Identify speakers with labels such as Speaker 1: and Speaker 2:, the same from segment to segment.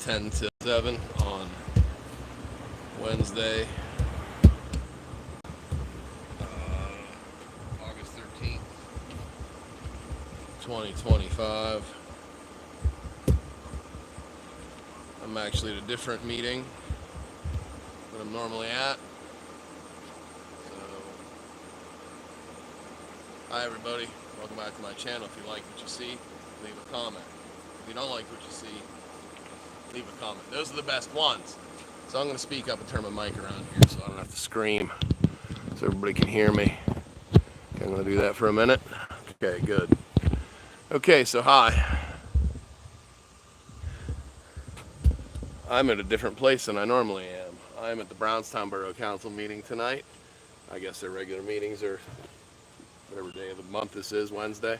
Speaker 1: 10 to 7 on Wednesday, August 13th, 2025. I'm actually at a different meeting that I'm normally at. So, hi everybody, welcome back to my channel. If you like what you see, leave a comment. If you don't like what you see, leave a comment. Those are the best ones. So I'm going to speak up and turn my mic around here so I don't have to scream, so everybody can hear me. Okay, I'm going to do that for a minute. Okay, good. Okay, so hi. I'm at a different place than I normally am. I'm at the Brownstown Borough Council Meeting tonight. I guess their regular meetings are whatever day of the month this is, Wednesday.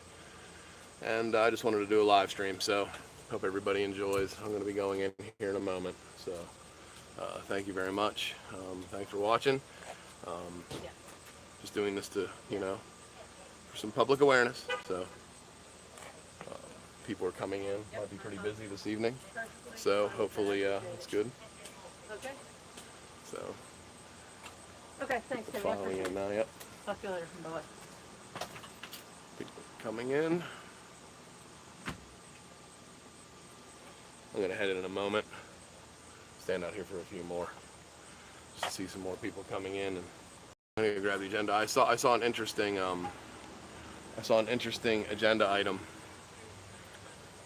Speaker 1: And I just wanted to do a live stream, so hope everybody enjoys. I'm going to be going in here in a moment. So thank you very much. Thanks for watching. Just doing this to, for some public awareness. So people are coming in. Might be pretty busy this evening. So hopefully it's good.
Speaker 2: Okay.
Speaker 1: So.
Speaker 2: Okay, thanks, Timmy.
Speaker 1: Filing in now, yep.
Speaker 2: Talk to you later. Bye-bye.
Speaker 1: People coming in. I'm gonna head in a moment. Stand out here for a few more, just to see some more people coming in. And I'm gonna grab the agenda. I saw an interesting agenda item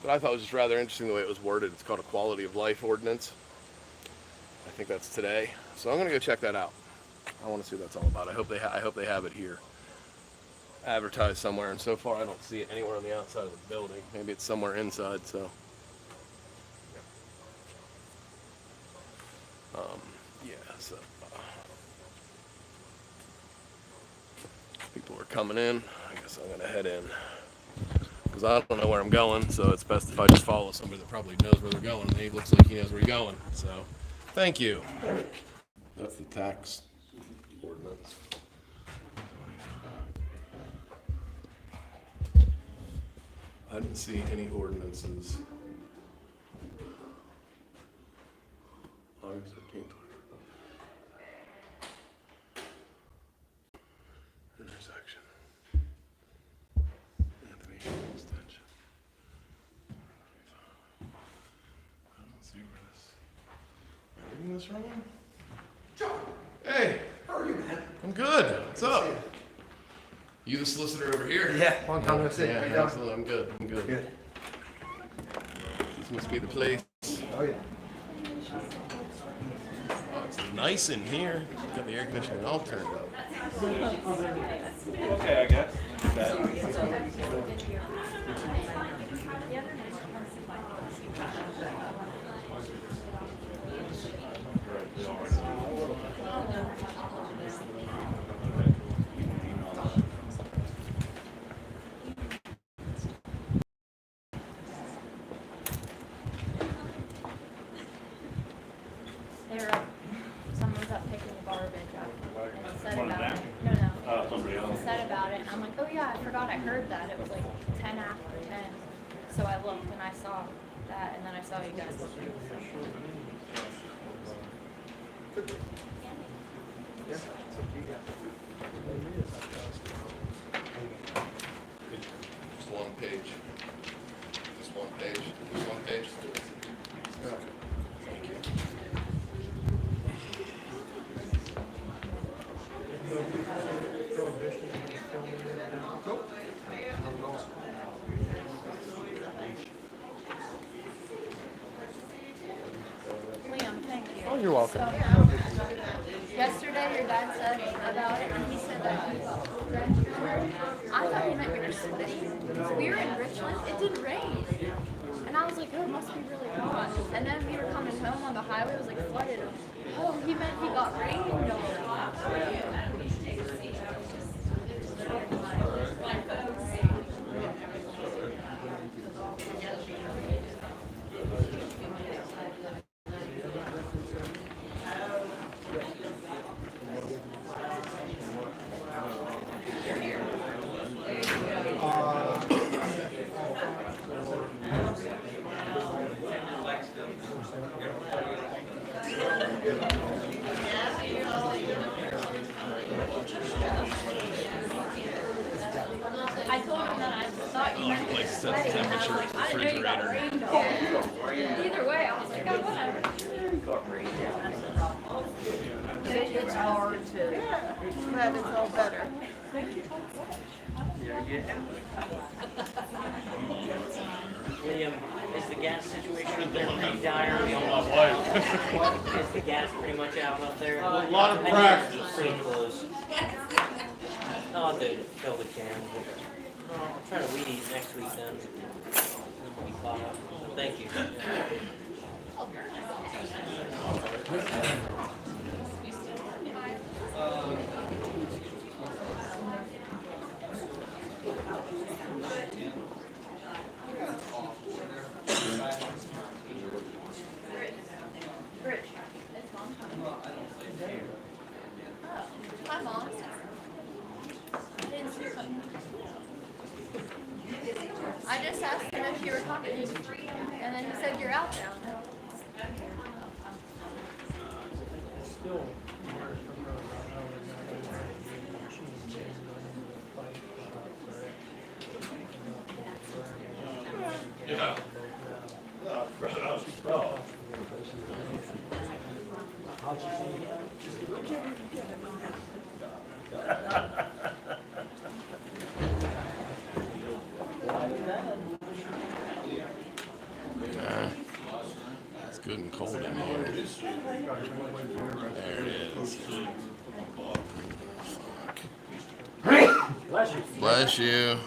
Speaker 1: that I thought was just rather interesting the way it was worded. It's called a quality of life ordinance. I think that's today, so I'm gonna go check that out. I want to see what that's all about. I hope they have it here, advertised somewhere. And so far, I don't see it anywhere on the outside of the building. Maybe it's somewhere inside. So. So people are coming in. I guess I'm gonna head in because I don't know where I'm going, so it's best if I just follow somebody that probably knows where they're going. And he looks like he knows where he's going. So, thank you. That's the tax ordinance. I didn't see any ordinances. August 13th. Intersection. Anthony extension. I don't see where this. Am I reading this wrong?
Speaker 3: John,
Speaker 1: Hey,
Speaker 3: how are you, man?
Speaker 1: I'm good. What's up? You the solicitor over here?
Speaker 3: Yeah, long time no see.
Speaker 1: Yeah,
Speaker 3: How you doing?
Speaker 1: absolutely. I'm good. I'm good.
Speaker 3: Good.
Speaker 1: This must be the place.
Speaker 3: Oh yeah.
Speaker 1: Oh, it's nice in here. Got the air conditioning all turned up.
Speaker 4: Okay, I guess.
Speaker 5: Someone was up picking the garbage up and said
Speaker 4: One of
Speaker 5: about
Speaker 4: them?
Speaker 5: it. No.
Speaker 4: Somebody else.
Speaker 5: Said about it, and I'm like, oh yeah, I forgot I heard that. It was like 10 after 10. So I looked and I saw that, and then I saw you guys looking.
Speaker 1: Just one page. Just one page. Just one page. Thank you.
Speaker 5: Liam, thank you.
Speaker 1: Oh, you're welcome.
Speaker 5: So, yesterday your dad said about it, and he said that I thought he meant we were splitting. So we were in Richland. It did rain. And I was like, oh, it must be really hot. And then we were coming home on the highway. It was like flooded. Oh, he meant he got rained over. I told him that I thought you meant
Speaker 1: Like set the temperature of the refrigerator.
Speaker 5: either way. I was like, oh, whatever.
Speaker 2: It's hard to.
Speaker 4: Glad it's all better.
Speaker 6: William, is the gas situation up there pretty dire? Is the gas pretty much out up there?
Speaker 3: A lot of practice.
Speaker 6: Pretty close. I'll do it, fill the can. I'll try to weed these next week then. Be caught up. Thank you.
Speaker 5: Hi, Mom. Didn't see her. I just asked him if you were talking to me, and then he said you're out now.
Speaker 3: Yeah.
Speaker 1: It's good and cold in here. There it is. Fuck. Bless you.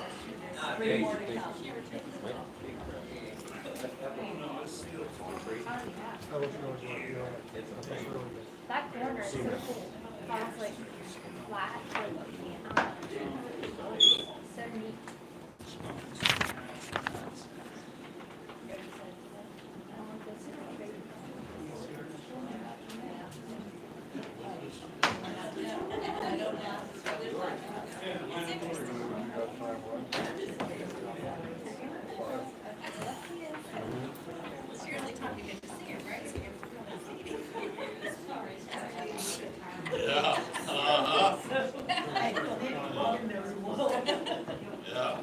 Speaker 5: That corner is so cool. It's like flat, so neat.
Speaker 3: Yeah. Uh-huh. Yeah.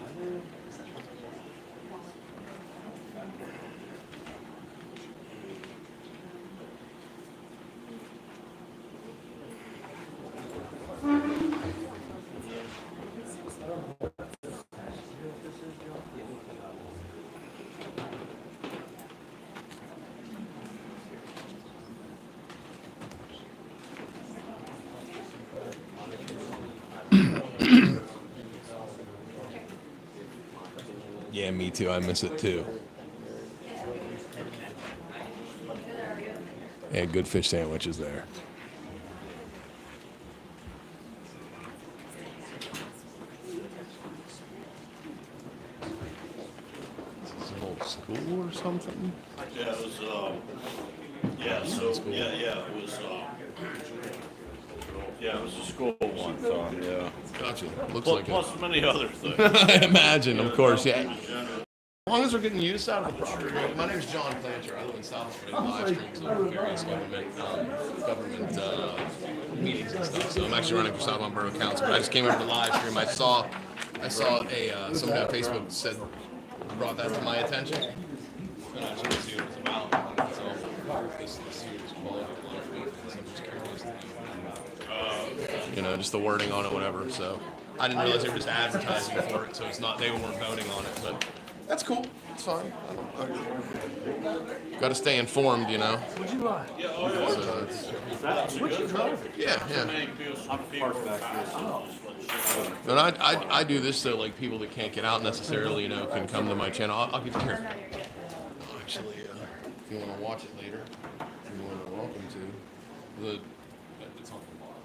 Speaker 1: Yeah, me too. I miss it too. Yeah, good fish sandwiches there. Is this an old school or something?
Speaker 3: Yeah, it was, yeah, so, it was, yeah, it was a school one, so, yeah.
Speaker 1: Gotcha. Looks
Speaker 3: Plus,
Speaker 1: like it.
Speaker 3: plus many other things.
Speaker 1: I imagine, of course, yeah. As long as they're getting use out of the property. My name is John Klanch. I live in South Florida, live streams of various government meetings and stuff. So I'm actually running for South Borough Council. But I just came over to live stream. I saw a somebody on Facebook said brought that to my attention. And I just wanted to see what it was about. So this year's quality of life maintenance. I'm just curious. You know, just the wording on it, whatever. So I didn't realize they were just advertising for it. So it's not they weren't voting on it, but. That's cool. It's fine. Got to stay informed, you know.
Speaker 3: What'd you buy? Yeah, oh, yeah.
Speaker 1: What you driving? Yeah, yeah.
Speaker 3: I'm parked back here.
Speaker 1: But I do this so like people that can't get out necessarily, you know, can come to my channel. I'll get you here. Actually, if you want to watch it later, you're more than welcome to. It's on the bottom.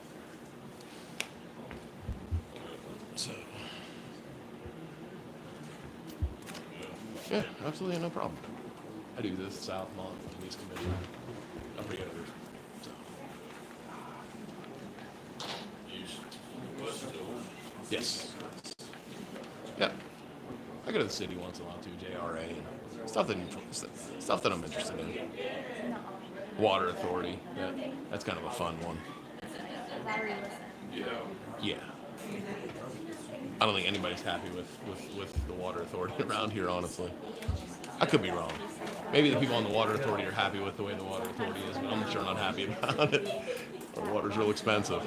Speaker 1: So. Yeah, absolutely, no problem. I do this South Mont Police Committee every other. So. Yes. Yeah. I go to the city once in a while too, JRA, and stuff that I'm interested in. Water Authority. That's kind of a fun one.
Speaker 5: Larry, listen.
Speaker 1: Yeah. I don't think anybody's happy with the Water Authority around here, honestly. I could be wrong. Maybe the people on the Water Authority are happy with the way the Water Authority is, but I'm sure not happy about it. The water's real expensive.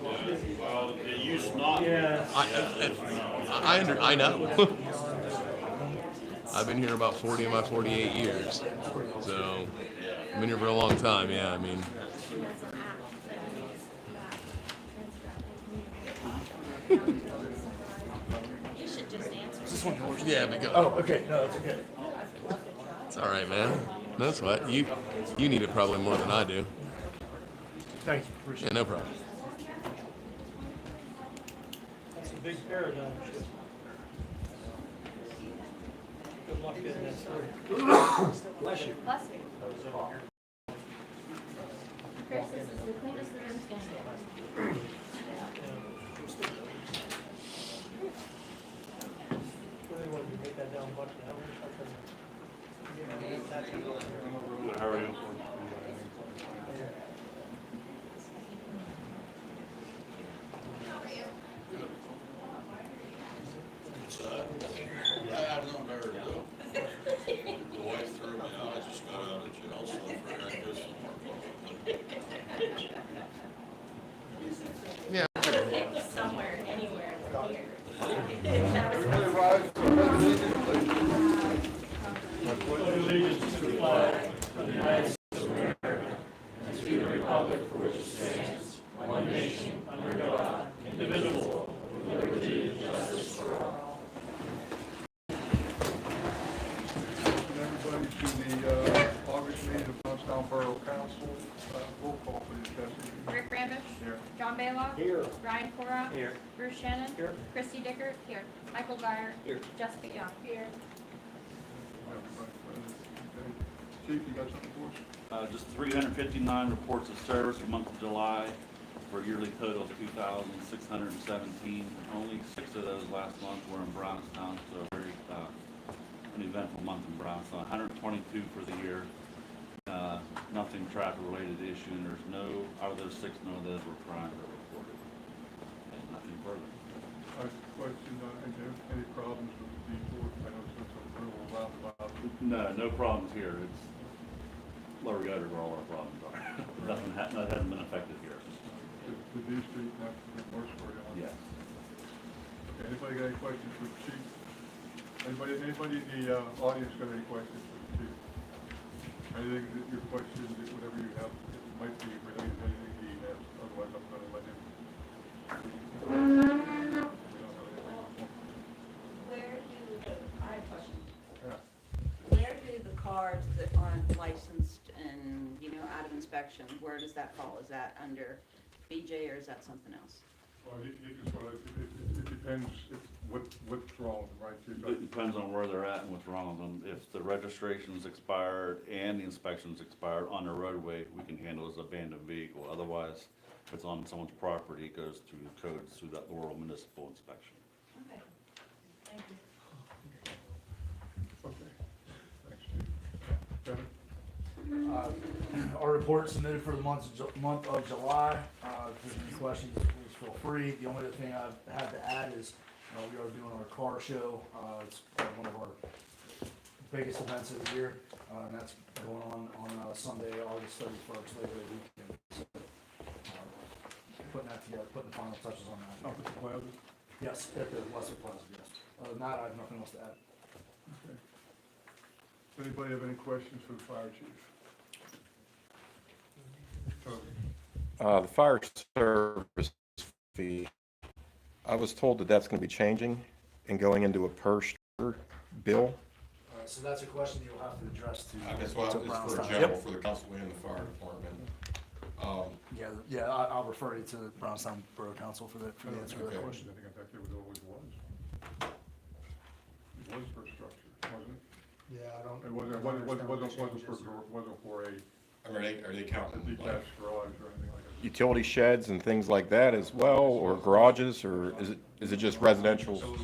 Speaker 3: Well, it used not to be.
Speaker 1: I know. I've been here about 40 of my 48 years, so I've been here for a long time. Yeah, I mean.
Speaker 5: You should just answer.
Speaker 7: Is this one yours?
Speaker 1: Yeah, but go.
Speaker 7: Oh, okay. No, that's okay.
Speaker 1: It's all right, man. That's what you need it probably more than I do.
Speaker 7: Thank you. Appreciate
Speaker 1: Yeah, no problem.
Speaker 8: That's a big paradigm shift. Good luck getting that through. Bless you.
Speaker 5: Bless you. Chris, this is the cleanest room standing.
Speaker 8: Really wanted to take that down much now.
Speaker 3: How are you?
Speaker 9: I don't know the wife threw me out. I just got out of jail, so I figured I'd go somewhere.
Speaker 1: Yeah.
Speaker 5: Somewhere, anywhere here.
Speaker 8: Allegiance to the flag of the United States of America and to the republic for which it stands, one nation, under God, indivisible, with liberty and justice for all.
Speaker 10: Everybody to the August meeting of Brownstown Borough Council. Roll call, please, Jesse.
Speaker 5: Rick Rambish.
Speaker 10: Here.
Speaker 5: John Baylock.
Speaker 8: Here.
Speaker 5: Ryan Cora.
Speaker 6: Here.
Speaker 5: Bruce Shannon.
Speaker 8: Here.
Speaker 5: Christy Dickert. Here. Michael Guyer.
Speaker 6: Here.
Speaker 5: Jessica Young. Here.
Speaker 10: Everybody present. Okay. Chief, you got something for us?
Speaker 3: Just 359 reports of service for the month of July for a yearly total of 2,617. Only 6 of those last month were in Brownstown, so a very an eventful month in Brownstown. 122 for the year. Nothing traffic related issue, and there's no, out of those 6, none of those were crimes that were reported. And nothing further.
Speaker 10: Question, any problems with the detour? I know since a little roundabout.
Speaker 3: No problems here. It's lower gutter where all our problems are. Nothing hasn't been affected here.
Speaker 10: The D Street, not the North Shore.
Speaker 3: Yes.
Speaker 10: Okay, anybody got any questions for the chief? Anybody in the audience got any questions for the chief? Anything that your questions, whatever you have, it might be related to anything he has, otherwise I'm gonna let him.
Speaker 2: Where do, I have a question.
Speaker 10: Yeah.
Speaker 2: Where do the cars that aren't licensed and, out of inspection, where does that fall? Is that under BJ or is that something else?
Speaker 10: Well, it depends what's wrong, right?
Speaker 3: It depends on where they're at and what's wrong with them. If the registration's expired and the inspection's expired on the roadway, we can handle it as abandoned vehicle. Otherwise, if it's on someone's property, it goes through the codes, through that rural municipal inspection.
Speaker 2: Okay, thank you.
Speaker 10: Okay. Thanks, Chief. Kevin?
Speaker 7: Our report submitted for the month of July. If there's any questions, please feel free. The only other thing I've had to add is we are doing our car show. It's one of our biggest events of the year, and that's going on Sunday, August 31st, Labor Day weekend. So, putting that together, putting the final touches on that.
Speaker 10: Up at the plaza?
Speaker 7: Yes, at the Lesser Plaza, yes. Other than that, I have nothing else to add.
Speaker 10: Okay. Does anybody have any questions for the fire chief?
Speaker 11: The fire service fee, I was told that that's going to be changing and going into a per structure bill.
Speaker 7: So that's a question you'll have to address to.
Speaker 9: That's why it's for
Speaker 7: Brownstown.
Speaker 9: general, for the council and the fire department.
Speaker 7: Yeah, I'll refer you to the Brownstown Borough Council for the answer to that
Speaker 9: Okay.
Speaker 7: question.
Speaker 10: I think in fact it always was. It was per structure, wasn't it?
Speaker 7: Yeah, I don't.
Speaker 10: It wasn't for a
Speaker 9: I mean, are they counting like,
Speaker 10: detached garage or anything like that?
Speaker 11: Utility sheds and things like that as well, or garages, or is it just residential?
Speaker 10: Or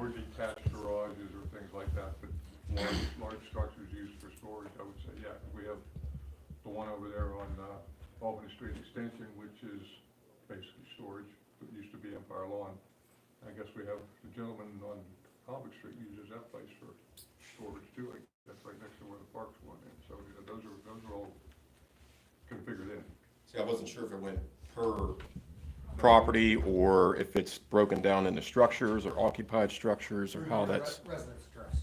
Speaker 10: detached garages or things like that, but large structures used for storage, I would say, yeah. We have the one over there on Albany Street Extension, which is basically storage. It used to be Empire Lawn. I guess we have the gentleman on Albany Street uses that place for storage too. That's right next to where the park's going in. So those are all configured in.
Speaker 11: See, I wasn't sure if it went per property or if it's broken down into structures or occupied structures or how that's.
Speaker 7: Residence address.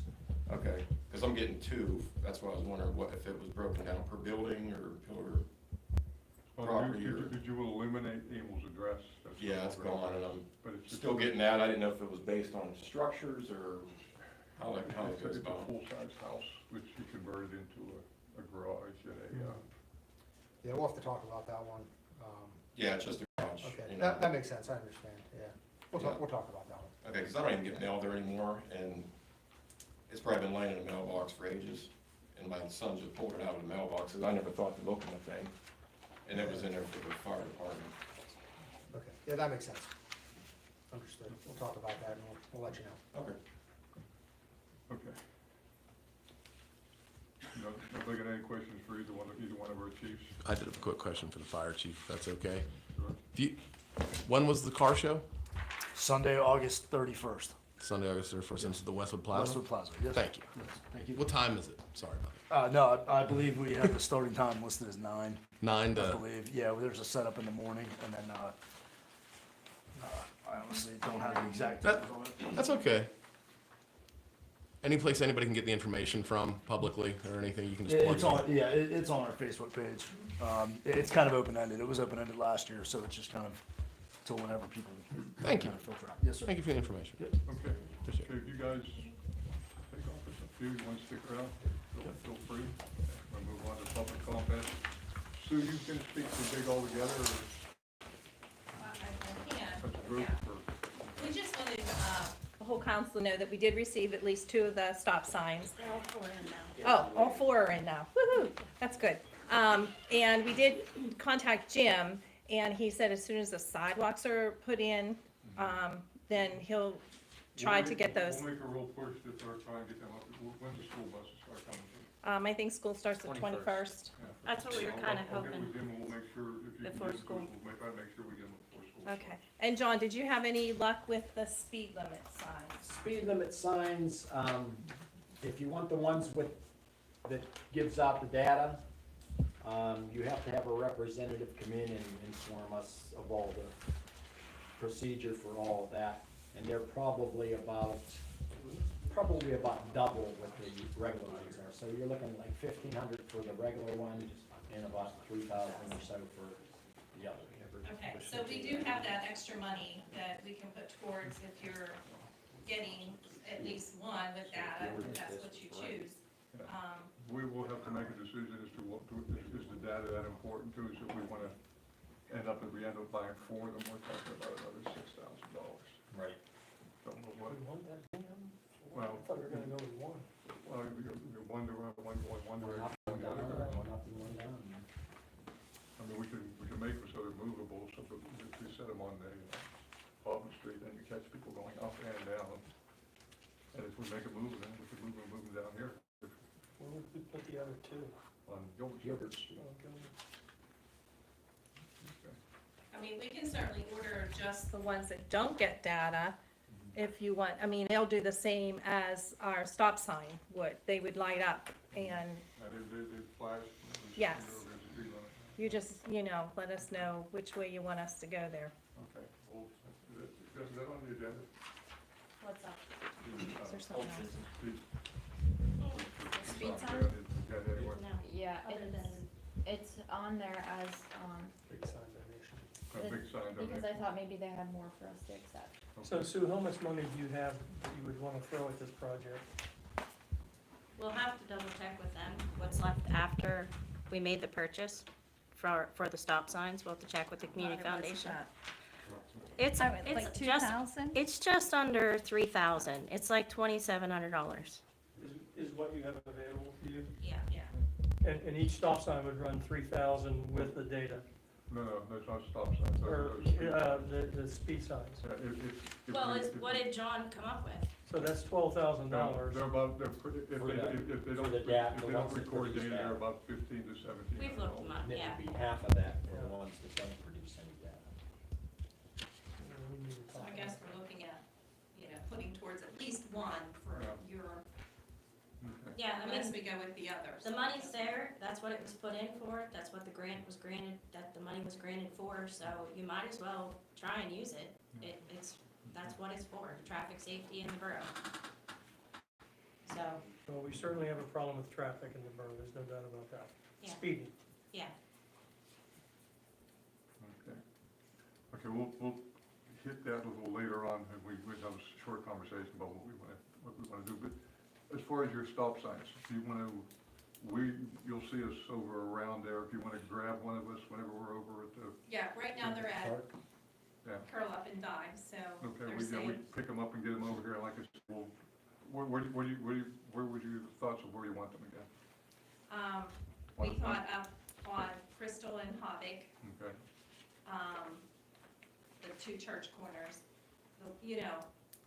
Speaker 11: Okay, because I'm getting two. That's why I was wondering what, if it was broken down per building or pillar. Property or-
Speaker 10: Did you eliminate Emil's address? That's
Speaker 11: Yeah, it's
Speaker 10: no longer
Speaker 11: gone, and
Speaker 10: there.
Speaker 11: I'm
Speaker 10: But it's
Speaker 11: still getting that. I didn't know if it was based on structures or how that kind of
Speaker 10: It's
Speaker 11: goes
Speaker 10: a
Speaker 11: about.
Speaker 10: full-size house, which he converted into a garage and a,
Speaker 12: Yeah, we'll have to talk about that one.
Speaker 11: Yeah, it's just a garage.
Speaker 12: Okay,
Speaker 11: you know.
Speaker 12: that makes sense, I understand, yeah. We'll
Speaker 11: Yeah.
Speaker 12: talk about that one.
Speaker 11: Okay, because I don't even get mail there anymore, and it's probably been laying in a mailbox for ages. And my son just pulled it out of the mailbox, and I never thought to look in the thing. And it was in there for the fire department.
Speaker 12: Okay, yeah, that makes sense. Understood. We'll talk about that and we'll let you know.
Speaker 11: Okay.
Speaker 10: okay. Nobody got any questions for either one of our chiefs?
Speaker 1: I did have a quick question for the fire chief, if that's okay.
Speaker 10: Sure.
Speaker 1: When was the car show?
Speaker 7: Sunday, August 31st.
Speaker 1: Sunday, August 31st, into the Westwood Plaza?
Speaker 7: Westwood Plaza, yes.
Speaker 1: Thank you.
Speaker 7: Yes, thank you.
Speaker 1: What time is it? Sorry about
Speaker 7: No, I believe we have the starting time listed as 9.
Speaker 1: that. 9
Speaker 7: I
Speaker 1: to,
Speaker 7: believe, yeah, there's a setup in the morning, and then, I honestly don't have the exact
Speaker 1: That-
Speaker 7: times on it.
Speaker 1: that's okay. Any place anybody can get the information from publicly or anything, you can just plug
Speaker 7: It's
Speaker 1: it in.
Speaker 7: on, yeah, it's on our Facebook page. It's kind of open-ended. It was open-ended last year, so it's just kind of till whenever people.
Speaker 1: Thank you.
Speaker 7: kind of filter out. Yes, sir.
Speaker 1: Thank you for the information.
Speaker 10: Okay.
Speaker 1: Appreciate
Speaker 10: Okay, if you guys take office, if you want to stick around, feel free. We'll move on to public comment. Sue, you can speak to Big All Together or as a group or?
Speaker 2: We just wanted the whole council to know that we did receive at least 2 of the stop signs.
Speaker 4: They're all 4 in now.
Speaker 2: Oh, all 4 are in now. Woo-hoo, that's good. And we did contact Jim, and he said as soon as the sidewalks are put in, then he'll try to get those.
Speaker 10: We'll make a real push to start trying to get them up. When's the school buses start coming?
Speaker 2: I think school starts the 21st.
Speaker 10: Yeah.
Speaker 4: That's what we were kinda
Speaker 10: I'll get
Speaker 4: hoping.
Speaker 10: with Jim and we'll make sure if you can
Speaker 4: Before
Speaker 10: get
Speaker 4: school.
Speaker 10: we'll try to make sure we get them before school.
Speaker 2: Okay. And John, did you have any luck with the speed limit signs?
Speaker 13: Speed limit signs, if you want the ones with, that gives out the data, you have to have a representative come in and inform us of all the procedure for all of that. And they're probably about double what the regular ones are. So you're looking like 1,500 for the regular one and about 3,000 or so for the other.
Speaker 2: Okay, so we do have that extra money that we can put towards if you're getting at least one with data, if that's what you choose.
Speaker 10: We will have to make a decision as to what, is the data that important to us, if we wanna end up, if we end up buying 4 of them, we're talking about another $6,000.
Speaker 11: Right.
Speaker 10: Don't know what,
Speaker 12: We want that,
Speaker 10: well,
Speaker 12: I thought we were gonna go with 1.
Speaker 10: well, you're one going one
Speaker 13: We're
Speaker 10: direction,
Speaker 13: not
Speaker 10: one the other direction.
Speaker 13: we're not one down.
Speaker 10: I mean, we can make them so they're movable, so that if we set them on the Auburn Street, then you catch people going up and down. And if we make them move, then we can move them down here
Speaker 12: Where would we put the other 2?
Speaker 10: on Gilbert Street. Okay.
Speaker 2: I mean, we can certainly order just the ones that don't get data if you want. I mean, they'll do the same as our stop sign would. They would light up and
Speaker 10: They flash.
Speaker 2: Yes.
Speaker 10: There's a speed limit.
Speaker 2: you just, let us know which way you want us to go there.
Speaker 10: Okay, well, is that on the agenda?
Speaker 2: What's up?
Speaker 10: Is
Speaker 2: there something else?
Speaker 4: Speed sign?
Speaker 10: Anyway,
Speaker 5: Yeah, it's on there as,
Speaker 12: Big sign donation.
Speaker 10: a big sign down
Speaker 5: because
Speaker 10: there.
Speaker 5: I thought maybe they had more for us to accept.
Speaker 12: So Sue, how much money do you have that you would wanna throw at this project?
Speaker 4: We'll have to double check with them what's left after we made the purchase for the stop signs. We'll have to check with the community foundation. It's
Speaker 5: like
Speaker 4: just,
Speaker 5: 2,000?
Speaker 4: it's just under 3,000. It's like $2,700.
Speaker 12: Is what you have available to you?
Speaker 4: Yeah.
Speaker 12: And each stop sign would run 3,000 with the data,
Speaker 10: No, that's not stop signs.
Speaker 12: or,
Speaker 10: Those are speed.
Speaker 12: the speed signs?
Speaker 10: Yeah, if
Speaker 4: Well,
Speaker 10: we-
Speaker 4: what did John come up with?
Speaker 8: So that's $12,000.
Speaker 10: They're about, they're pretty, if
Speaker 13: For
Speaker 10: they,
Speaker 13: the-
Speaker 10: if they
Speaker 13: for
Speaker 10: don't,
Speaker 13: the
Speaker 10: if
Speaker 13: data, the
Speaker 10: they don't
Speaker 13: ones that
Speaker 10: record
Speaker 13: produce
Speaker 10: data,
Speaker 13: data.
Speaker 10: they're about 15 to 17.
Speaker 4: We've looked them up,
Speaker 13: And it
Speaker 4: yeah.
Speaker 13: would be half of that for the ones that don't produce any data.
Speaker 8: We need to
Speaker 2: So
Speaker 8: talk
Speaker 2: I guess
Speaker 8: about
Speaker 2: we're looking at, putting towards at least one for your,
Speaker 10: Okay.
Speaker 4: Yeah, I mean,
Speaker 2: unless we go with the others.
Speaker 4: the money's there, that's what it was put in for, that's what the grant was granted, that the money was granted for, so you might as well try and use it. That's what it's for, traffic safety in the borough. So,
Speaker 8: Well, we certainly have a problem with traffic in the borough, there's no doubt about that.
Speaker 4: Yeah.
Speaker 8: Speeding.
Speaker 4: yeah,
Speaker 10: Okay. Okay, we'll hit that a little later on, and we have a short conversation about what we wanna do, but as far as your stop signs, if you wanna, you'll see us over around there, if you wanna grab one of us whenever we're over at the,
Speaker 2: Yeah, right now they're at
Speaker 13: Park?
Speaker 10: yeah.
Speaker 2: curl up and dive, so
Speaker 10: Okay,
Speaker 2: they're
Speaker 10: we
Speaker 2: saying,
Speaker 10: pick them up and get them over here, like I said, where would you, thoughts of where you want them again?
Speaker 2: we
Speaker 10: On-
Speaker 2: thought up on Crystal and Havoc,
Speaker 10: Okay,
Speaker 2: the two church corners,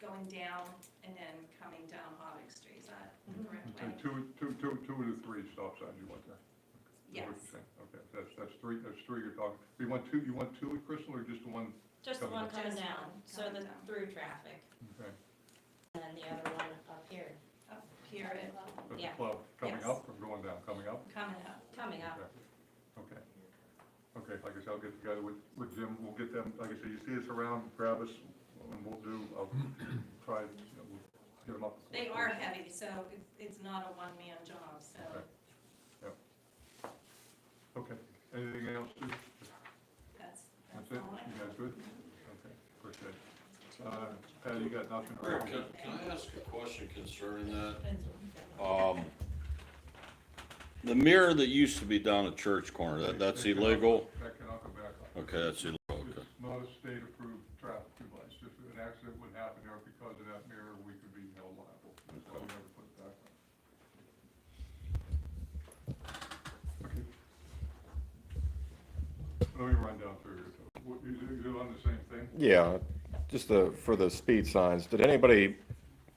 Speaker 2: going down and then coming down Havoc Street, is that the correct
Speaker 10: okay,
Speaker 2: way?
Speaker 10: two of the three stop signs you want there? Is that what
Speaker 2: Yes.
Speaker 10: you're saying? Okay, that's three you're talking, you want two at Crystal, or just the one?
Speaker 4: just the one coming
Speaker 2: Just
Speaker 4: down,
Speaker 2: one
Speaker 4: so
Speaker 2: coming
Speaker 4: the
Speaker 2: down.
Speaker 4: through traffic,
Speaker 10: Okay,
Speaker 4: and then the other one up here,
Speaker 2: Up here at,
Speaker 10: at the
Speaker 4: Yeah.
Speaker 10: club, coming
Speaker 2: Yes.
Speaker 10: up or going down, coming up?
Speaker 2: coming up.
Speaker 4: coming up.
Speaker 10: Okay. Okay, like I said, I'll get together with Jim, we'll get them, like I said, you see us around, grab us, and I'll try, we'll get them up.
Speaker 2: They are heavy, so it's not a one-man job, so.
Speaker 10: Okay. Yep. Okay, anything else, Sue?
Speaker 2: That's
Speaker 10: That's it?
Speaker 2: all I
Speaker 10: You
Speaker 2: have.
Speaker 10: guys good? Okay, appreciate it. Patty, you got nothing?
Speaker 9: Rick, can I ask a question concerning that?
Speaker 14: The mirror that used to be down at Church Corner, that's illegal?
Speaker 10: That cannot go back on.
Speaker 14: Okay, that's illegal, okay.
Speaker 10: It's not a state-approved traffic device, just if an accident would happen there because of that mirror, we could be held liable. That's why we never put it back on. Okay. Let me run down through here. You on the same thing?
Speaker 11: Yeah, just for the speed signs, did anybody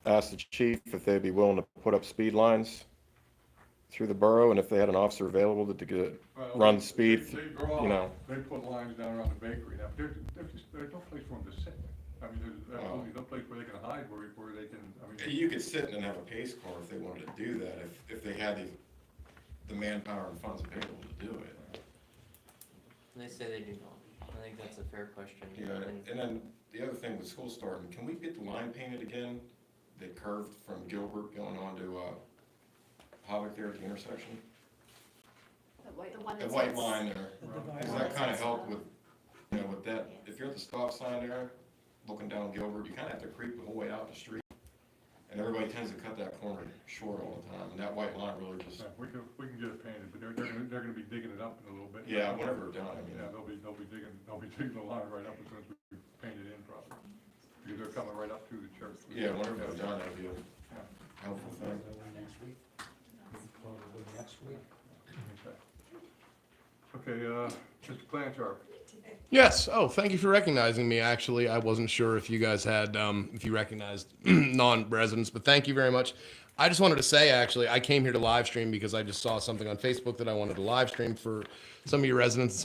Speaker 11: ask the chief if they'd be willing to put up speed lines through the borough, and if they had an officer available to
Speaker 10: Well,
Speaker 11: run speed,
Speaker 10: they draw,
Speaker 11: you know?
Speaker 10: They put lines down around the bakery. Now, there's no place for them to sit. I mean, there's absolutely no place where they can hide, where they can, I mean.
Speaker 11: You could sit and have a pace car if they wanted to do that, if they had the manpower and funds available to do it.
Speaker 6: They say they do not. I think that's a fair question.
Speaker 11: Yeah, and then the other thing with school starting, can we get the line painted again? That curved from Gilbert going on to, Havoc there at the intersection?
Speaker 5: The one
Speaker 11: The
Speaker 5: that
Speaker 11: white
Speaker 5: says-
Speaker 11: line there, does that kind of help with, with that, if you're at the stop sign there, looking down Gilbert, you kind of have to creep the whole way out the street. And everybody tends to cut that corner short all the time, and that white line really just,
Speaker 10: Yeah, we can get it painted, but they're gonna be digging it up in a little bit.
Speaker 11: yeah, whenever we're done, I mean.
Speaker 10: Yeah, they'll be digging the line right up as soon as we paint it in probably. Because they're coming right up to the church.
Speaker 11: Yeah, whenever we're done, that'd be a
Speaker 10: Yeah.
Speaker 11: helpful thing.
Speaker 13: Next week? Probably next week.
Speaker 10: Okay, Mr. Klanch,
Speaker 1: Yes. Oh, thank you for recognizing me. Actually, I wasn't sure if you guys had, if you recognized non-residents, but thank you very much. I just wanted to say, actually, I came here to live stream because I just saw something on Facebook that I wanted to live stream for some of your residents and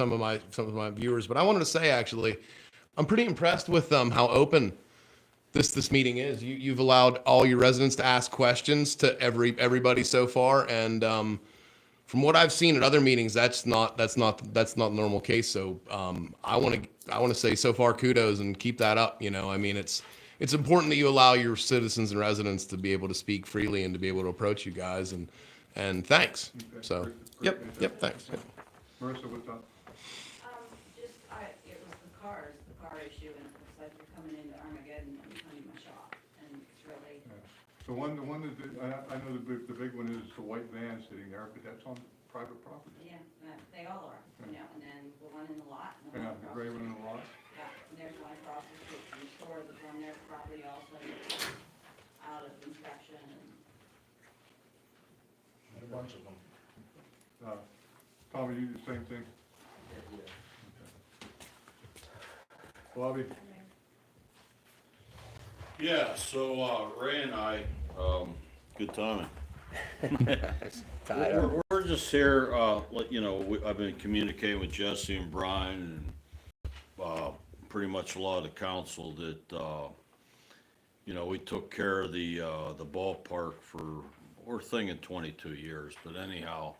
Speaker 1: some of my viewers. But I wanted to say, actually, I'm pretty impressed with how open this meeting is. You've allowed all your residents to ask questions to everybody so far, and from what I've seen at other meetings, that's not the normal case. So I want to say so far kudos and keep that up. I mean, it's important that you allow your citizens and residents to be able to speak freely and to be able to approach you guys, and thanks. So yep, thanks. Yep.
Speaker 10: Marissa, what's up?
Speaker 15: It was the car issue, and it looks like you're coming into Armageddon and behind my shop, and it's really,
Speaker 10: The one that, I know the big one is the white van sitting there, but that's on private property.
Speaker 15: yeah, they all are, and then the one in the lot. And
Speaker 10: Yeah,
Speaker 15: one
Speaker 10: the
Speaker 15: across
Speaker 10: gray
Speaker 15: the
Speaker 10: one in the
Speaker 15: street.
Speaker 10: lot.
Speaker 15: Yeah, and there's one across the street from the store that's on their property also, out of inspection, and
Speaker 13: A bunch of them.
Speaker 10: Tommy, you do the same thing? Bobby?
Speaker 14: Yeah, so, Ray and I, good timing. We're just here, I've been communicating with Jesse and Brian and, pretty much a lot of the council that, we took care of the ballpark we're thinking 22 years, but anyhow,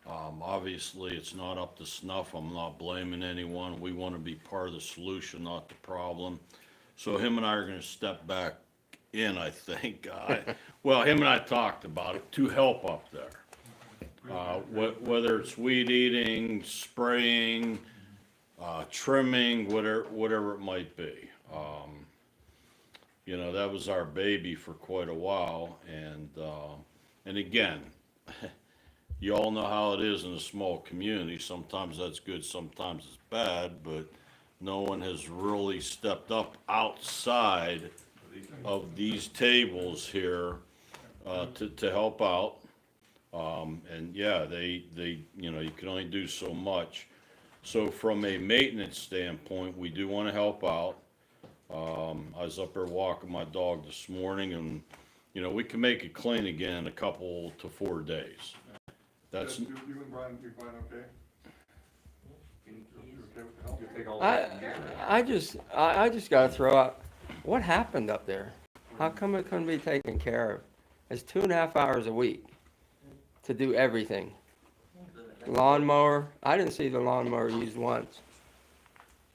Speaker 14: obviously it's not up to snuff. I'm not blaming anyone. We want to be part of the solution, not the problem. So him and I are gonna step back in, I think. Well, him and I talked about it, to help up there. Whether it's weed eating, spraying, trimming, whatever it might be. That was our baby for quite a while, and again, you all know how it is in a small community. Sometimes that's good, sometimes it's bad, but no one has really stepped up outside of these tables here to help out. And yeah, they you can only do so much. So from a maintenance standpoint, we do want to help out. I was up there walking my dog this morning, and we can make it clean again in a couple to 4 days. That's
Speaker 10: You and Brian, okay? You okay with the help?
Speaker 16: I just gotta throw out, what happened up there? How come it couldn't be taken care of? It's 2.5 hours a week to do everything. Lawnmower, I didn't see the lawnmower used once.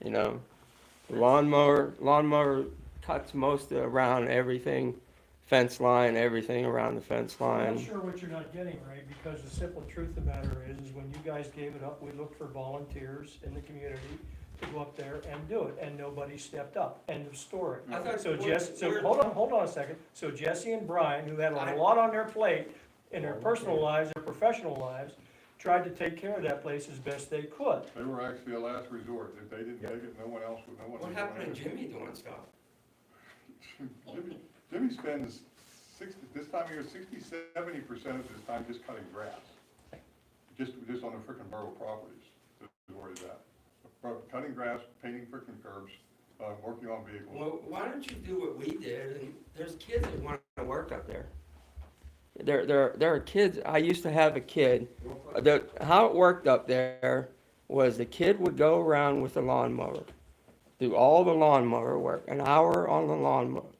Speaker 16: The lawnmower cuts most around everything, fence line, everything around the fence
Speaker 8: I'm
Speaker 16: line.
Speaker 8: not sure what you're not getting, Ray, because the simple truth of the matter is when you guys gave it up, we looked for volunteers in the community to go up there and do it, and nobody stepped up. End of story. Hold on a second. So Jesse and Brian, who had a lot on their plate in their personal lives, their professional lives, tried to take care of that place as best they could.
Speaker 10: They were actually a last resort. If they didn't take it, no one else would.
Speaker 16: What happened to Jimmy doing stuff?
Speaker 10: Jimmy spends this time of year, 60–70% of his time just cutting grass. Just on the frickin' borough properties, is where he's at. Cutting grass, painting frickin' curbs, working on vehicles.
Speaker 16: Well, why don't you do what we did? And there's kids that want to work up there. There are kids. I used to have a kid. How it worked up there was the kid would go around with the lawnmower, do all the lawnmower work, an hour on the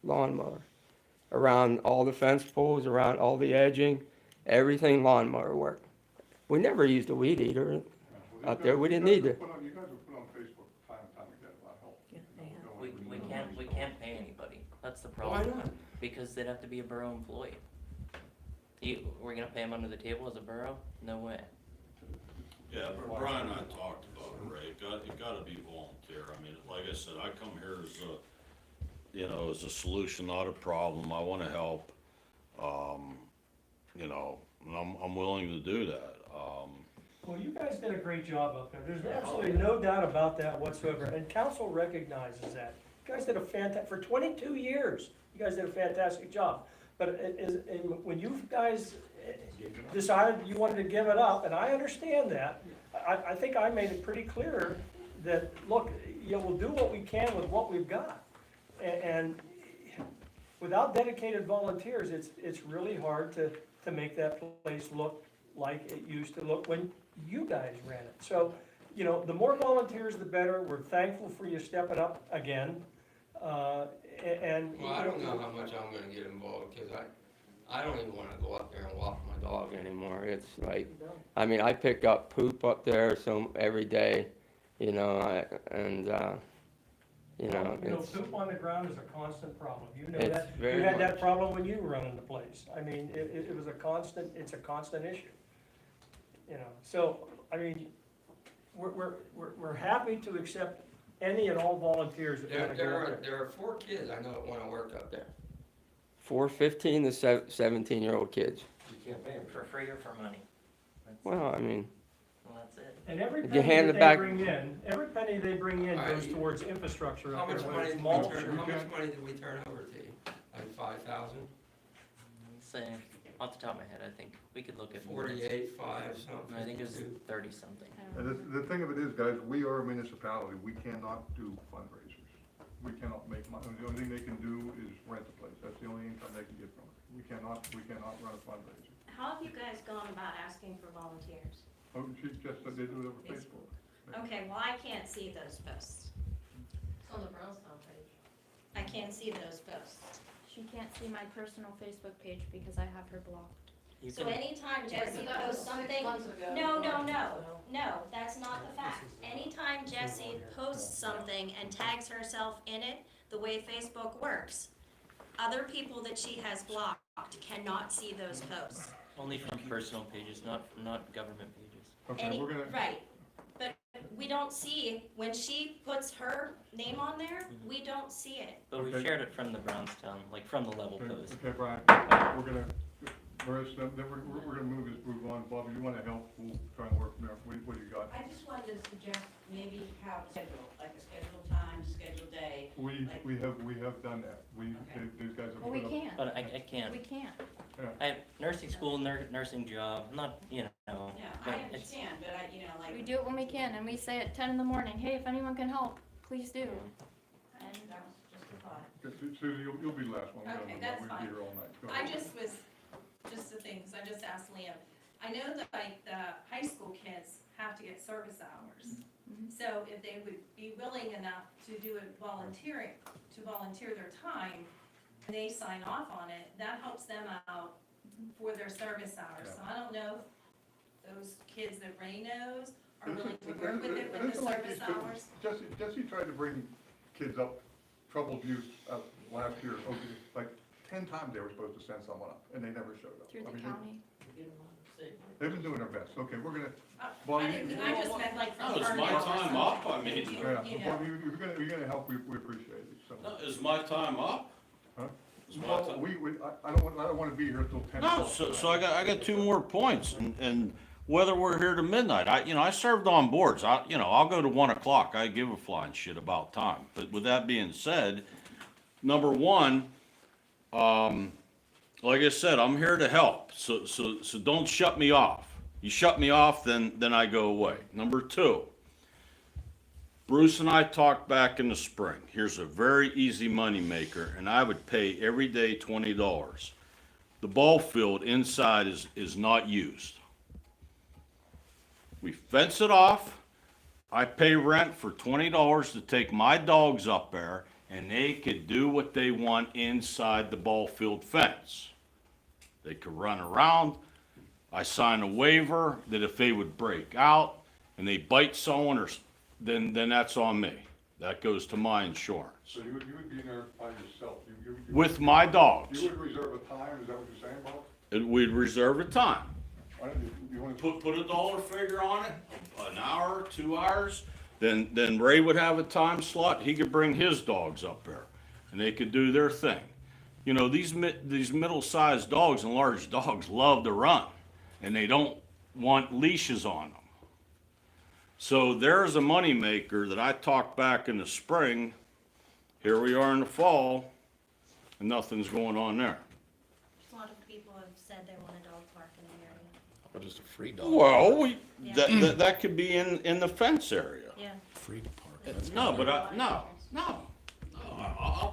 Speaker 16: lawnmower, around all the fence poles, around all the edging, everything lawnmower work. We never used a weed eater up there. We didn't need to.
Speaker 10: You guys have put on Facebook time and time again about help.
Speaker 6: We can't pay anybody. That's the
Speaker 16: Why
Speaker 6: problem.
Speaker 16: not?
Speaker 6: Because they'd have to be a borough employee. We're gonna pay them under the table as a borough? No way.
Speaker 14: Yeah, but Brian and I talked about it, Ray. It gotta be volunteer. I mean, like I said, I come here as a solution, not a problem. I wanna help. And I'm willing to do that.
Speaker 8: Well, you guys did a great job up there. There's absolutely no doubt about that whatsoever, and council recognizes that. You guys did for 22 years, you guys did a fantastic job. But when you guys decided you wanted to give it up, and I understand that, I think I made it pretty clear that, look, we'll do what we can with what we've got. And without dedicated volunteers, it's really hard to make that place look like it used to look when you guys ran it. So, the more volunteers, the better. We're thankful for you stepping up again.
Speaker 16: Well, I don't know how much I'm gonna get involved, because I don't even wanna go up there and walk my dog anymore. It's like, I pick up poop up there every day, it's.
Speaker 8: Poop on the ground is a constant problem. You know
Speaker 16: It's
Speaker 8: that.
Speaker 16: very
Speaker 8: You had that
Speaker 16: much.
Speaker 8: problem when you were running the place. It was it's a constant issue. So, we're happy to accept any and all volunteers that want to go up there.
Speaker 16: There are 4 kids I know that wanna work up there. 4 15 to 17-year-old kids.
Speaker 6: You can't pay them for free or for money.
Speaker 16: Well,
Speaker 6: Well, that's it.
Speaker 8: And every
Speaker 16: If you
Speaker 8: penny
Speaker 16: hand
Speaker 8: that
Speaker 16: it
Speaker 8: they
Speaker 16: back-
Speaker 8: bring in goes towards infrastructure
Speaker 16: How
Speaker 8: up there.
Speaker 16: much
Speaker 8: whether
Speaker 16: money
Speaker 8: it's
Speaker 16: did we
Speaker 8: mulch
Speaker 16: turn,
Speaker 8: or-
Speaker 16: how much money did we turn over to you? Like 5,000?
Speaker 6: Say, off the top of my head, I think we could look at.
Speaker 16: 48, 5, something.
Speaker 6: I think it was 30 something.
Speaker 10: And the thing of it is, guys, we are a municipality. We cannot do fundraisers. we cannot make money. The only thing they can do is rent the place. That's the only income they can get from it. We cannot run a fundraiser.
Speaker 4: How have you guys gone about asking for volunteers?
Speaker 10: Oh, she just said they do it over Facebook.
Speaker 4: Okay, well, I can't see those posts.
Speaker 15: It's on the Brownstown page.
Speaker 4: I can't see those posts.
Speaker 5: She can't see my personal Facebook page because I have her blocked.
Speaker 6: You
Speaker 4: So
Speaker 6: can,
Speaker 4: anytime Jesse
Speaker 15: That was
Speaker 4: posts
Speaker 15: 6
Speaker 4: something,
Speaker 15: months ago.
Speaker 4: no, that's not the fact. Anytime Jesse posts something and tags herself in it, the way Facebook works, other people that she has blocked cannot see those posts.
Speaker 6: only from personal pages, not government pages.
Speaker 10: Okay, we're gonna,
Speaker 4: Right, but we don't see, when she puts her name on there, we don't see it.
Speaker 6: But we
Speaker 10: Okay.
Speaker 6: shared it from the Brownstown, like from the level post.
Speaker 10: okay, Brian, we're gonna, Marissa, then we're gonna move on. Bob, if you wanna help, we'll try and work from there. What do you got?
Speaker 15: I just wanted to suggest maybe have a schedule, like a scheduled time, scheduled day.
Speaker 10: We have done that. These guys have
Speaker 5: Well, we
Speaker 10: put up.
Speaker 5: can't.
Speaker 6: But I can't.
Speaker 5: We can't.
Speaker 6: I have nursing school, nursing job, not,
Speaker 15: Yeah,
Speaker 6: but
Speaker 15: I
Speaker 6: it's,
Speaker 15: understand, but like.
Speaker 5: We do it when we can, and we say at 10 in the morning, hey, if anyone can help, please do.
Speaker 15: And that was just a thought.
Speaker 10: Okay, Susie, you'll be the last one.
Speaker 2: Okay, that's
Speaker 10: We'll
Speaker 2: fine.
Speaker 10: be here all night. Go
Speaker 2: I
Speaker 10: ahead.
Speaker 2: just was, just the things, I just asked Liam. I know that like the high school kids have to get service hours. So if they would be willing enough to do it volunteering, to volunteer their time, and they sign off on it, that helps them out for their service hours. So I don't know if those kids that Ray knows are willing to work with it with the service hours.
Speaker 10: Jesse tried to bring kids up, troubled youth, last year, like 10 times they were supposed to send someone up, and they never showed up.
Speaker 5: Through
Speaker 10: I
Speaker 5: the
Speaker 10: mean,
Speaker 5: county.
Speaker 10: They've been doing their best. Okay, we're gonna,
Speaker 2: I
Speaker 10: Bob,
Speaker 2: I just meant like from
Speaker 14: No, it's
Speaker 2: her
Speaker 14: my
Speaker 2: hours.
Speaker 14: time up, I mean,
Speaker 2: You-
Speaker 10: yeah,
Speaker 2: you know.
Speaker 10: Bob, you're gonna help, we appreciate it, so.
Speaker 14: no, is my time up?
Speaker 10: Huh?
Speaker 14: Is my
Speaker 10: Well,
Speaker 14: time-
Speaker 10: I don't wanna be here till 10
Speaker 14: No,
Speaker 10: o'clock.
Speaker 14: so I got two more points, and whether we're here to midnight, I served on boards, I'll go to 1 o'clock, I give a flying shit about time. But with that being said, number one, like I said, I'm here to help, so don't shut me off. You shut me off, then I go away. Number two, Bruce and I talked back in the spring. Here's a very easy money maker, and I would pay every day $20. The ball field inside is not used. We fence it off. I pay rent for $20 to take my dogs up there, and they could do what they want inside the ball field fence. They could run around. I sign a waiver that if they would break out and they bite someone, then that's on me. That goes to my insurance.
Speaker 10: So you would be in there by yourself? You
Speaker 14: With my dogs.
Speaker 10: You would reserve a time, is that what you're saying, Bob?
Speaker 14: We'd reserve a time.
Speaker 10: Why don't you wanna
Speaker 14: Put a dollar figure on it, an hour, 2 hours, then Ray would have a time slot, he could bring his dogs up there, and they could do their thing. You know, these middle-sized dogs and large dogs love to run, and they don't want leashes on them. So there's a moneymaker that I talked back in the spring, here we are in the fall, and nothing's going on there.
Speaker 4: A lot of people have said they want a dog park in the area.
Speaker 1: Or just a free dog.
Speaker 14: Well,
Speaker 4: Yeah.
Speaker 14: that could be in the fence area.
Speaker 4: Yeah.
Speaker 1: Free to park.
Speaker 14: No, but I'll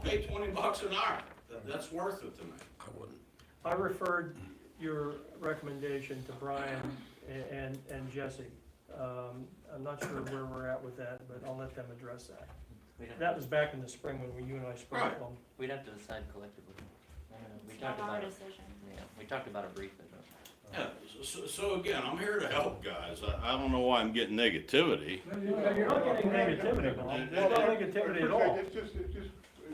Speaker 14: pay $20 an hour. That's worth it to me.
Speaker 1: I wouldn't.
Speaker 8: I referred your recommendation to Brian and Jesse. I'm not sure where we're at with that, but I'll let them address that. That was back in the spring when you and I spoke.
Speaker 14: Right.
Speaker 6: We'd have to decide collectively. We
Speaker 5: It's
Speaker 6: talked
Speaker 5: not our
Speaker 6: about it,
Speaker 5: decision.
Speaker 6: yeah, we talked about it briefly, but.
Speaker 14: Yeah, so again, I'm here to help guys. I don't know why I'm getting negativity.
Speaker 8: You're not getting negativity, Bob. There's no negativity at all.
Speaker 10: It's just,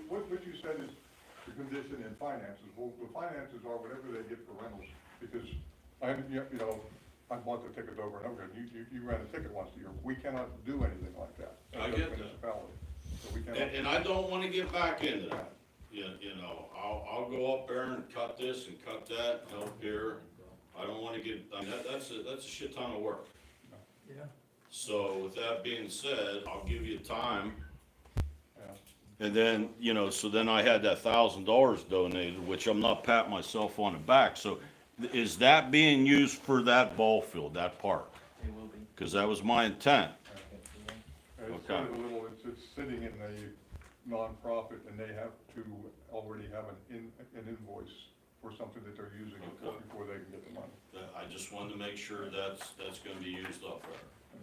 Speaker 10: what you said is the condition in finances. Well, the finances are whatever they get for rentals, because I bought the tickets over and over again. You ran a ticket once a year. We cannot do anything like that.
Speaker 14: I get that.
Speaker 10: Municipality. So we cannot.
Speaker 14: And I don't wanna get back into that. You know, I'll go up there and cut this and cut that, help here. I don't wanna get, I mean, that's a shit ton of work.
Speaker 8: Yeah.
Speaker 14: So with that being said, I'll give you time.
Speaker 10: Yeah.
Speaker 14: And then, so then I had that $1,000 donated, which I'm not patting myself on the back. So is that being used for that ball field, that park?
Speaker 6: It will be.
Speaker 14: Because that was my intent.
Speaker 10: It's
Speaker 14: Okay.
Speaker 10: sort of a little, it's sitting in nonprofit and they have to already have an invoice for something that they're using it for
Speaker 14: Okay.
Speaker 10: before they can get the money.
Speaker 14: I just wanted to make sure that's gonna be used up there.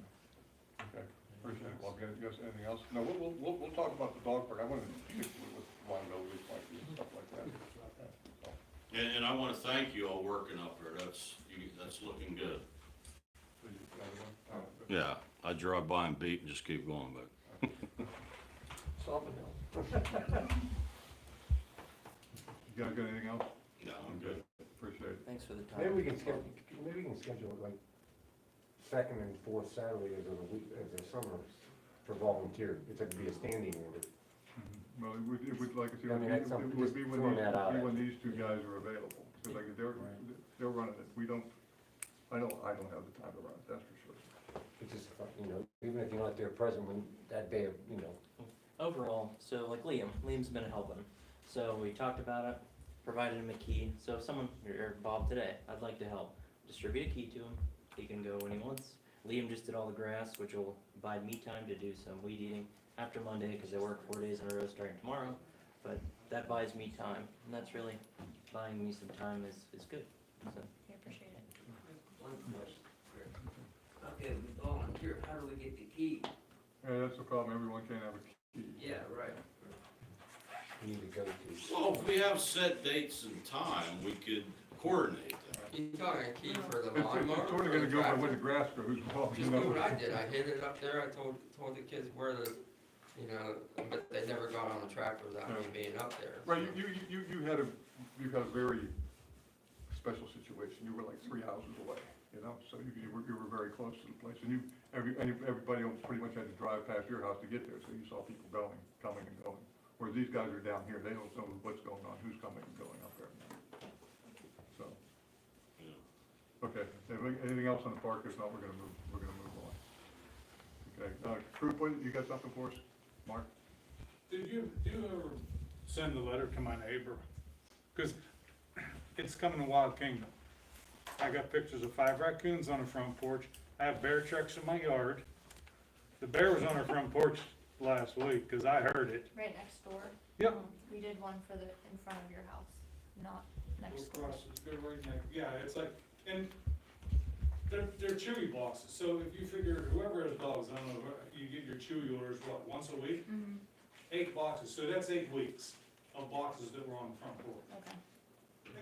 Speaker 10: Okay, appreciate it. Well, you guys, anything else? No, we'll talk about the dog park. I wanted to stick with liabilities like this and stuff like that. So,
Speaker 14: And I wanna thank you all working up there, that's looking good.
Speaker 10: please, everyone.
Speaker 14: Yeah, I drive by and beat and just keep going, but.
Speaker 12: Stop it now.
Speaker 10: You guys got anything else?
Speaker 14: No, I'm good.
Speaker 10: Appreciate it.
Speaker 6: Thanks for the time.
Speaker 17: Maybe we can schedule it like second and fourth Saturdays of the week, of the summer for volunteer. It's like to be a standing order.
Speaker 10: Well, it would, like I said,
Speaker 17: I mean, that's something-
Speaker 10: it would be
Speaker 17: just
Speaker 10: when
Speaker 17: throwing that out
Speaker 10: when
Speaker 17: at
Speaker 10: these two guys are available. Because like, they're running it. We don't, I don't have the time to run it, that's for sure.
Speaker 17: It's just, even if you're not there present when that day of,
Speaker 6: Overall, so like Liam's been helping. So we talked about it, provided him a key. So if someone, or Bob today, I'd like to help. Distribute a key to him. He can go when he wants. Liam just did all the grass, which will buy me time to do some weed eating after Monday because I work 4 days in a row starting tomorrow. But that buys me time, and that's really buying me some time is good. So
Speaker 2: I appreciate it.
Speaker 16: One question. Okay, we volunteer, how do we get the key?
Speaker 10: Yeah, that's the problem. Everyone can't have a key.
Speaker 16: Yeah, right.
Speaker 17: you need to go to.
Speaker 14: Well, if we have set dates and time, we could coordinate that.
Speaker 16: You talking a key for the
Speaker 10: It's
Speaker 16: lawnmower?
Speaker 10: sort of gonna go by where the grass grows.
Speaker 16: Just do what I did, I hid it up there, I told the kids where but they never got on the tractor without me being up there.
Speaker 10: Right, you had a very special situation. You were like 3 houses away, so you were very close to the place. And everybody else pretty much had to drive past your house to get there, so you saw people coming and going. Whereas these guys are down here, they don't know what's going on, who's coming and going up there. So, okay, anything else on the park? If not, we're gonna move on. Okay, Crew, you got something for us? Mark?
Speaker 8: Did you ever send a letter to my neighbor? Because it's coming to Wild Kingdom. I got pictures of 5 raccoons on the front porch. I have bear tracks in my yard. The bear was on our front porch last week because I heard it.
Speaker 5: Right next door.
Speaker 8: Yep.
Speaker 5: We did one in front of your house, not next door.
Speaker 8: Across, they're right next, yeah, it's like, and they're chewy boxes. So if you figure whoever has dogs, I don't know, you get your chewy orders, what, once a week?
Speaker 5: Mm-hmm.
Speaker 8: 8 boxes, so that's 8 weeks of boxes that were on the front porch.
Speaker 5: Okay.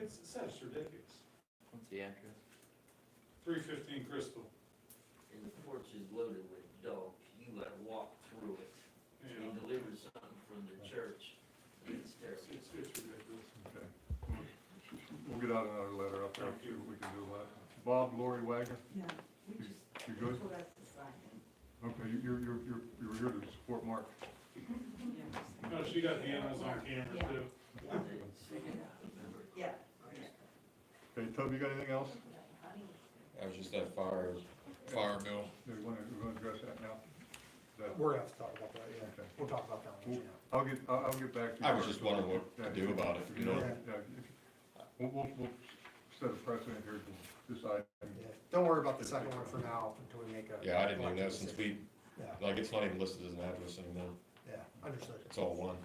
Speaker 8: That's ridiculous.
Speaker 6: what's the address?
Speaker 8: 315 Crystal.
Speaker 16: And the porch is loaded with dogs, you gotta walk through it.
Speaker 8: Yeah.
Speaker 16: deliver something from the church, it's terrible.
Speaker 8: It's ridiculous.
Speaker 10: Okay. We'll get out another letter up there, see what we can do about it. Bob, Lori Wagner?
Speaker 15: Yeah,
Speaker 10: You good?
Speaker 15: we have to sign it.
Speaker 10: Okay, you're here to support Mark.
Speaker 8: No, she got the Amazon camera too.
Speaker 15: Yeah.
Speaker 10: Okay, Toby, you got anything else?
Speaker 11: That was just that fire bill.
Speaker 10: Do we want to address that now?
Speaker 12: We're gonna have to talk about that, yeah.
Speaker 10: Okay.
Speaker 12: We'll talk about that one,
Speaker 10: I'll get back to you.
Speaker 11: I was just wondering what to do about it,
Speaker 10: Yeah, we'll set a precedent here to decide.
Speaker 12: Yeah. Don't worry about the second one for now until we make a.
Speaker 11: Yeah, I didn't even know since
Speaker 12: Yeah,
Speaker 11: it's not even listed as an address anymore.
Speaker 12: yeah, understood.
Speaker 11: It's all one.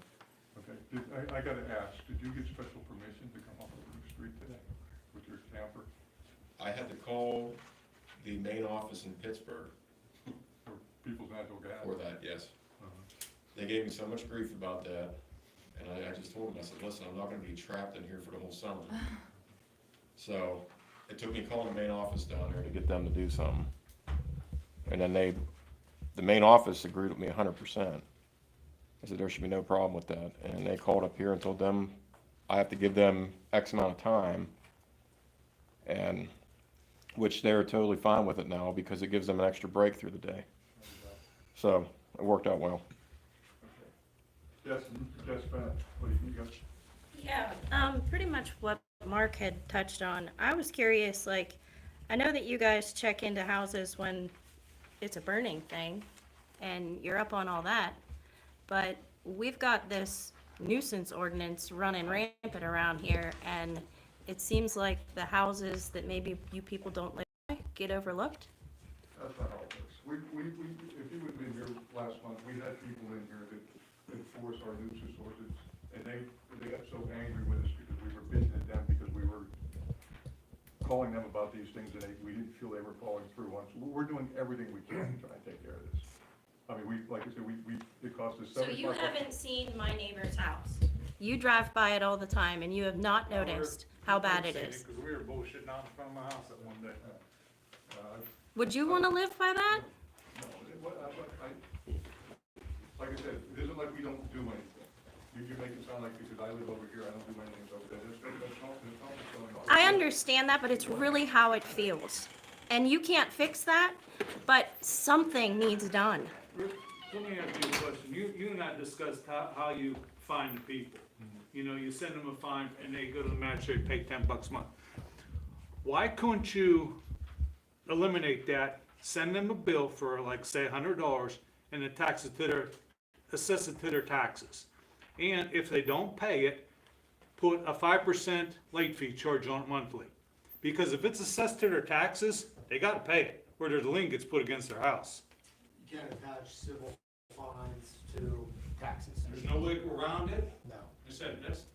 Speaker 10: Okay, I gotta ask, did you get special permission to come up the street today with your camper?
Speaker 11: I had to call the main office in Pittsburgh
Speaker 10: For people's natural gas?
Speaker 11: for that, yes.
Speaker 10: Uh-huh.
Speaker 11: They gave me so much grief about that, and I just told them, I said, listen, I'm not gonna be trapped in here for the whole summer. So, it took me calling the main office down there to get them to do something. And then the main office agreed with me 100%. I said, there should be no problem with that. And they called up here and told them, I have to give them X amount of time. And, which they're totally fine with it now because it gives them an extra break through the day. So, it worked out well.
Speaker 10: Yes, Bennett, what do you got?
Speaker 4: Yeah, pretty much what Mark had touched on. I was curious, like, I know that you guys check into houses when it's a burning thing, and you're up on all that, but we've got this nuisance ordinance running rampant around here, and it seems like the houses that maybe you people don't live by get overlooked.
Speaker 10: That's not how it works. If you would have been here last month, we had people in here that enforce our nuisance ordinance, and they got so angry with us because we were bitching at them because we were calling them about these things, and we didn't feel they were following through on. So we're doing everything we can to try and take care of this. I mean, like I said, it cost us
Speaker 4: So you
Speaker 10: $75.
Speaker 4: haven't seen my neighbor's house? You drive by it all the time and you have not noticed how bad it is.
Speaker 10: Because we were bullshitting out in front of my house that one day.
Speaker 4: Would you wanna live by that?
Speaker 10: No, like I said, it isn't like we don't do anything. You make it sound like because I live over here, I don't do anything over there. That's not what's going on.
Speaker 4: I understand that, but it's really how it feels. And you can't fix that, but something needs done.
Speaker 8: Let me ask you a question. You and I discussed how you fine people. You know, you send them a fine and they go to the magistrate, pay $10 a month. Why couldn't you eliminate that, send them a bill for like, say, $100 and assess it to their taxes? And if they don't pay it, put a 5% late fee charge on it monthly. Because if it's assessed to their taxes, they gotta pay it, or their lien gets put against their house.
Speaker 12: You can't attach civil fines to taxes.
Speaker 8: There's no way around it?
Speaker 12: No.
Speaker 8: I said this.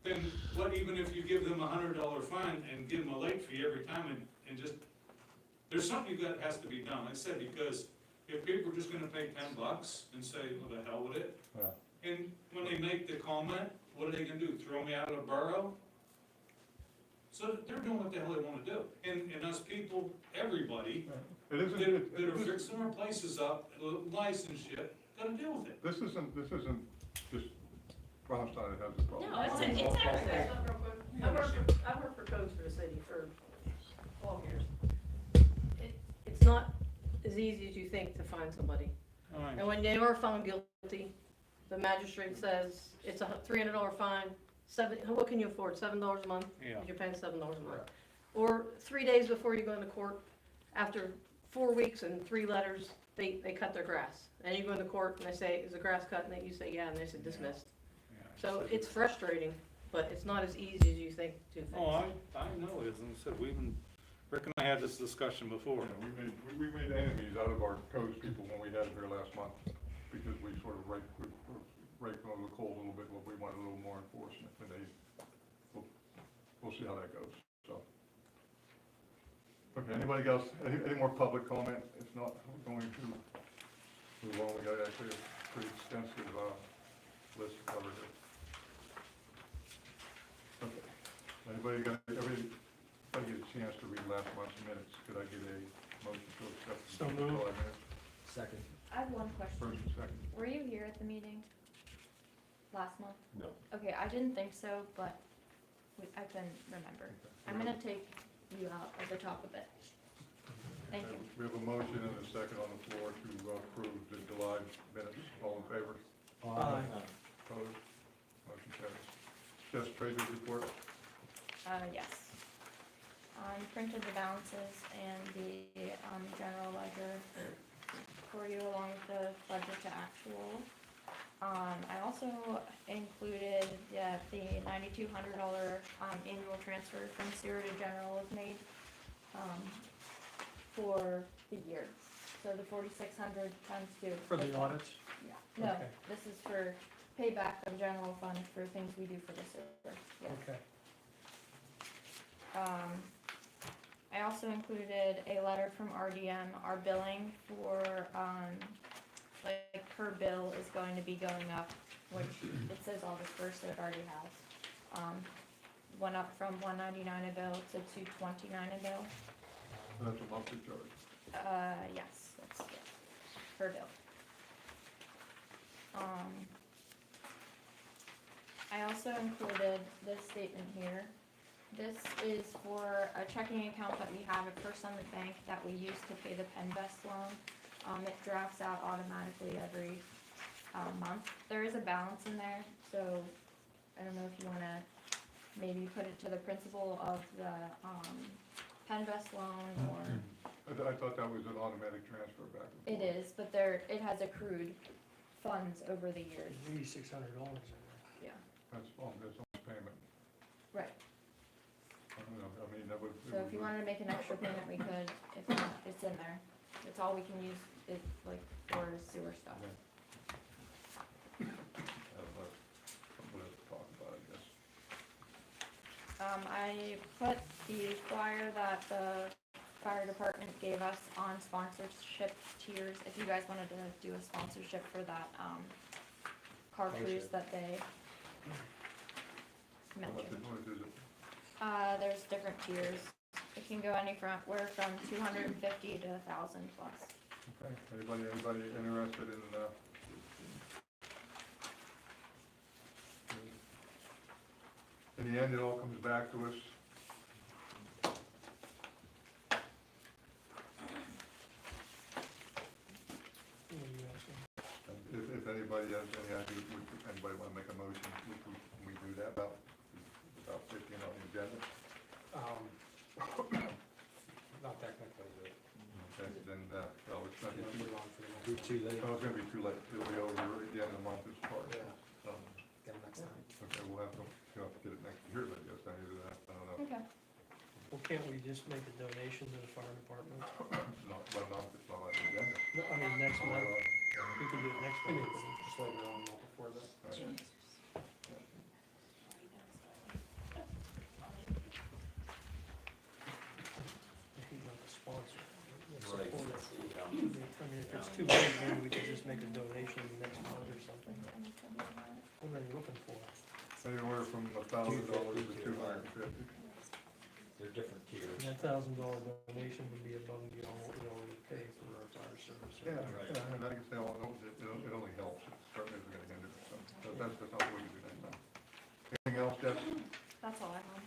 Speaker 8: Then what, even if you give them a $100 fine and give them a late fee every time and just, there's something has to be done. I said, because if people are just gonna pay $10 and say, well, the hell with it.
Speaker 10: Yeah.
Speaker 8: And when they make the comment, what are they gonna do, throw me out of the borough? So they're doing what the hell they wanna do. And us people, everybody, that are fixing our places up, license shit, gotta deal with it.
Speaker 10: This isn't just Brownstown that has the problem.
Speaker 4: No, it's everywhere.
Speaker 15: I've worked for codes for the city for 12 years. It's not as easy as you think to find somebody.
Speaker 8: Alright.
Speaker 15: And when they are found guilty, the magistrate says it's a $300 fine, what can you afford, $7 a month?
Speaker 8: Yeah.
Speaker 15: You're paying $7 a month. Or 3 days before you go into court, after 4 weeks and 3 letters, they cut their grass. And you go into court and they say, is the grass cut? And then you say, yeah, and they say dismissed. So it's frustrating, but it's not as easy as you think to fix.
Speaker 8: Oh, I know it is, and I said, Rick and I had this discussion before.
Speaker 10: Yeah, we made enemies out of our codes people when we had it here last month, because we sort of raked over the coals a little bit, we wanted a little more enforcement, and we'll see how that goes, so. Okay, anybody else, any more public comment? If not, we're going to move on. We got actually a pretty extensive, list covered here. Okay, everybody get a chance to read last month's minutes? Could I get a motion to accept?
Speaker 12: So
Speaker 10: the
Speaker 12: moved.
Speaker 10: July minutes?
Speaker 12: Second.
Speaker 5: I have one question.
Speaker 10: First and second.
Speaker 5: Were you here at the meeting last month?
Speaker 10: No.
Speaker 5: Okay, I didn't think so, but I couldn't remember. I'm gonna take you out of the top of it. Thank you.
Speaker 10: We have a motion and a second on the floor to approve the July minutes. All in favor?
Speaker 12: Aye.
Speaker 10: Opposed? Motion carries. Just treasurer's report?
Speaker 5: Yes. I printed the balances and the, general ledger for you along with the budget to actual. I also included the $9,200, annual transfer from sewer to general was made, for the year. So the 4,600 times 2.
Speaker 12: For the audits?
Speaker 5: Yeah, no,
Speaker 12: Okay.
Speaker 5: this is for payback of general fund for things we do for the sewer, yes.
Speaker 12: Okay.
Speaker 5: I also included a letter from RDM, our billing for, like, per bill is going to be going up, which it says August 1st, so it already has. Went up from $199 a bill to $229 a bill.
Speaker 10: That's a monthly charge.
Speaker 5: Yes, that's, yeah, per bill. I also included this statement here. This is for a checking account that we have at First Summit Bank that we use to pay the Penvest loan. It drafts out automatically every month. There is a balance in there, so I don't know if you wanna maybe put it to the principal of the Penvest loan, or
Speaker 10: I thought that was an automatic transfer back and
Speaker 5: it
Speaker 10: forth.
Speaker 5: is, but it has accrued funds over the years.
Speaker 12: There's $8,600 in there.
Speaker 5: Yeah,
Speaker 10: That's almost payment.
Speaker 5: right.
Speaker 10: I don't know, I mean, that would.
Speaker 5: So if you wanted to make an extra payment, we could. If not, it's in there. It's all we can use, it like for sewer stuff. I put the flyer that the fire department gave us on sponsorship tiers, if you guys wanted to do a sponsorship for that, car cruise that they
Speaker 10: How much
Speaker 5: mentioned.
Speaker 10: is it?
Speaker 5: There's different tiers. It can go anywhere from 250 to 1,000 plus.
Speaker 10: Okay, anybody interested in, in the end, it all comes back to us. If anybody has any idea, anybody wanna make a motion, we do that about 15 on the agenda?
Speaker 12: Not technically, but.
Speaker 10: Okay, then, well, it's not,
Speaker 12: Move on for the next
Speaker 13: Be
Speaker 12: one.
Speaker 13: too late.
Speaker 10: no, it's gonna be too late, it'll be over at the end of the month as part.
Speaker 12: Yeah. Get them next time.
Speaker 10: Okay, we'll have to get it next year, I guess, I do that, I don't know.
Speaker 5: Okay.
Speaker 8: Well, can't we just make a donation to the fire department?
Speaker 10: Not, well, not, it's not on the agenda.
Speaker 8: No, I mean, next month, we can do it next month.
Speaker 12: Just later on, not before that.
Speaker 10: Right.
Speaker 8: If he's not the sponsor. we'll
Speaker 6: Right.
Speaker 8: support it. I mean, if it's too big, maybe we could just make a donation next month or something. What are you looking for?
Speaker 10: Anywhere from $1,000 to $250.
Speaker 13: They're different tiers.
Speaker 8: And that $1,000 donation would be above and beyond what we already pay for our fire service.
Speaker 10: Yeah, yeah, and I can say, oh, no, it only helps, it certainly isn't gonna hinder it, so that's not what we do next time. Anything else, Jeff?
Speaker 5: That's all I have.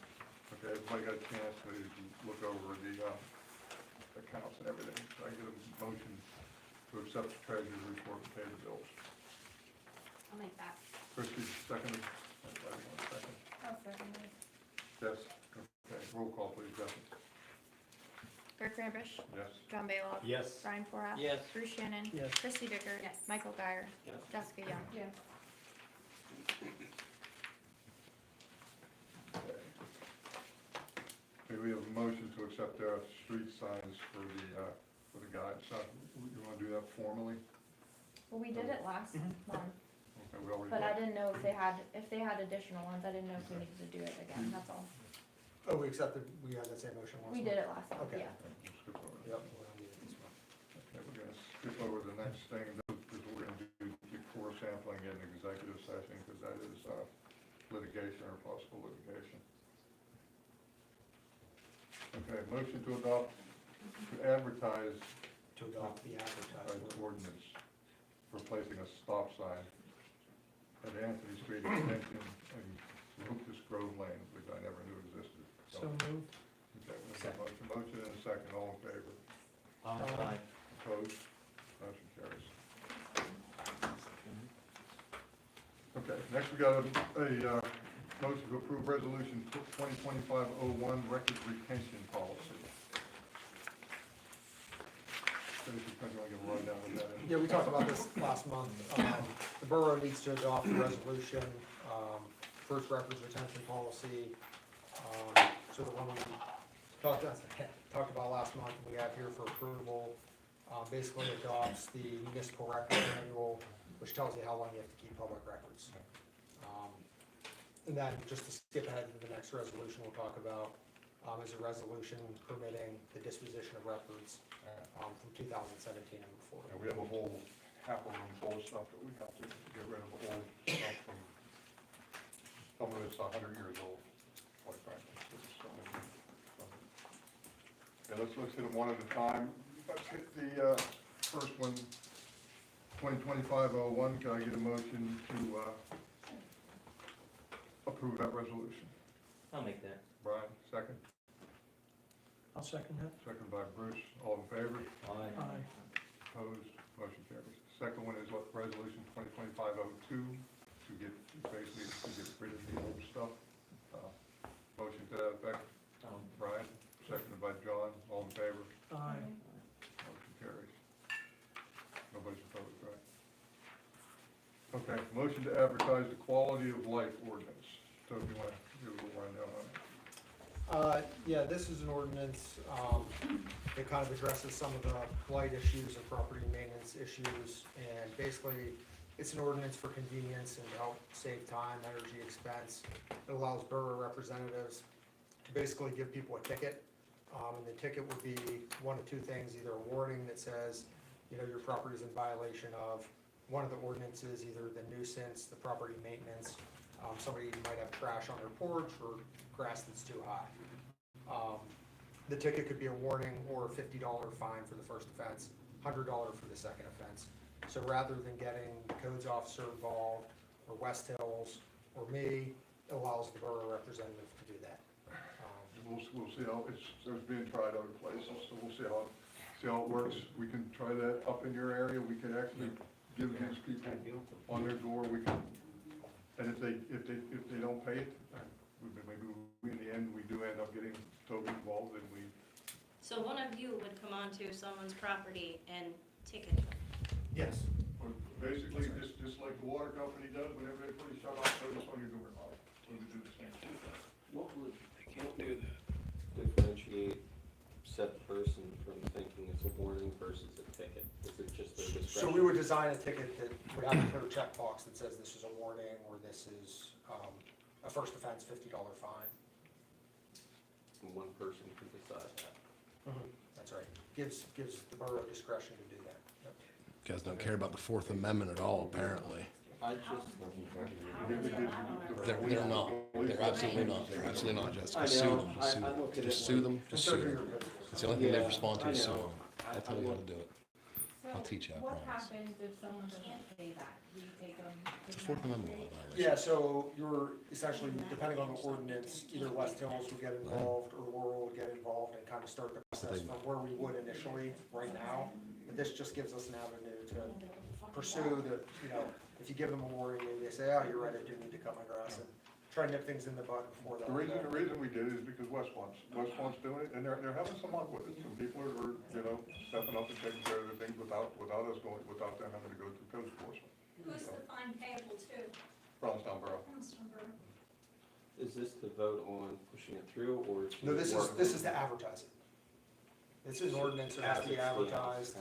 Speaker 10: Okay, everybody got a chance to look over the, accounts and everything, so I get a motion to accept the treasurer's report and pay the bills.
Speaker 4: I'll make that.
Speaker 10: Christie, second, anybody want a second?
Speaker 5: Oh, certainly.
Speaker 10: Yes, okay, roll call please, Jeff.
Speaker 5: Greg Rambish,
Speaker 10: Yes.
Speaker 5: John Baylock.
Speaker 13: Yes.
Speaker 5: Brian Forath.
Speaker 6: Yes.
Speaker 5: Bruce Shannon.
Speaker 8: Yes.
Speaker 5: Christy Dicker.
Speaker 4: Yes.
Speaker 5: Michael Guyer.
Speaker 6: Yes.
Speaker 5: Jessica Young.
Speaker 2: Yeah.
Speaker 10: Okay, we have a motion to accept our street signs for the guide, so you wanna do that formally?
Speaker 5: Well, we did it last month,
Speaker 10: Okay, we already.
Speaker 5: but I
Speaker 10: did.
Speaker 5: didn't know if they had additional ones. I didn't know if we needed to do it again, that's all.
Speaker 12: Oh, we accepted, we had that same motion last
Speaker 5: We
Speaker 12: month.
Speaker 5: did it last month,
Speaker 12: Okay.
Speaker 5: yeah.
Speaker 10: Skip over that.
Speaker 12: Yep. we don't need it this month.
Speaker 10: Okay, we're gonna skip over the next thing, because we're gonna do before sampling in executive session, because that is litigation or possible litigation. Okay, motion to adopt, to advertise
Speaker 12: To adopt the advertised
Speaker 10: ordinance for placing a stop sign at Anthony Street Extension and Lucas Grove Lane, which I never knew existed.
Speaker 8: So moved.
Speaker 10: Okay, we have a motion and a second, all in favor?
Speaker 8: Aye.
Speaker 10: Opposed? Motion carries. Okay, next we got a motion to approve resolution 2025-01 records retention policy. Stacy, do you want to give a rundown of that?
Speaker 12: Yeah, we talked about this last month. The borough needs to adopt a resolution, first records retention policy. So the one we talked about last month, we have here for approval, basically adopts the municipal records manual, which tells you how long you have to keep public records. And then, just to skip ahead to the next resolution we'll talk about, is a resolution permitting the disposition of records from 2017 and before.
Speaker 10: And we have a whole half a room full of stuff that we have to get rid of, old stuff from, some of it's 100 years old, quite frankly. Okay, let's hit them one at a time. Let's hit the first one, 2025-01. Can I get a motion to approve that resolution?
Speaker 6: I'll make that.
Speaker 10: Brian, second.
Speaker 8: I'll second that.
Speaker 10: Second by Bruce. All in favor?
Speaker 6: Aye.
Speaker 8: Aye.
Speaker 10: Opposed? Motion carries. Second one is what, resolution 2025-02, to get, basically, to get rid of the old stuff. Motion to that effect. Brian, seconded by John. All in favor?
Speaker 8: Aye.
Speaker 10: Motion carries. Nobody's opposed, right? Okay, motion to advertise the quality of life ordinance. So if you want to give a little rundown on it.
Speaker 12: Yeah, this is an ordinance, that kind of addresses some of the blight issues and property maintenance issues. And basically, it's an ordinance for convenience and to help save time, energy, expense. It allows borough representatives to basically give people a ticket. And the ticket would be one of two things, either a warning that says, you know, your property is in violation of one of the ordinances, either the nuisance, the property maintenance, somebody might have trash on their porch or grass that's too high. The ticket could be a warning or a $50 fine for the first offense, $100 for the second offense. So rather than getting the codes officer involved, or West Hills, or me, it allows the borough representative to do that.
Speaker 10: We'll see how, it's being tried other places, so we'll see how it works. We can try that up in your area, we can actually give these people on their door, we can, and if they don't pay it, maybe in the end, we do end up getting totally involved and we.
Speaker 4: So one of you would come onto someone's property and ticket them.
Speaker 12: Yes.
Speaker 10: Basically, just like the water company does, whenever they put a shut off service on your door, we do the same.
Speaker 1: What would, they can't do that.
Speaker 18: Differentiate said person from thinking it's a warning versus a ticket? Is it just their discretion?
Speaker 12: So we would design a ticket that would have a clear checkbox that says this is a warning, or this is a first offense $50 fine.
Speaker 18: And one person can decide that.
Speaker 12: That's right. Gives the borough discretion to do that. Yep.
Speaker 1: You guys don't care about the Fourth Amendment at all, apparently.
Speaker 18: I just.
Speaker 1: They're not. They're absolutely not. They're absolutely not, Jessica. Sue them. Just sue them. Just sue them. Just sue them. It's the only thing they respond to is sue them. I'll tell you how to do it. I'll teach you, I
Speaker 5: What
Speaker 1: promise.
Speaker 5: happens if someone doesn't pay that? We take them.
Speaker 1: It's a Fourth Amendment law violation.
Speaker 12: Yeah, so you're essentially, depending on the ordinance, either West Hills would get involved or Laurel would get involved and kind of start the process from where we would initially right now. But this just gives us an avenue to pursue the, you know, if you give them a warning and they say, oh, you're right, I do need to cut my grass, and try to nip things in the bud before that.
Speaker 10: The reason we did it is because West wants doing it, and they're having some luck with it. Some people are, you know, stepping up and taking care of their things without us going, without them having to go through code enforcement.
Speaker 4: Who's the fine payable to?
Speaker 10: Brownstown Borough.
Speaker 18: Is this the vote on pushing it through, or?
Speaker 12: No, this is to advertise it. It's an ordinance that has to be advertised.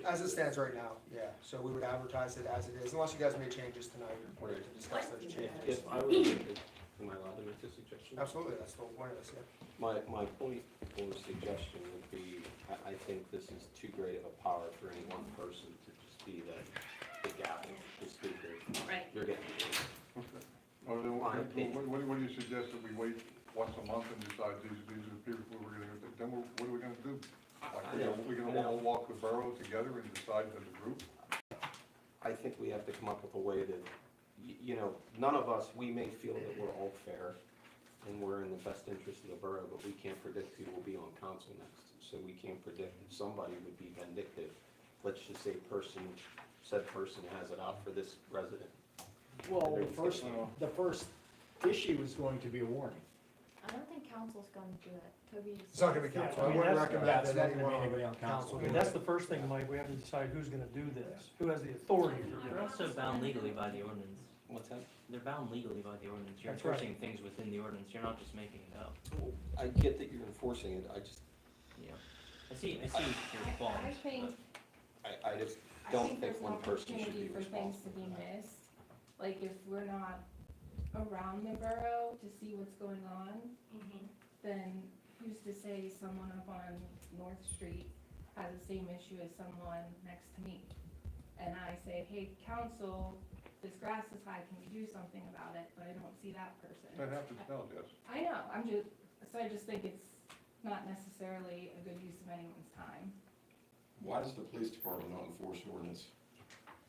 Speaker 12: As it stands right now, yeah. So we would advertise it as it is, unless you guys made changes tonight or to discuss those changes.
Speaker 18: If I were to make am I allowed to make a suggestion?
Speaker 12: Absolutely, that's the whole point of this, yeah.
Speaker 18: My point or suggestion would be, I think this is too great of a power for any one person to just be the gavel, the speaker.
Speaker 4: Right.
Speaker 18: You're getting it.
Speaker 10: Or then what do you suggest that we wait once a month and decide these are the people we're gonna, then what are we gonna do? Like, we're gonna all walk the borough together and decide as a group?
Speaker 18: I think we have to come up with a way that, you know, none of us, we may feel that we're all fair and we're in the best interest of the borough, but we can't predict who will be on council next. So we can't predict if somebody would be vindictive. Let's just say said person has it out for this resident.
Speaker 13: Well, the first issue is going to be a warning.
Speaker 5: I don't think council's gonna do it. Toby.
Speaker 12: It's not gonna be council. I wouldn't recommend
Speaker 13: That's
Speaker 12: that
Speaker 13: not gonna
Speaker 12: anyone
Speaker 13: be
Speaker 12: on
Speaker 13: anybody on
Speaker 12: council.
Speaker 13: council.
Speaker 12: do it.
Speaker 8: That's the first thing, Mike, we have to decide who's gonna do this, who has the authority to do
Speaker 6: You're
Speaker 8: it.
Speaker 6: also bound legally by the ordinance.
Speaker 18: What's that?
Speaker 6: They're bound legally by the ordinance. You're
Speaker 8: That's right.
Speaker 6: enforcing things within the ordinance. You're not just making it up.
Speaker 18: I get that you're enforcing it, I just,
Speaker 6: Yeah. I see your fault.
Speaker 5: I think,
Speaker 18: I just
Speaker 5: I
Speaker 18: don't
Speaker 5: think
Speaker 18: think
Speaker 5: there's an
Speaker 18: one person should
Speaker 5: opportunity
Speaker 18: be
Speaker 5: for things to
Speaker 18: responsible.
Speaker 5: be missed. Like if we're not around the borough to see what's going on, then who's to say someone up on North Street has the same issue as someone next to me? And I say, hey, council, this grass is high, can you do something about it? But I don't see that person.
Speaker 10: That happens now, Jess.
Speaker 5: I know, I just think it's not necessarily a good use of anyone's time.
Speaker 11: Why does the police department not enforce ordinance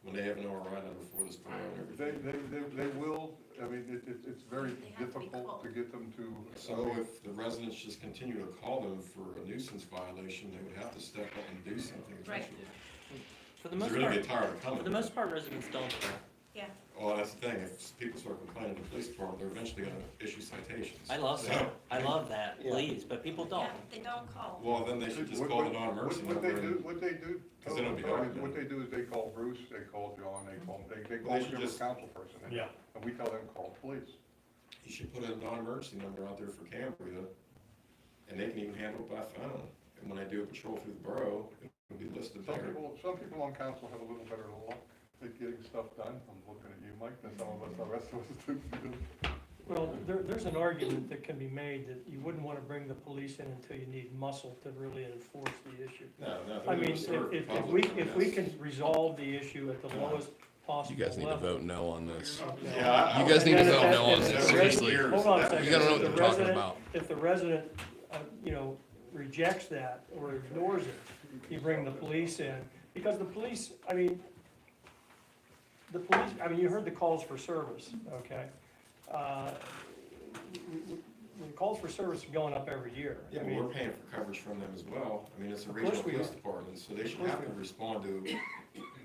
Speaker 11: when they have no right number for this borough and everything?
Speaker 10: They will, I mean, it's very difficult to get them to.
Speaker 11: So if the residents just continue to call them for a nuisance violation, they would have to step up and do something
Speaker 4: Right.
Speaker 11: eventually.
Speaker 6: For the
Speaker 11: They're
Speaker 6: most
Speaker 11: gonna
Speaker 6: part,
Speaker 11: get tired of coming.
Speaker 6: for the most part, residents don't care.
Speaker 4: Yeah.
Speaker 11: Well, that's the thing, if people start complaining to the police department, they're eventually gonna issue citations.
Speaker 6: I love
Speaker 11: So-
Speaker 6: that. I love that,
Speaker 18: Yeah.
Speaker 6: please, but people don't.
Speaker 4: Yeah, they don't call.
Speaker 11: Well, then they should just call the non-emergency
Speaker 10: What
Speaker 11: number.
Speaker 10: they do,
Speaker 11: and-
Speaker 10: what they do,
Speaker 11: Because then it'll be
Speaker 10: Tony,
Speaker 11: argued.
Speaker 10: what they do is they call Bruce, they call John, they call
Speaker 11: They should
Speaker 10: whichever
Speaker 11: just-
Speaker 10: council person.
Speaker 8: Yeah.
Speaker 10: And we tell them to call the police.
Speaker 11: You should put a non-emergency number out there for Cambria, and they can even handle it by phone. And when they do a patrol through the borough, it'll be listed
Speaker 10: Some
Speaker 11: there.
Speaker 10: people on council have a little better luck at getting stuff done. I'm looking at you, Mike, than some of us, the rest of us do.
Speaker 8: Well, there's an argument that can be made that you wouldn't want to bring the police in until you need muscle to really enforce the issue.
Speaker 11: No,
Speaker 8: I mean, if we can resolve the issue at the lowest possible
Speaker 1: You guys need to
Speaker 8: level.
Speaker 1: vote no on this.
Speaker 11: Yeah,
Speaker 1: You guys need to
Speaker 8: And then
Speaker 1: vote
Speaker 8: if
Speaker 1: no on
Speaker 8: that-
Speaker 1: this,
Speaker 8: if the
Speaker 1: seriously.
Speaker 8: resident- Hold on a second.
Speaker 1: You gotta know
Speaker 8: If
Speaker 1: what
Speaker 8: the
Speaker 1: they're talking
Speaker 8: resident-
Speaker 1: about.
Speaker 8: If the resident, rejects that or ignores it, you bring the police in, because the police, you heard the calls for service, okay? The calls for service are going up every year.
Speaker 11: Yeah, but we're paying for coverage from them as well. I mean, it's a
Speaker 8: Of course
Speaker 11: regional
Speaker 8: we
Speaker 11: police
Speaker 8: are.
Speaker 11: department, so they should
Speaker 8: course
Speaker 11: have
Speaker 8: we
Speaker 11: to
Speaker 8: are.
Speaker 11: respond to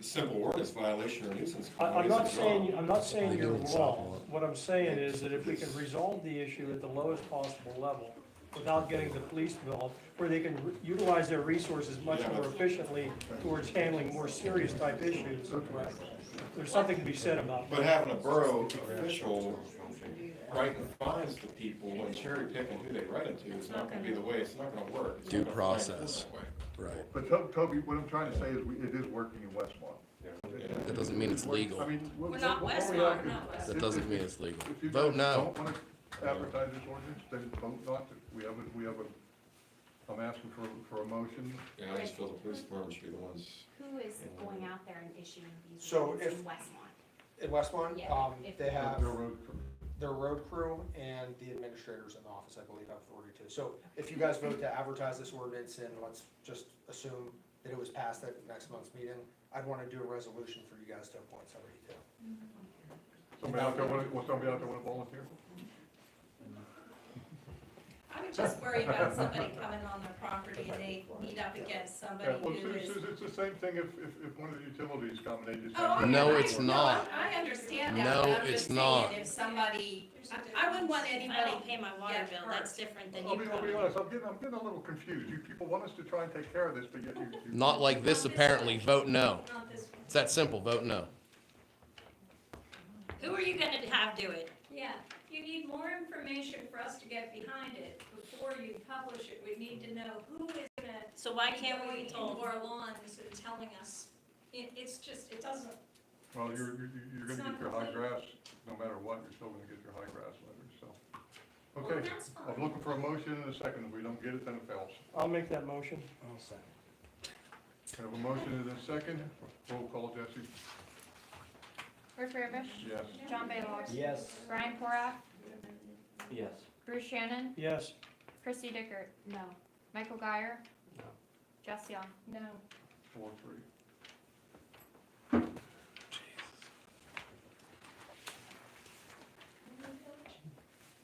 Speaker 11: simple ordinance violation or nuisance.
Speaker 8: I'm not saying
Speaker 1: They
Speaker 8: you're
Speaker 1: go and solve
Speaker 8: wrong. What I'm saying is that if we can resolve the issue at the lowest possible level, without getting the police involved, where they can utilize their resources much more efficiently towards handling more serious type issues, there's something to be said about that.
Speaker 11: But having a borough official writing fines to people and cherry picking who they write it to is not gonna be the way, it's not gonna work. It's
Speaker 1: Due
Speaker 11: not gonna fly
Speaker 1: process.
Speaker 11: that way.
Speaker 1: Right.
Speaker 10: But Toby, what I'm trying to say is it is working in Westmont.
Speaker 1: That doesn't mean it's legal.
Speaker 10: I mean,
Speaker 4: We're not
Speaker 10: what we
Speaker 4: Westmont,
Speaker 10: have
Speaker 4: not
Speaker 10: is-
Speaker 4: Westmont.
Speaker 1: That doesn't mean it's legal.
Speaker 10: If you
Speaker 1: Vote
Speaker 10: guys
Speaker 1: no.
Speaker 10: don't wanna advertise this ordinance, then vote not to. I'm asking for a motion.
Speaker 11: Yeah, I just feel the police department should be the ones.
Speaker 19: Who is going out there and issuing these
Speaker 12: So
Speaker 19: ordinances
Speaker 12: if-
Speaker 19: in Westmont?
Speaker 12: In Westmont,
Speaker 19: Yeah, if-
Speaker 12: they have
Speaker 10: Their road crew.
Speaker 12: their road crew and the administrators in the office, I believe, have authority to. So if you guys vote to advertise this ordinance and let's just assume that it was passed at next month's meeting, I'd want to do a resolution for you guys to appoint somebody to.
Speaker 10: Somebody out there wanna volunteer?
Speaker 2: I would just worry about somebody coming on their property and they meet up against somebody
Speaker 10: Yeah, well,
Speaker 2: who is.
Speaker 10: it's the same thing if one of the utilities come and they just.
Speaker 2: Oh,
Speaker 1: No,
Speaker 2: yeah,
Speaker 1: it's
Speaker 2: I-
Speaker 1: not.
Speaker 2: I understand that,
Speaker 1: No,
Speaker 2: but I'm
Speaker 1: it's
Speaker 2: just saying,
Speaker 1: not.
Speaker 2: if somebody, I wouldn't want
Speaker 4: If I
Speaker 2: anybody.
Speaker 4: don't pay my water
Speaker 2: get
Speaker 4: bill,
Speaker 2: hurt.
Speaker 4: that's different than
Speaker 10: I'll
Speaker 4: you
Speaker 10: be
Speaker 4: coming.
Speaker 10: honest, I'm getting a little confused. You people want us to try and take care of this, but yet you.
Speaker 1: Not like this, apparently. Vote no.
Speaker 2: Not this one.
Speaker 1: It's that simple. Vote no.
Speaker 4: Who are you gonna have do it?
Speaker 20: Yeah, you need more information for us to get behind it before you publish it. We need to know who is gonna.
Speaker 4: So why can't we
Speaker 20: going
Speaker 4: be
Speaker 20: into
Speaker 4: told?
Speaker 20: our lawns and telling us, it's just, it doesn't.
Speaker 10: Well, you're
Speaker 20: It's
Speaker 10: gonna
Speaker 20: not
Speaker 10: get your high
Speaker 20: complete.
Speaker 10: grass, no matter what, you're still gonna get your high grass letters, so.
Speaker 20: Well,
Speaker 10: Okay,
Speaker 20: that's fine.
Speaker 10: I'm looking for a motion and a second. If we don't get it, then it fails.
Speaker 8: I'll make that motion.
Speaker 13: I'll second.
Speaker 10: I have a motion and a second. Roll call, Jesse.
Speaker 5: Rick Ravish,
Speaker 10: Yes.
Speaker 5: John Baylock,
Speaker 13: Yes.
Speaker 5: Brian Porath,
Speaker 6: Yes.
Speaker 5: Bruce Shannon,
Speaker 8: Yes.
Speaker 5: Chrissy Dickert,
Speaker 19: No.
Speaker 5: Michael Guyer,
Speaker 6: No.
Speaker 5: Jess Young.
Speaker 2: No.
Speaker 10: 4-3.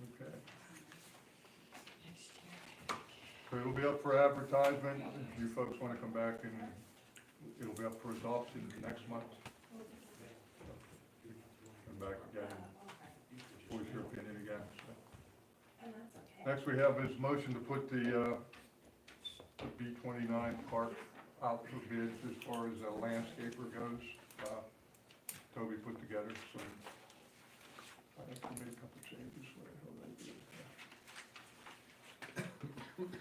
Speaker 10: Okay. So it'll be up for advertisement. If you folks wanna come back and it'll be up for adoption next month. Come back again and voice your opinion again.
Speaker 2: And that's okay.
Speaker 10: Next, we have is motion to put the B-29 park out for bids as far as a landscaper goes. Toby put together some, I think we made a couple changes.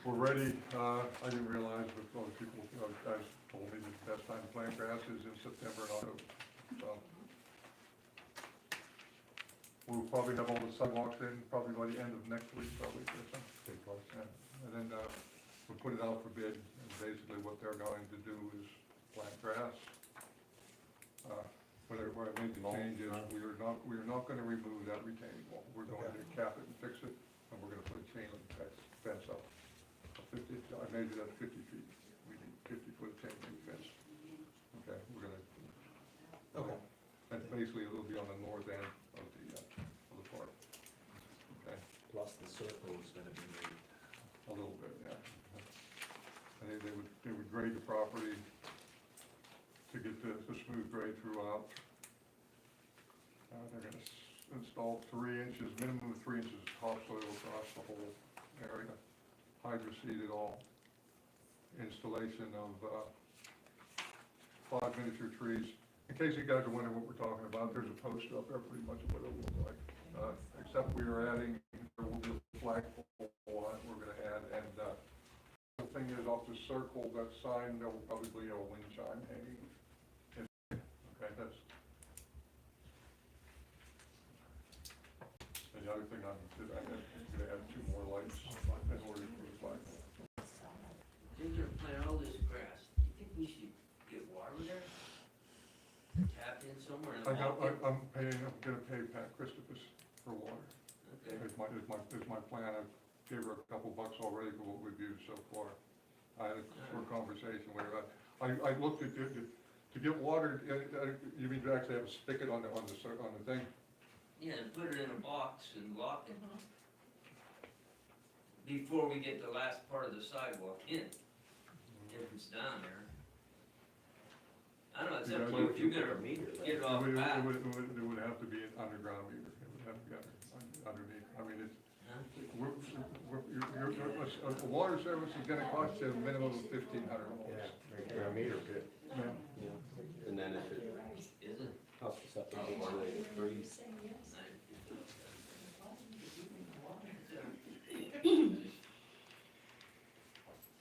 Speaker 10: We're ready, I didn't realize, but other people, guys told me that the best time to plant grass is in September and October, so. We'll probably have all the sidewalks in, probably by the end of next week, probably, or something. Yeah. And then, we'll put it out for bid, and basically what they're going to do is plant grass. Where I made the change is, we are not gonna remove that retaining wall, we're going to cap it and fix it, and we're gonna put a chain link fence up. I measured that 50 feet, we need 50-foot chain link fence. Okay, we're gonna.
Speaker 12: Okay.
Speaker 10: And basically, it'll be on the north end of the park. Okay,
Speaker 13: Plus the circle is gonna be made.
Speaker 10: a little bit, yeah. And they would grade the property to get the smooth grade throughout. They're gonna install 3 inches, minimum of 3 inches of topsoil across the whole area. Hydro seed it all. Installation of 5 miniature trees. In case you guys are wondering what we're talking about, there's a poster up there, pretty much of what it looks like. Except we are adding, there will be a flagpole on it we're gonna add, and the thing is, off the circle, that sign, there will probably be a wind chime hanging. Okay, that's. And the other thing I'm gonna add 2 more lights in order for the flagpole.
Speaker 21: Since they're planting all this grass, do you think we should get water there? Tap in somewhere and
Speaker 10: I'm gonna pay Pat Christophus for water.
Speaker 21: Okay.
Speaker 10: It's my plan. I gave her a couple bucks already for what we've used so far. I had a short conversation with her. I looked at, to get water, you mean to actually have a spigot on the thing?
Speaker 21: Yeah, and put it in a box and lock it. Before we get the last part of the sidewalk in, if it's down there. I don't know, it's up to you, if you're gonna get it off back.
Speaker 10: It would have to be an underground meter. It would have to be underneath. I mean, it's, a water service is gonna cost you a minimum of $1,500.
Speaker 17: Yeah, a meter pit.
Speaker 18: Yeah. And then if it
Speaker 21: Is it?
Speaker 18: costs us up to $3.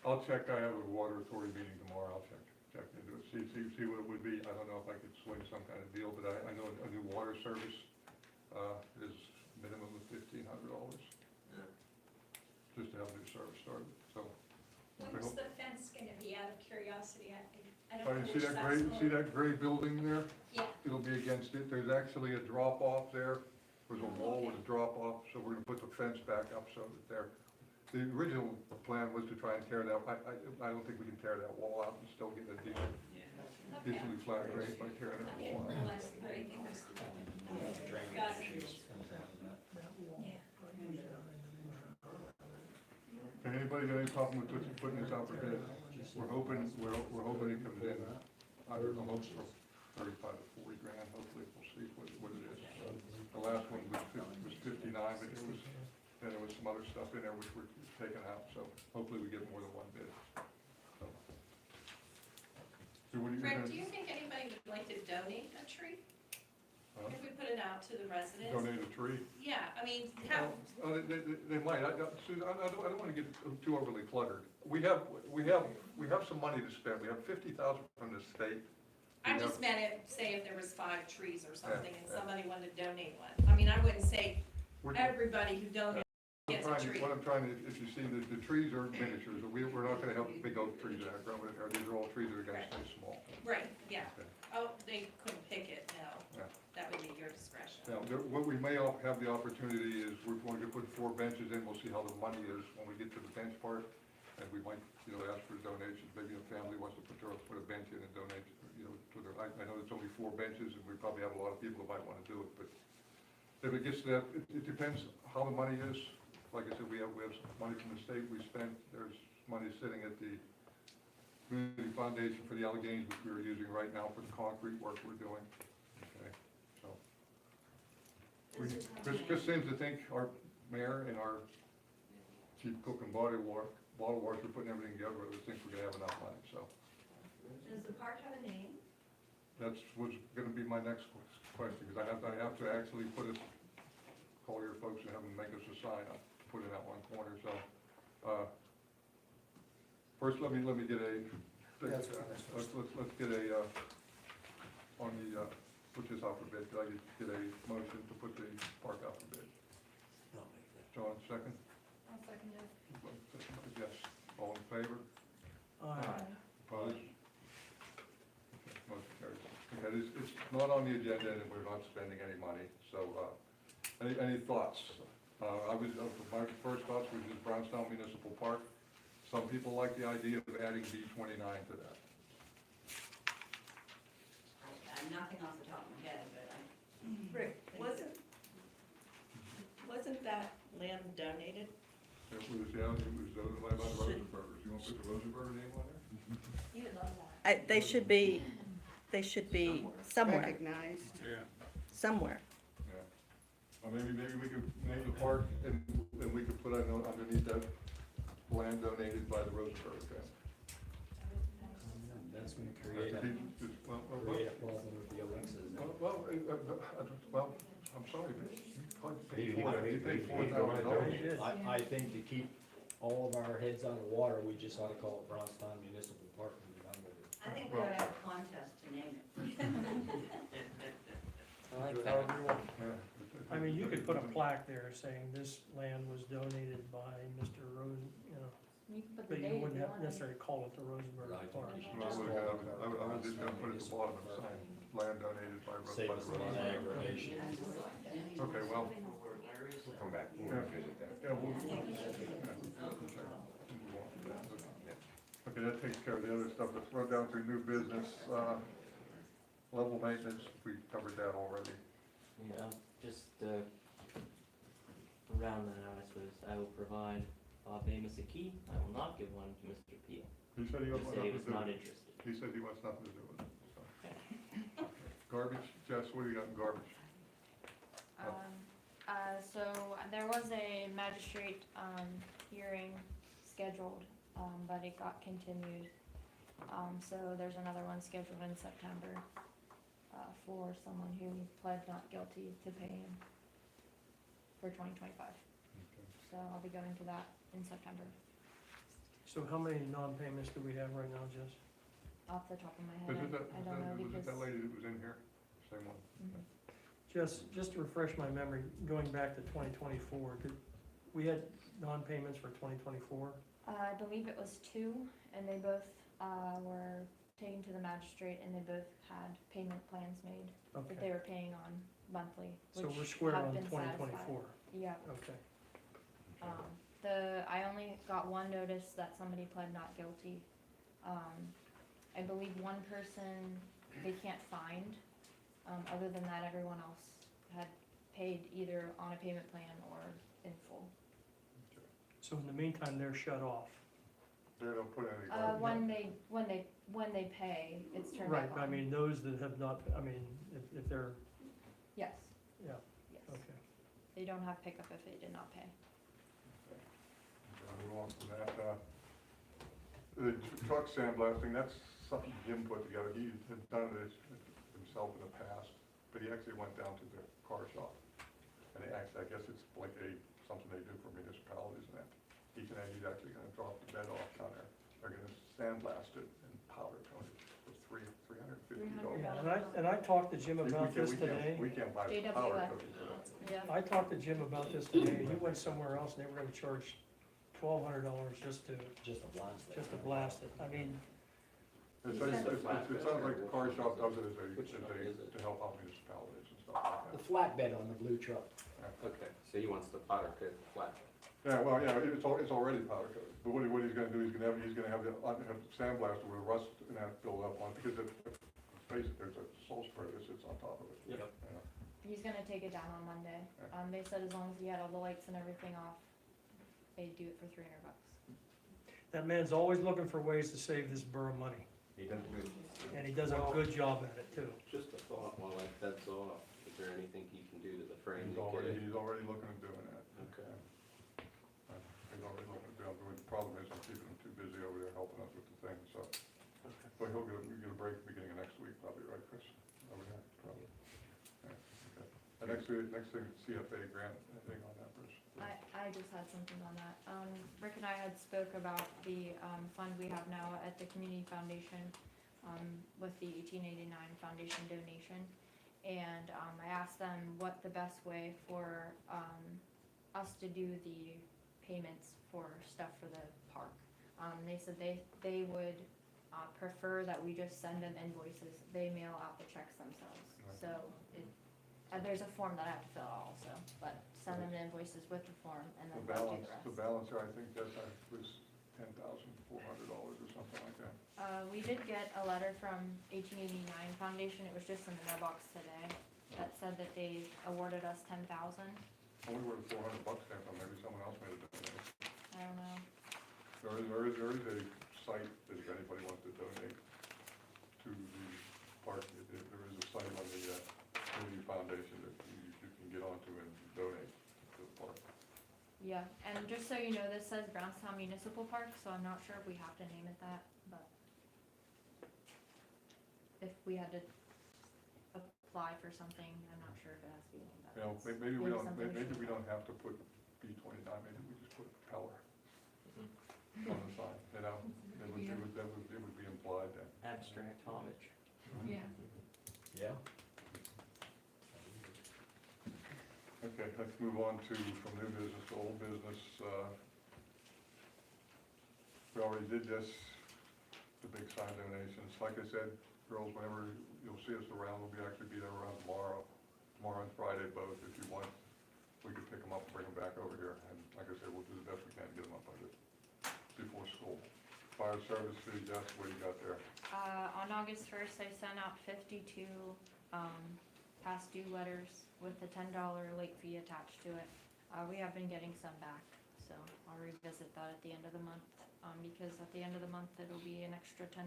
Speaker 10: I'll check. I have a water authority meeting tomorrow. I'll check into it, see what it would be. I don't know if I could swing some kind of deal, but I know a new water service, is minimum of $1,500. Just to have a new service started, so.
Speaker 20: When's the fence gonna be, out of curiosity? I
Speaker 10: If
Speaker 20: don't
Speaker 10: I
Speaker 20: know
Speaker 10: see
Speaker 20: which
Speaker 10: that
Speaker 20: side's
Speaker 10: gray, see that gray building there?
Speaker 20: Yeah.
Speaker 10: It'll be against it. There's actually a drop off there. There's a wall with a drop off, so we're gonna put the fence back up so that there. The original plan was to try and tear that, I don't think we can tear that wall out and still get a decently flat grade by tearing that wall out.
Speaker 20: Unless the grading was. Got it.
Speaker 10: And anybody got any problem with putting this out for bid? We're hoping it comes in, I don't know, hopes for 35 to 40 grand, hopefully we'll see what it is. The last one was 59, but then there was some other stuff in there which were taken out, so hopefully we get more than one bid. So what are you
Speaker 2: Rick,
Speaker 10: gonna
Speaker 2: do you think anybody would like to donate a tree?
Speaker 10: Huh?
Speaker 2: If we put it out to the residents?
Speaker 10: donate a tree?
Speaker 2: Yeah, I mean, how,
Speaker 10: They might, Susan, I don't wanna get too overly cluttered. We have some money to spend, we have 50,000 from the state.
Speaker 2: I
Speaker 10: We
Speaker 2: just
Speaker 10: have-
Speaker 2: meant it, say if there was 5 trees or something and
Speaker 10: yeah.
Speaker 2: somebody wanted to donate one. I mean, I wouldn't say
Speaker 10: We're-
Speaker 2: everybody who donates gets a tree.
Speaker 10: What I'm trying to, if you see, the trees are miniatures, we're not gonna help big oak trees that are growing, these are all trees that are gonna stay small.
Speaker 2: Right, yeah.
Speaker 10: Okay.
Speaker 2: Oh, they couldn't pick it, no.
Speaker 10: Yeah.
Speaker 2: That would be your discretion.
Speaker 10: Now, what we may have the opportunity is, we're going to put 4 benches in, we'll see how the money is when we get to the bench part, and we might, ask for donations, maybe a family wants to put a bench in and donate, to their, I know it's only 4 benches, and we probably have a lot of people that might wanna do it, but if it gets to that, it depends how the money is. Like I said, we have some money from the state we spent, there's money sitting at the Community Foundation for the Alleghenies, which we are using right now for the concrete work we're doing, okay, so. Chris seems to think our mayor and our chief cook and bottle wash, we're putting everything together, I think we're gonna have enough money, so.
Speaker 20: Does the park have a name?
Speaker 10: That's what's gonna be my next question, because I have to actually call your folks and have them make us a sign up, put it out one corner, so. First, let me get let's get a, on the, put this out for bid, could I get a motion to put the park out for bid? John, second?
Speaker 2: I'll second it.
Speaker 10: Yes, all in favor? Opposed? Okay, motion carries. Okay, it's not on the agenda and we're not spending any money, so, any thoughts? My first thoughts was just Brownstown Municipal Park. Some people like the idea of adding B29 to that.
Speaker 22: Nothing off the top of my head, but
Speaker 2: Rick, wasn't that land donated?
Speaker 10: It was donated by the Rosenbergers. You want to put the Rosenberger name on there?
Speaker 22: you would love that.
Speaker 15: They should be somewhere,
Speaker 12: Recognized.
Speaker 10: Yeah.
Speaker 15: somewhere.
Speaker 10: Yeah. Or maybe we could name the park and we could put underneath that land donated by the Rosenberg family.
Speaker 13: That's gonna create a problem with the Alexas.
Speaker 10: Well, I'm sorry, but you paid $4,000.
Speaker 13: I think to keep all of our heads on the water, we just ought to call it Brownstown Municipal Park and be done with it.
Speaker 22: I think we ought to have a contest to name it.
Speaker 6: I like
Speaker 10: However
Speaker 6: that.
Speaker 10: you want. Yeah.
Speaker 8: I mean, you could put a plaque there saying this land was donated by Mr. Rosen, you know,
Speaker 5: You can put the
Speaker 8: but
Speaker 5: date
Speaker 8: you
Speaker 5: if
Speaker 8: wouldn't
Speaker 5: you
Speaker 8: have
Speaker 5: want.
Speaker 8: necessarily call it the Rosenberg Park.
Speaker 10: Well, I was just gonna put at the bottom of the sign, land donated by.
Speaker 13: Save us a lot of aggravation.
Speaker 10: Okay, well,
Speaker 17: We'll come back, we'll revisit that.
Speaker 10: yeah, okay, that takes care of the other stuff. Let's run down through new business, level maintenance, we covered that already.
Speaker 6: Yeah, just round that out, I suppose. I will provide Bob Amos a key. I will not give one to Mr. Peel.
Speaker 10: He said he
Speaker 6: He
Speaker 10: wants
Speaker 6: said
Speaker 10: nothing
Speaker 6: he
Speaker 10: to
Speaker 6: was
Speaker 10: do
Speaker 6: not
Speaker 10: with it.
Speaker 6: interested.
Speaker 10: He said he wants nothing to do with it, so. Garbage, Jess, what do you got in garbage?
Speaker 5: So there was a magistrate, hearing scheduled, but it got continued. So there's another one scheduled in September, for someone who pled not guilty to paying for 2025. So I'll be going to that in September,
Speaker 8: So how many non-payments do we have right now, Jess?
Speaker 5: off the top of my
Speaker 10: Was
Speaker 5: head,
Speaker 10: it that,
Speaker 5: I don't know
Speaker 10: was it
Speaker 5: because.
Speaker 10: that lady that was in here? Same one?
Speaker 5: Mhm.
Speaker 8: Just to refresh my memory, going back to 2024, we had non-payments for 2024?
Speaker 5: I believe it was two, and they both, were taken to the magistrate, and they both had payment plans made that they
Speaker 8: Okay,
Speaker 5: were paying on monthly,
Speaker 8: so we're
Speaker 5: which
Speaker 8: square
Speaker 5: have
Speaker 8: on
Speaker 5: been satisfied.
Speaker 8: 2024?
Speaker 5: Yeah,
Speaker 8: Okay,
Speaker 5: I only got one notice that somebody pled not guilty. I believe one person they can't find. Other than that, everyone else had paid either on a payment plan or in full.
Speaker 8: so in the meantime, they're shut off?
Speaker 10: They don't put any garbage.
Speaker 5: When they pay, it's turned
Speaker 8: Right,
Speaker 5: back
Speaker 8: but I
Speaker 5: on.
Speaker 8: mean, those that have not, I mean, if they're,
Speaker 5: Yes,
Speaker 8: yeah,
Speaker 5: yes.
Speaker 8: okay.
Speaker 5: They don't have pickup if they did not pay.
Speaker 10: Move on from that, the truck sandblasting, that's something Jim put together. He had done it himself in the past, but he actually went down to the car shop. And they actually, I guess it's like something they do for municipalities and that. He's actually gonna drop the bed off down there. They're gonna sandblast it and powder coat it for $350.
Speaker 8: Yeah, and I talked to Jim about this today.
Speaker 10: We can't buy powder
Speaker 5: JWA.
Speaker 10: coating for that.
Speaker 5: Yeah.
Speaker 8: I talked to Jim about this today, he went somewhere else and they were gonna charge $1,200 just to blast it. I mean,
Speaker 10: It sounds like the car shop does it to help out municipalities and stuff like
Speaker 13: The
Speaker 10: that.
Speaker 13: flatbed on the blue truck.
Speaker 18: Okay, so he wants the powder coat flat.
Speaker 10: Yeah, well, yeah, it's already powder coated, but what he's gonna do, he's gonna have the sandblaster with rust and that build up on, because face it, there's a sole spray that sits on top of it.
Speaker 6: Yep.
Speaker 10: Yeah.
Speaker 5: He's gonna take it down on Monday. They said as long as he had all the lights and everything off, they'd do it for $300.
Speaker 8: that man's always looking for ways to save this borough money,
Speaker 18: He does good.
Speaker 8: and he does a good job at it too.
Speaker 18: Just a thought while that bed's off, is there anything he can do to the frame?
Speaker 10: He's
Speaker 18: to get it?
Speaker 10: already looking at doing that.
Speaker 18: Okay.
Speaker 10: He's already looking at doing it. The problem is I'm keeping him too busy over there helping us with the thing, so. But he'll get a break beginning of next week, probably, right, Chris? Over there, probably. Yeah, okay. The next thing, CFA grant, anything on that, Bruce?
Speaker 5: I just had something on that. Rick and I had spoke about the, fund we have now at the Community Foundation, with the 1889 Foundation donation. And, I asked them what the best way for, us to do the payments for stuff for the park. They said they would, prefer that we just send them invoices. They mail out the checks themselves. So there's a form that I have to fill out also, but send them the invoices with the form and then they'll do the rest.
Speaker 10: The balance, I think that was $10,400 or something like that.
Speaker 5: We did get a letter from 1889 Foundation, it was just in the mailbox today, that said that they awarded us 10,000.
Speaker 10: Only where the $400 came from, maybe someone else made a donation.
Speaker 5: I don't know.
Speaker 10: There is a site that if anybody wants to donate to the park, there is a site on the Community Foundation that you can get onto and donate to the park.
Speaker 5: Yeah, and just so you know, this says Brownstown Municipal Park, so I'm not sure if we have to name it that, but if we had to apply for something, I'm not sure if it has to be named that.
Speaker 10: You know,
Speaker 5: It's
Speaker 10: maybe we
Speaker 5: something
Speaker 10: don't
Speaker 5: should-
Speaker 10: have to put B29, maybe we just put Peller on the sign, you know? It would be implied that.
Speaker 6: Abstract homage.
Speaker 5: Yeah.
Speaker 13: Yeah.
Speaker 10: Okay, let's move on to, from new business to old business. We already did this, the big sign donations. Like I said, girls, whenever you'll see us around, we'll actually be there around tomorrow and Friday both, if you want. We could pick them up and bring them back over here. And like I said, we'll do the best we can to get them up before school. Fire service fee, Jess, what do you got there?
Speaker 5: On August 1st, I sent out 52 past due letters with the $10 late fee attached to it. We have been getting some back, so I'll revisit that at the end of the month, because at the end of the month, it'll be an extra $10.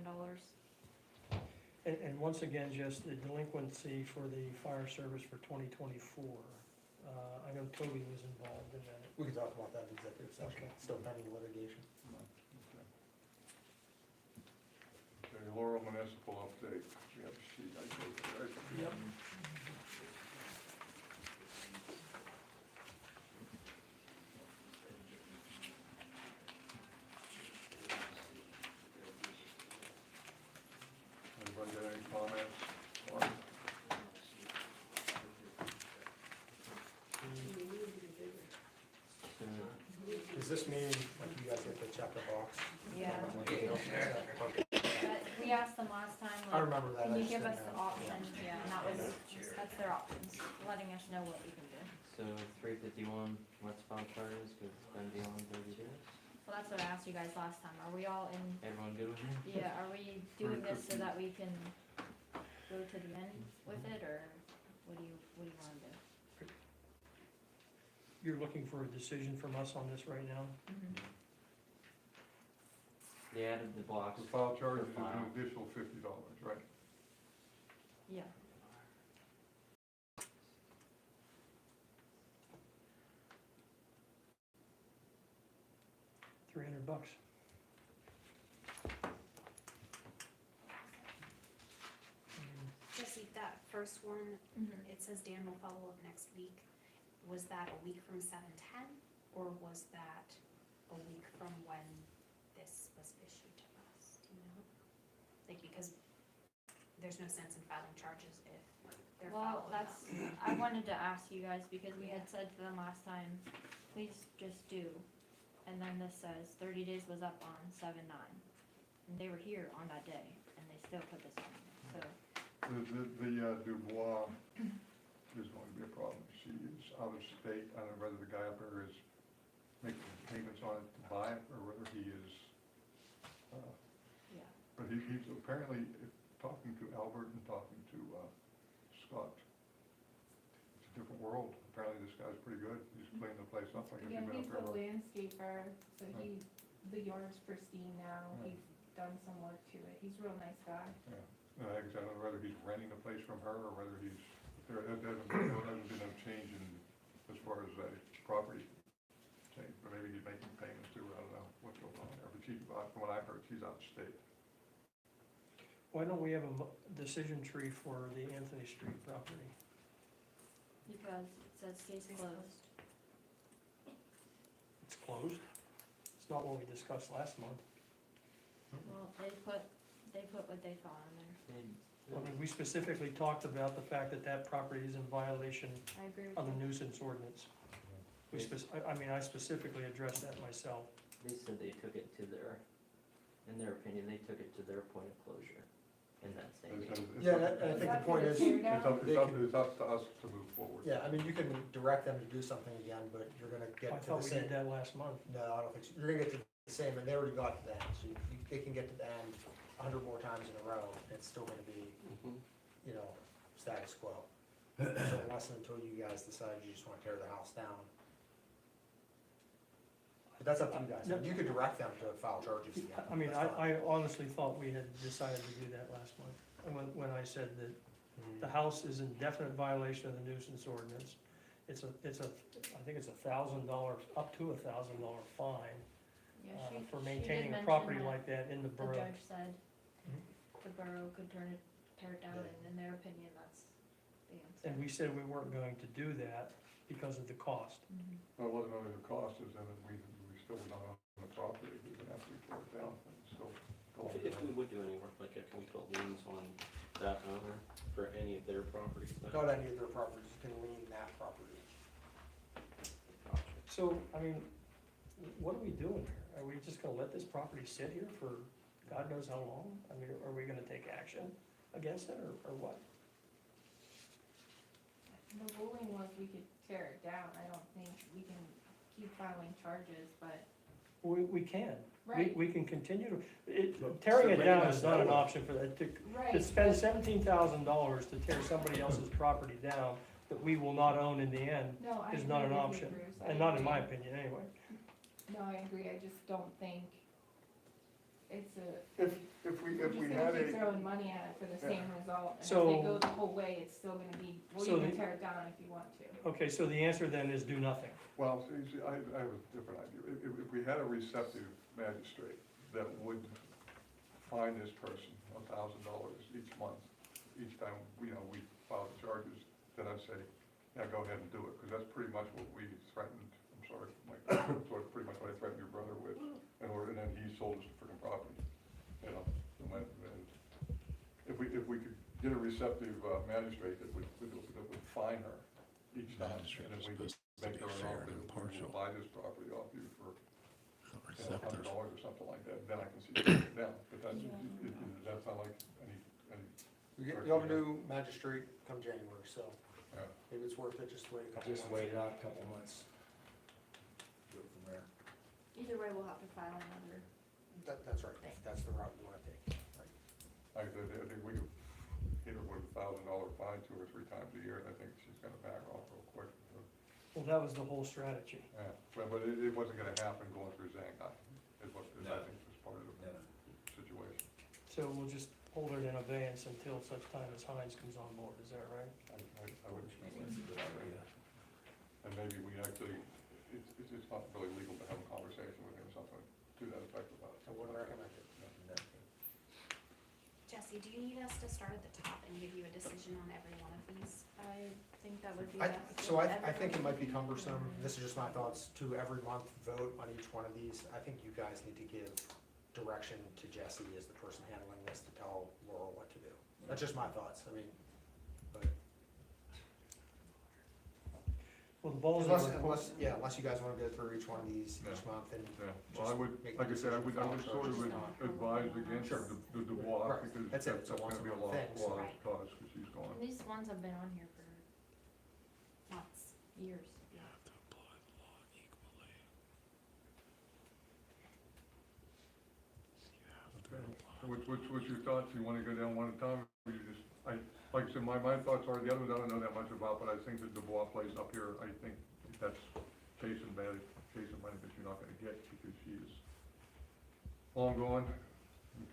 Speaker 8: And once again, just the delinquency for the fire service for 2024. I know Toby was involved in that.
Speaker 12: We can talk about that in executive session,
Speaker 8: Okay.
Speaker 12: still pending litigation.
Speaker 10: Okay, Laurel Municipal update. We have a sheet, I take it, right?
Speaker 8: Yep.
Speaker 10: Anybody got any comments? Mark?
Speaker 12: Does this mean, like, you guys get to check the box?
Speaker 5: Yeah.
Speaker 12: Okay.
Speaker 5: But we asked them last time,
Speaker 12: I
Speaker 5: like,
Speaker 12: remember that,
Speaker 5: can
Speaker 12: I
Speaker 5: you
Speaker 12: just
Speaker 5: give us
Speaker 12: didn't
Speaker 5: the
Speaker 12: know.
Speaker 5: options? Yeah, and that was, that's their options, letting us know what we can do.
Speaker 6: So 351, what's file charges, cause it's been beyond 30 days.
Speaker 5: Well, that's what I asked you guys last time. Are we all in,
Speaker 6: Everyone good with it?
Speaker 5: yeah, are we doing this so that we can go to the end with it, or what do you wanna do?
Speaker 8: You're looking for a decision from us on this right now?
Speaker 6: They added the blocks.
Speaker 10: The file charge is
Speaker 6: per file.
Speaker 10: an additional $50, right?
Speaker 5: Yeah.
Speaker 8: $300.
Speaker 19: Jesse, that first one,
Speaker 5: Mhm.
Speaker 19: it says Dan will follow up next week. Was that a week from 7/10, or was that a week from when this was issued to us? Do you know? Like, because there's no sense in filing charges if they're
Speaker 5: Well,
Speaker 19: following
Speaker 5: that's,
Speaker 19: up.
Speaker 5: I wanted to ask you guys, because we had said to them last time, please just do. And then this says 30 days was up on 7/9, and they were here on that day, and they still put this on, so.
Speaker 10: The Dubois is going to be a problem. She is out of state. I don't know whether the guy up there is making payments on it to buy it, or whether he is,
Speaker 5: Yeah.
Speaker 10: but he's apparently, talking to Albert and talking to Scott, it's a different world. Apparently this guy's pretty good. He's cleaned the place up. I guess
Speaker 3: Yeah,
Speaker 10: he's been
Speaker 3: he's
Speaker 10: up
Speaker 3: a
Speaker 10: there.
Speaker 3: landscaper, so the yard's pristine now, he's done some work to it, he's a real nice guy.
Speaker 10: Yeah. I don't know whether he's renting the place from her, or whether he's, there hasn't been no change in, as far as a property change, but maybe he's making payments too. I don't know what's going on there, but she, from what I've heard, she's out of state.
Speaker 8: Why don't we have a decision tree for the Anthony Street property?
Speaker 5: Because it says stays closed.
Speaker 8: It's closed? It's not what we discussed last month.
Speaker 5: Well, they put what they thought on there.
Speaker 8: I mean, we specifically talked about the fact that that property is in violation
Speaker 5: I agree with
Speaker 8: of the
Speaker 5: you.
Speaker 8: nuisance ordinance. I specifically addressed that myself.
Speaker 6: They said they took it to their, in their opinion, they took it to their point of closure in that same meeting.
Speaker 12: Yeah, and I think the point is,
Speaker 10: It's
Speaker 12: they can,
Speaker 10: up to us to move forward.
Speaker 12: yeah, I mean, you can direct them to do something again, but you're gonna
Speaker 8: I
Speaker 12: get to the
Speaker 8: thought we
Speaker 12: same.
Speaker 8: did that last month.
Speaker 12: No, I don't think so. You're gonna get to the same, and they already got to the end, so they can get to the end 100 more times in a row, and it's still gonna be, you know, status quo. So unless and until you guys decide you just wanna tear the house down. But that's up to you guys. I mean, you could direct them to file charges again.
Speaker 8: I mean,
Speaker 12: That's fine.
Speaker 8: I honestly thought we had decided to do that last month, when I said that the house is in definite violation of the nuisance ordinance. I think it's $1,000, up to $1,000 fine,
Speaker 5: Yeah,
Speaker 8: for
Speaker 5: she did
Speaker 8: maintaining a
Speaker 5: mention
Speaker 8: property
Speaker 5: that
Speaker 8: like that in the
Speaker 5: The
Speaker 8: borough.
Speaker 5: judge said the borough could tear it down, and in their opinion, that's the answer.
Speaker 8: And we said we weren't going to do that because of the cost.
Speaker 10: Well, it wasn't only the cost, it was that we still were not on the property. We would have to tear it down and still go on.
Speaker 18: If we would do any work like that, can we put liens on that owner for any of their properties?
Speaker 12: Not any of their properties, you can lien that property.
Speaker 8: So, I mean, what are we doing here? Are we just gonna let this property sit here for God knows how long? I mean, are we gonna take action against it, or what?
Speaker 3: The ruling was we could tear it down. I don't think we can keep filing charges, but.
Speaker 8: We can.
Speaker 3: Right.
Speaker 8: We can continue tearing it down is not an option for that. To
Speaker 3: Right.
Speaker 8: spend $17,000 to tear somebody else's property down that we will not own in the end
Speaker 3: No, I
Speaker 8: is not an
Speaker 3: agree with you,
Speaker 8: option.
Speaker 3: Bruce. I
Speaker 8: And not in
Speaker 3: agree.
Speaker 8: my opinion, anyway.
Speaker 3: No, I agree. I just don't think it's a.
Speaker 10: If we
Speaker 3: We're just
Speaker 10: had
Speaker 3: gonna keep
Speaker 10: a,
Speaker 3: throwing money at it for the same result. And
Speaker 8: So-
Speaker 3: if they go the whole way, it's still gonna be, well,
Speaker 8: So
Speaker 3: you can
Speaker 8: the-
Speaker 3: tear it down if you want to.
Speaker 8: Okay, so the answer then is do nothing.
Speaker 10: well, see, I have a different idea. If we had a receptive magistrate that would fine this person $1,000 each month, each time, we file the charges, then I'd say, yeah, go ahead and do it, because that's pretty much what we threatened, I'm sorry, Mike, sort of pretty much what I threatened your brother with, and then he sold us the freaking property, and if we could get a receptive magistrate that would fine her each time, and then we would make her an offer, we will buy this property off you for $100 or something like that, then I can see it down, but that's, does that sound like any?
Speaker 12: You'll have a new magistrate come January, so
Speaker 10: Yeah.
Speaker 12: maybe it's worth it just to wait a couple months.
Speaker 13: Just wait it out a couple months. Do it from there.
Speaker 5: Either way, we'll have to file another.
Speaker 12: That's right, that's the route you wanna take, right?
Speaker 10: I think we could hit her with $1,000 fine 2 or 3 times a year, and I think she's gonna back off real quick.
Speaker 8: Well, that was the whole strategy.
Speaker 10: Yeah, but it wasn't gonna happen going through Shanghai, is what, I think was part of the situation.
Speaker 8: So we'll just hold it in abeyance until such time as Hines comes on board, is that right?
Speaker 10: I would think that's a good idea. And maybe we actually, it's not really legal to have a conversation with him, something to that effect about it.
Speaker 12: I wouldn't recommend it.
Speaker 19: Jesse, do you need us to start at the top and give you a decision on every one of these?
Speaker 5: I think that would be
Speaker 12: I
Speaker 5: best.
Speaker 12: think it might be cumbersome, this is just my thoughts, to every month vote on each one of these. I think you guys need to give direction to Jesse as the person handling this to tell Laurel what to do. That's just my thoughts, I mean, but.
Speaker 8: Well, the ball's in our court.
Speaker 12: Unless you guys wanna go through each one of these each month and.
Speaker 10: Yeah, well, I would,
Speaker 12: make
Speaker 10: like I said, I
Speaker 12: decisions
Speaker 10: would
Speaker 12: on
Speaker 10: sort of
Speaker 12: charges.
Speaker 10: advise against the Dubois,
Speaker 12: Right,
Speaker 10: because
Speaker 12: that's
Speaker 10: that's
Speaker 12: it, so
Speaker 10: gonna
Speaker 12: once
Speaker 10: be a
Speaker 12: a
Speaker 10: lot,
Speaker 12: month thing, so-
Speaker 10: of cause, because she's gone.
Speaker 5: And these ones have been on here for months, years.
Speaker 10: So what's your thoughts? You wanna go down one at a time, or you just, like I said, my thoughts are, the other ones I don't know that much about, but I think that Dubois plays up here, I think that's chasing money that you're not gonna get, because she is long gone,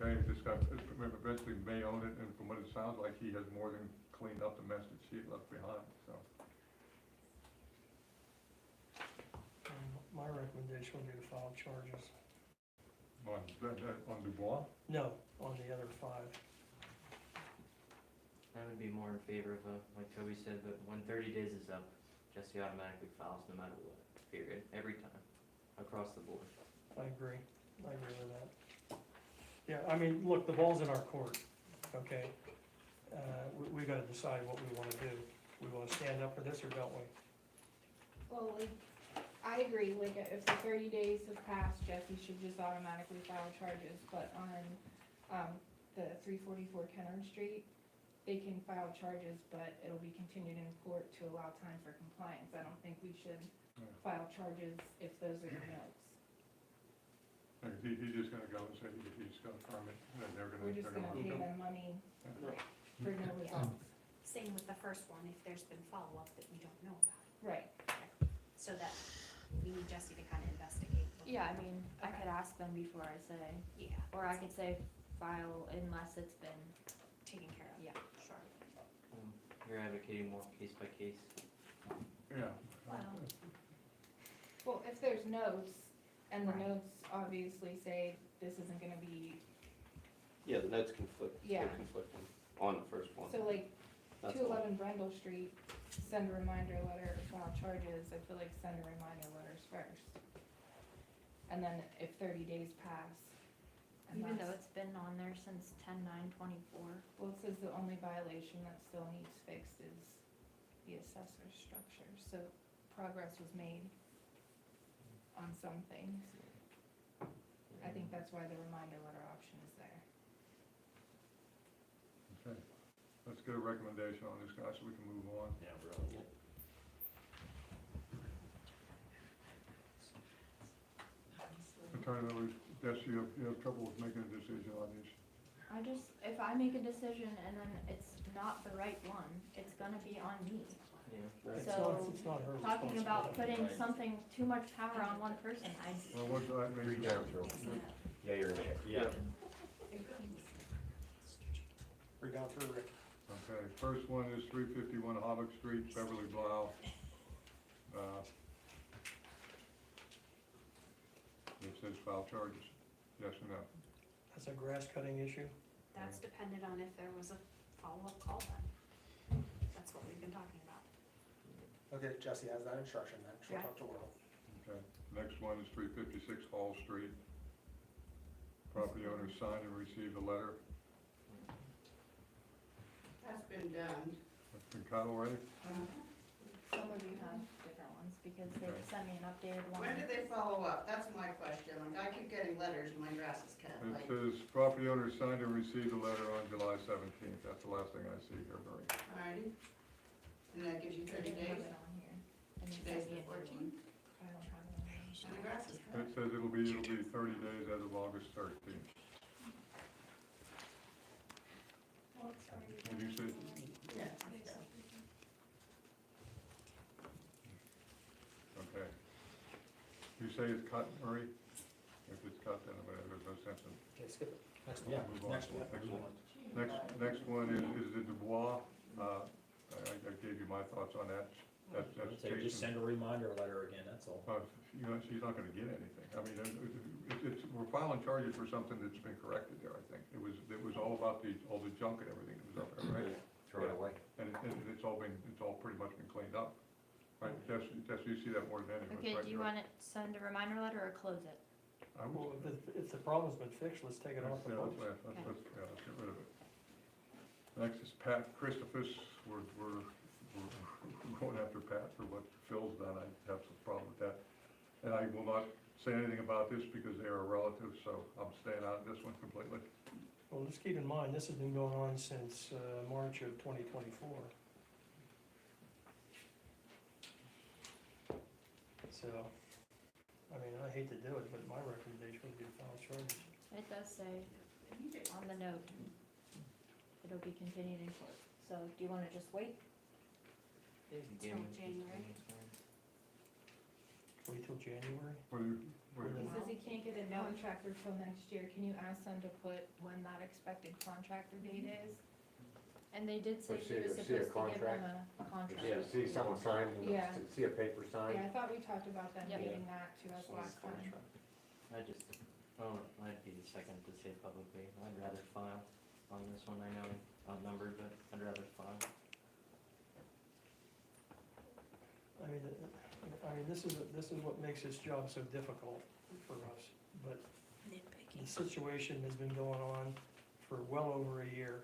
Speaker 10: okay, this guy eventually may own it, and from what it sounds like, he has more than cleaned up the mess that she left behind, so.
Speaker 8: My recommendation would be to file charges.
Speaker 10: On Dubois?
Speaker 8: No, on the other 5.
Speaker 6: I would be more in favor of, like Toby said, but when 30 days is up, Jesse automatically files no matter what, period, every time, across the board.
Speaker 8: I agree with that. Yeah, I mean, look, the ball's in our court, okay? We gotta decide what we wanna do. We wanna stand up for this, or don't we?
Speaker 3: Well, like, I agree, like, if the 30 days have passed, Jesse should just automatically file charges, but on, the 344 Kennard Street, they can file charges, but it'll be continued in court to allow time for compliance. I don't think we should file charges if those are the notes.
Speaker 10: He's just gonna go and say he's gonna permit, and they're gonna.
Speaker 3: We're just gonna pay them money for no results.
Speaker 19: Same with the first one, if there's been follow-up that we don't know about.
Speaker 3: Right.
Speaker 19: So that we need Jesse to kind of investigate.
Speaker 5: Yeah, I mean, I could ask them before I say,
Speaker 19: Yeah.
Speaker 5: or I could say file unless it's been,
Speaker 19: Taken care of.
Speaker 5: yeah.
Speaker 19: Sure.
Speaker 6: You're advocating more case by case.
Speaker 10: Yeah.
Speaker 3: Well, if there's notes, and the
Speaker 19: Right.
Speaker 3: notes obviously say this isn't gonna be,
Speaker 18: Yeah, the notes conflict,
Speaker 3: Yeah.
Speaker 18: they're conflicting on the first one.
Speaker 3: so like,
Speaker 18: That's
Speaker 3: 211 Brendel Street, send a reminder letter, file charges, I feel like send a reminder letters first. And then if 30 days pass, and
Speaker 5: Even though
Speaker 3: that's,
Speaker 5: it's been on there since 10/9/24.
Speaker 3: well, it says the only violation that still needs fixed is the assessor's structure, so progress was made. on some things. I think that's why the reminder letter option is there.
Speaker 10: Okay, let's get a recommendation on this, guys, so we can move on.
Speaker 6: Yeah, really.
Speaker 10: Attorney, Jesse, you have trouble with making a decision on these?
Speaker 5: If I make a decision and then it's not the right one, it's gonna be on me.
Speaker 6: Yeah.
Speaker 5: So,
Speaker 15: it's not her
Speaker 5: talking about putting
Speaker 6: Right.
Speaker 5: something, too much power on one person,
Speaker 10: Well, what, I mean,
Speaker 17: Three times, Joe. Yeah, you're gonna.
Speaker 6: Yeah.
Speaker 12: Read down through, Rick.
Speaker 10: okay, first one is 351 Havoc Street, Beverly Blau. It says file charges, yes or no?
Speaker 15: That's a grass cutting issue.
Speaker 19: That's dependent on if there was a follow-up call then. That's what we've been talking about.
Speaker 12: Okay, Jesse has that instruction then, she'll
Speaker 19: Yeah.
Speaker 12: talk to Will.
Speaker 10: Okay, next one is 356 Hall Street. Property owner signed and received a letter.
Speaker 22: That's been done.
Speaker 10: That's been cut already?
Speaker 5: Some of you have different ones, because they
Speaker 10: Okay.
Speaker 5: sent me an updated one.
Speaker 22: When did they follow up? That's my question. Like, I keep getting letters and my grass is cut.
Speaker 10: It
Speaker 22: Like,
Speaker 10: says property owner signed and received a letter on July 17th. That's the last thing I see here, Barry.
Speaker 22: alrighty. And that gives you
Speaker 5: I
Speaker 22: 30
Speaker 5: didn't have
Speaker 22: days?
Speaker 5: it on here. And you
Speaker 22: Today's
Speaker 5: sent me
Speaker 22: the
Speaker 5: a new
Speaker 22: 14th.
Speaker 5: one. I don't have it on here.
Speaker 22: And the grass is cut.
Speaker 10: It says it'll be 30 days as of August 13th. What do you say?
Speaker 22: Yeah.
Speaker 10: Okay. You say it's cut, Murray? If it's cut, then there's no sense in.
Speaker 12: Okay, skip it. Next one.
Speaker 13: Yeah,
Speaker 10: Move on.
Speaker 13: next one.
Speaker 10: Next one is the Dubois. I gave you my thoughts on that. That's
Speaker 13: So just
Speaker 10: Jason.
Speaker 13: send a reminder letter again, that's all.
Speaker 10: You know, she's not gonna get anything. I mean, we're filing charges for something that's been corrected there, I think. It was all about all the junk and everything that was up there, right?
Speaker 17: Throw it away.
Speaker 10: And it's all pretty much been cleaned up. Right, Jess, you see that more than anyone,
Speaker 5: Okay,
Speaker 10: right?
Speaker 5: do you want it, send a reminder letter or close it?
Speaker 10: I
Speaker 15: Well,
Speaker 10: would,
Speaker 15: if the problem's been fixed, let's take it off the
Speaker 10: yeah,
Speaker 15: books.
Speaker 10: let's get rid of it. Next is Pat Christophus. We're going after Pat for what Phil's done. I have some problem with that. And I will not say anything about this because they are a relative, so I'm staying out of this one completely.
Speaker 15: Well, just keep in mind, this has been going on since March of 2024. So, I mean, I hate to do it, but my recommendation would be to file charges.
Speaker 5: It does say on the note, it'll be continued in court. So do you wanna just wait?
Speaker 19: Till January.
Speaker 15: Wait till January?
Speaker 10: What do you,
Speaker 3: He says he can't get a contractor till next year. Can you ask them to put when that expected contractor date is?
Speaker 5: And they did say
Speaker 17: But
Speaker 5: he was
Speaker 17: see a
Speaker 5: supposed to give them a contract.
Speaker 17: See someone sign,
Speaker 3: Yeah.
Speaker 17: see a paper signed.
Speaker 3: Yeah, I thought we talked about them
Speaker 5: Yep.
Speaker 3: dating that to us last time.
Speaker 6: I'd be the second to say publicly, I'd rather file on this one, I know outnumbered, but I'd rather file.
Speaker 15: I mean, this is what makes this job so difficult for us, but the situation has been going on for well over a year.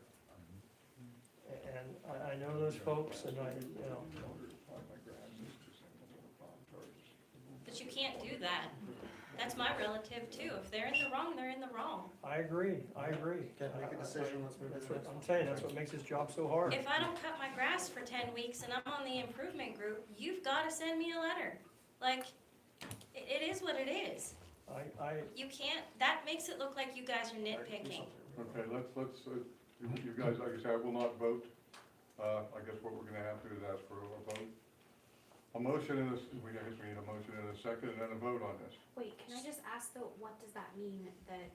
Speaker 15: And I know those folks, and
Speaker 4: But you can't do that. That's my relative too. If they're in the wrong, they're in the wrong.
Speaker 15: I agree.
Speaker 12: Okay, make a decision, let's move to
Speaker 15: That's
Speaker 12: the
Speaker 15: what
Speaker 12: next
Speaker 15: I'm
Speaker 12: one.
Speaker 15: saying, that's what makes this job so hard.
Speaker 4: If I don't cut my grass for 10 weeks and I'm on the improvement group, you've gotta send me a letter. Like, it is what it is. You can't, that makes it look like you guys are nitpicking.
Speaker 10: okay, let's, you guys, like I said, I will not vote. I guess what we're gonna have to do is ask for a vote. A motion and we need a motion and a second and then a vote on this.
Speaker 19: Wait, can I just ask though, what does that mean that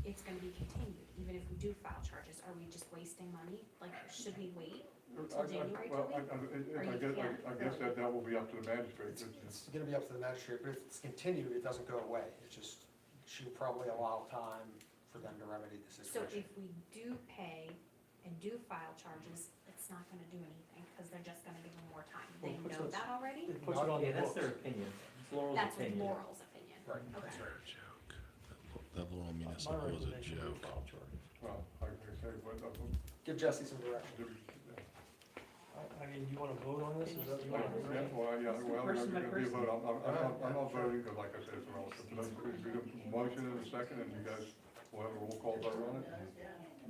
Speaker 19: it's gonna be continued, even if we do file charges? Are we just wasting money? Like, should we wait till January
Speaker 10: Well,
Speaker 19: till we?
Speaker 10: I guess that will be up to the magistrate.
Speaker 12: It's gonna be up to the magistrate, but if it's continued, it doesn't go away. It just, should probably allow time for them to remedy the
Speaker 19: So
Speaker 12: situation.
Speaker 19: if we do pay and do file charges, it's not gonna do anything, cause they're just gonna give them more time.
Speaker 15: Well,
Speaker 19: They
Speaker 15: it puts
Speaker 19: know
Speaker 15: us-
Speaker 19: that already?
Speaker 15: It puts it on the
Speaker 6: Yeah, that's
Speaker 15: books.
Speaker 6: their opinion, it's Laurel's
Speaker 19: That's with
Speaker 6: opinion.
Speaker 19: Laurel's opinion.
Speaker 12: Right,
Speaker 19: Okay.
Speaker 12: that's right.
Speaker 1: That little
Speaker 15: My
Speaker 1: municipal was a
Speaker 15: recommendation would be
Speaker 1: joke.
Speaker 15: file charges.
Speaker 10: Well, like I say,
Speaker 12: Give Jesse some direction.
Speaker 8: I mean, do you wanna vote on this, is that, you wanna?
Speaker 10: Yeah, well, there's gonna be a vote, I'm not voting, because like I said, it's relative, but there's a motion in a second, and you guys will have a roll call vote on it, and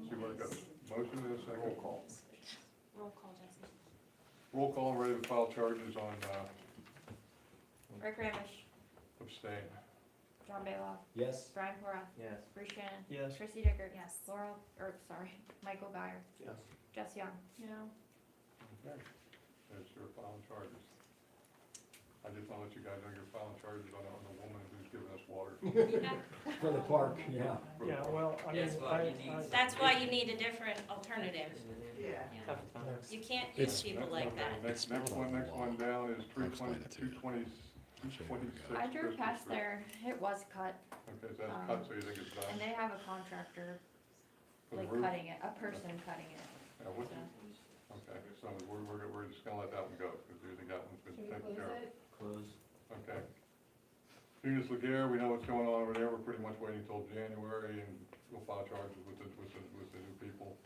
Speaker 10: see where it goes. Motion in a second. Roll call.
Speaker 4: Roll call, Jesse.
Speaker 10: Roll call, ready to file charges on,
Speaker 5: Rick Ramish,
Speaker 10: abstain.
Speaker 5: John Baylock,
Speaker 13: Yes?
Speaker 5: Brian Cora,
Speaker 6: Yes.
Speaker 5: Bruce Shannon,
Speaker 8: Yes.
Speaker 5: Chrissy Dicker.
Speaker 19: Yes.
Speaker 5: Michael Guyer,
Speaker 18: Yes.
Speaker 5: Jess Young.
Speaker 2: No.
Speaker 10: Okay. There's your filing charges. I just wanna let you guys know you're filing charges on the woman who's giving us water.
Speaker 13: For the park, yeah.
Speaker 8: Yeah, well, I mean,
Speaker 21: That's why you need-
Speaker 4: That's why you need a different alternative.
Speaker 22: Yeah.
Speaker 6: Tough time.
Speaker 4: You can't use
Speaker 1: It's-
Speaker 4: people like that.
Speaker 10: Next one down is 226.
Speaker 5: I drove past there, it was cut,
Speaker 10: Okay, so that's cut, so you think it's done?
Speaker 5: and they have a contractor,
Speaker 10: For the
Speaker 5: like
Speaker 10: roof?
Speaker 5: cutting it, a person cutting it.
Speaker 10: Yeah, okay, so we're just gonna let that one go, because that one's been
Speaker 3: Should we
Speaker 10: taken
Speaker 3: close
Speaker 10: care of.
Speaker 3: it?
Speaker 6: Close.
Speaker 10: Okay. Venus Laguerre, we know what's going on over there, we're pretty much waiting until January, and we'll file charges with the new people.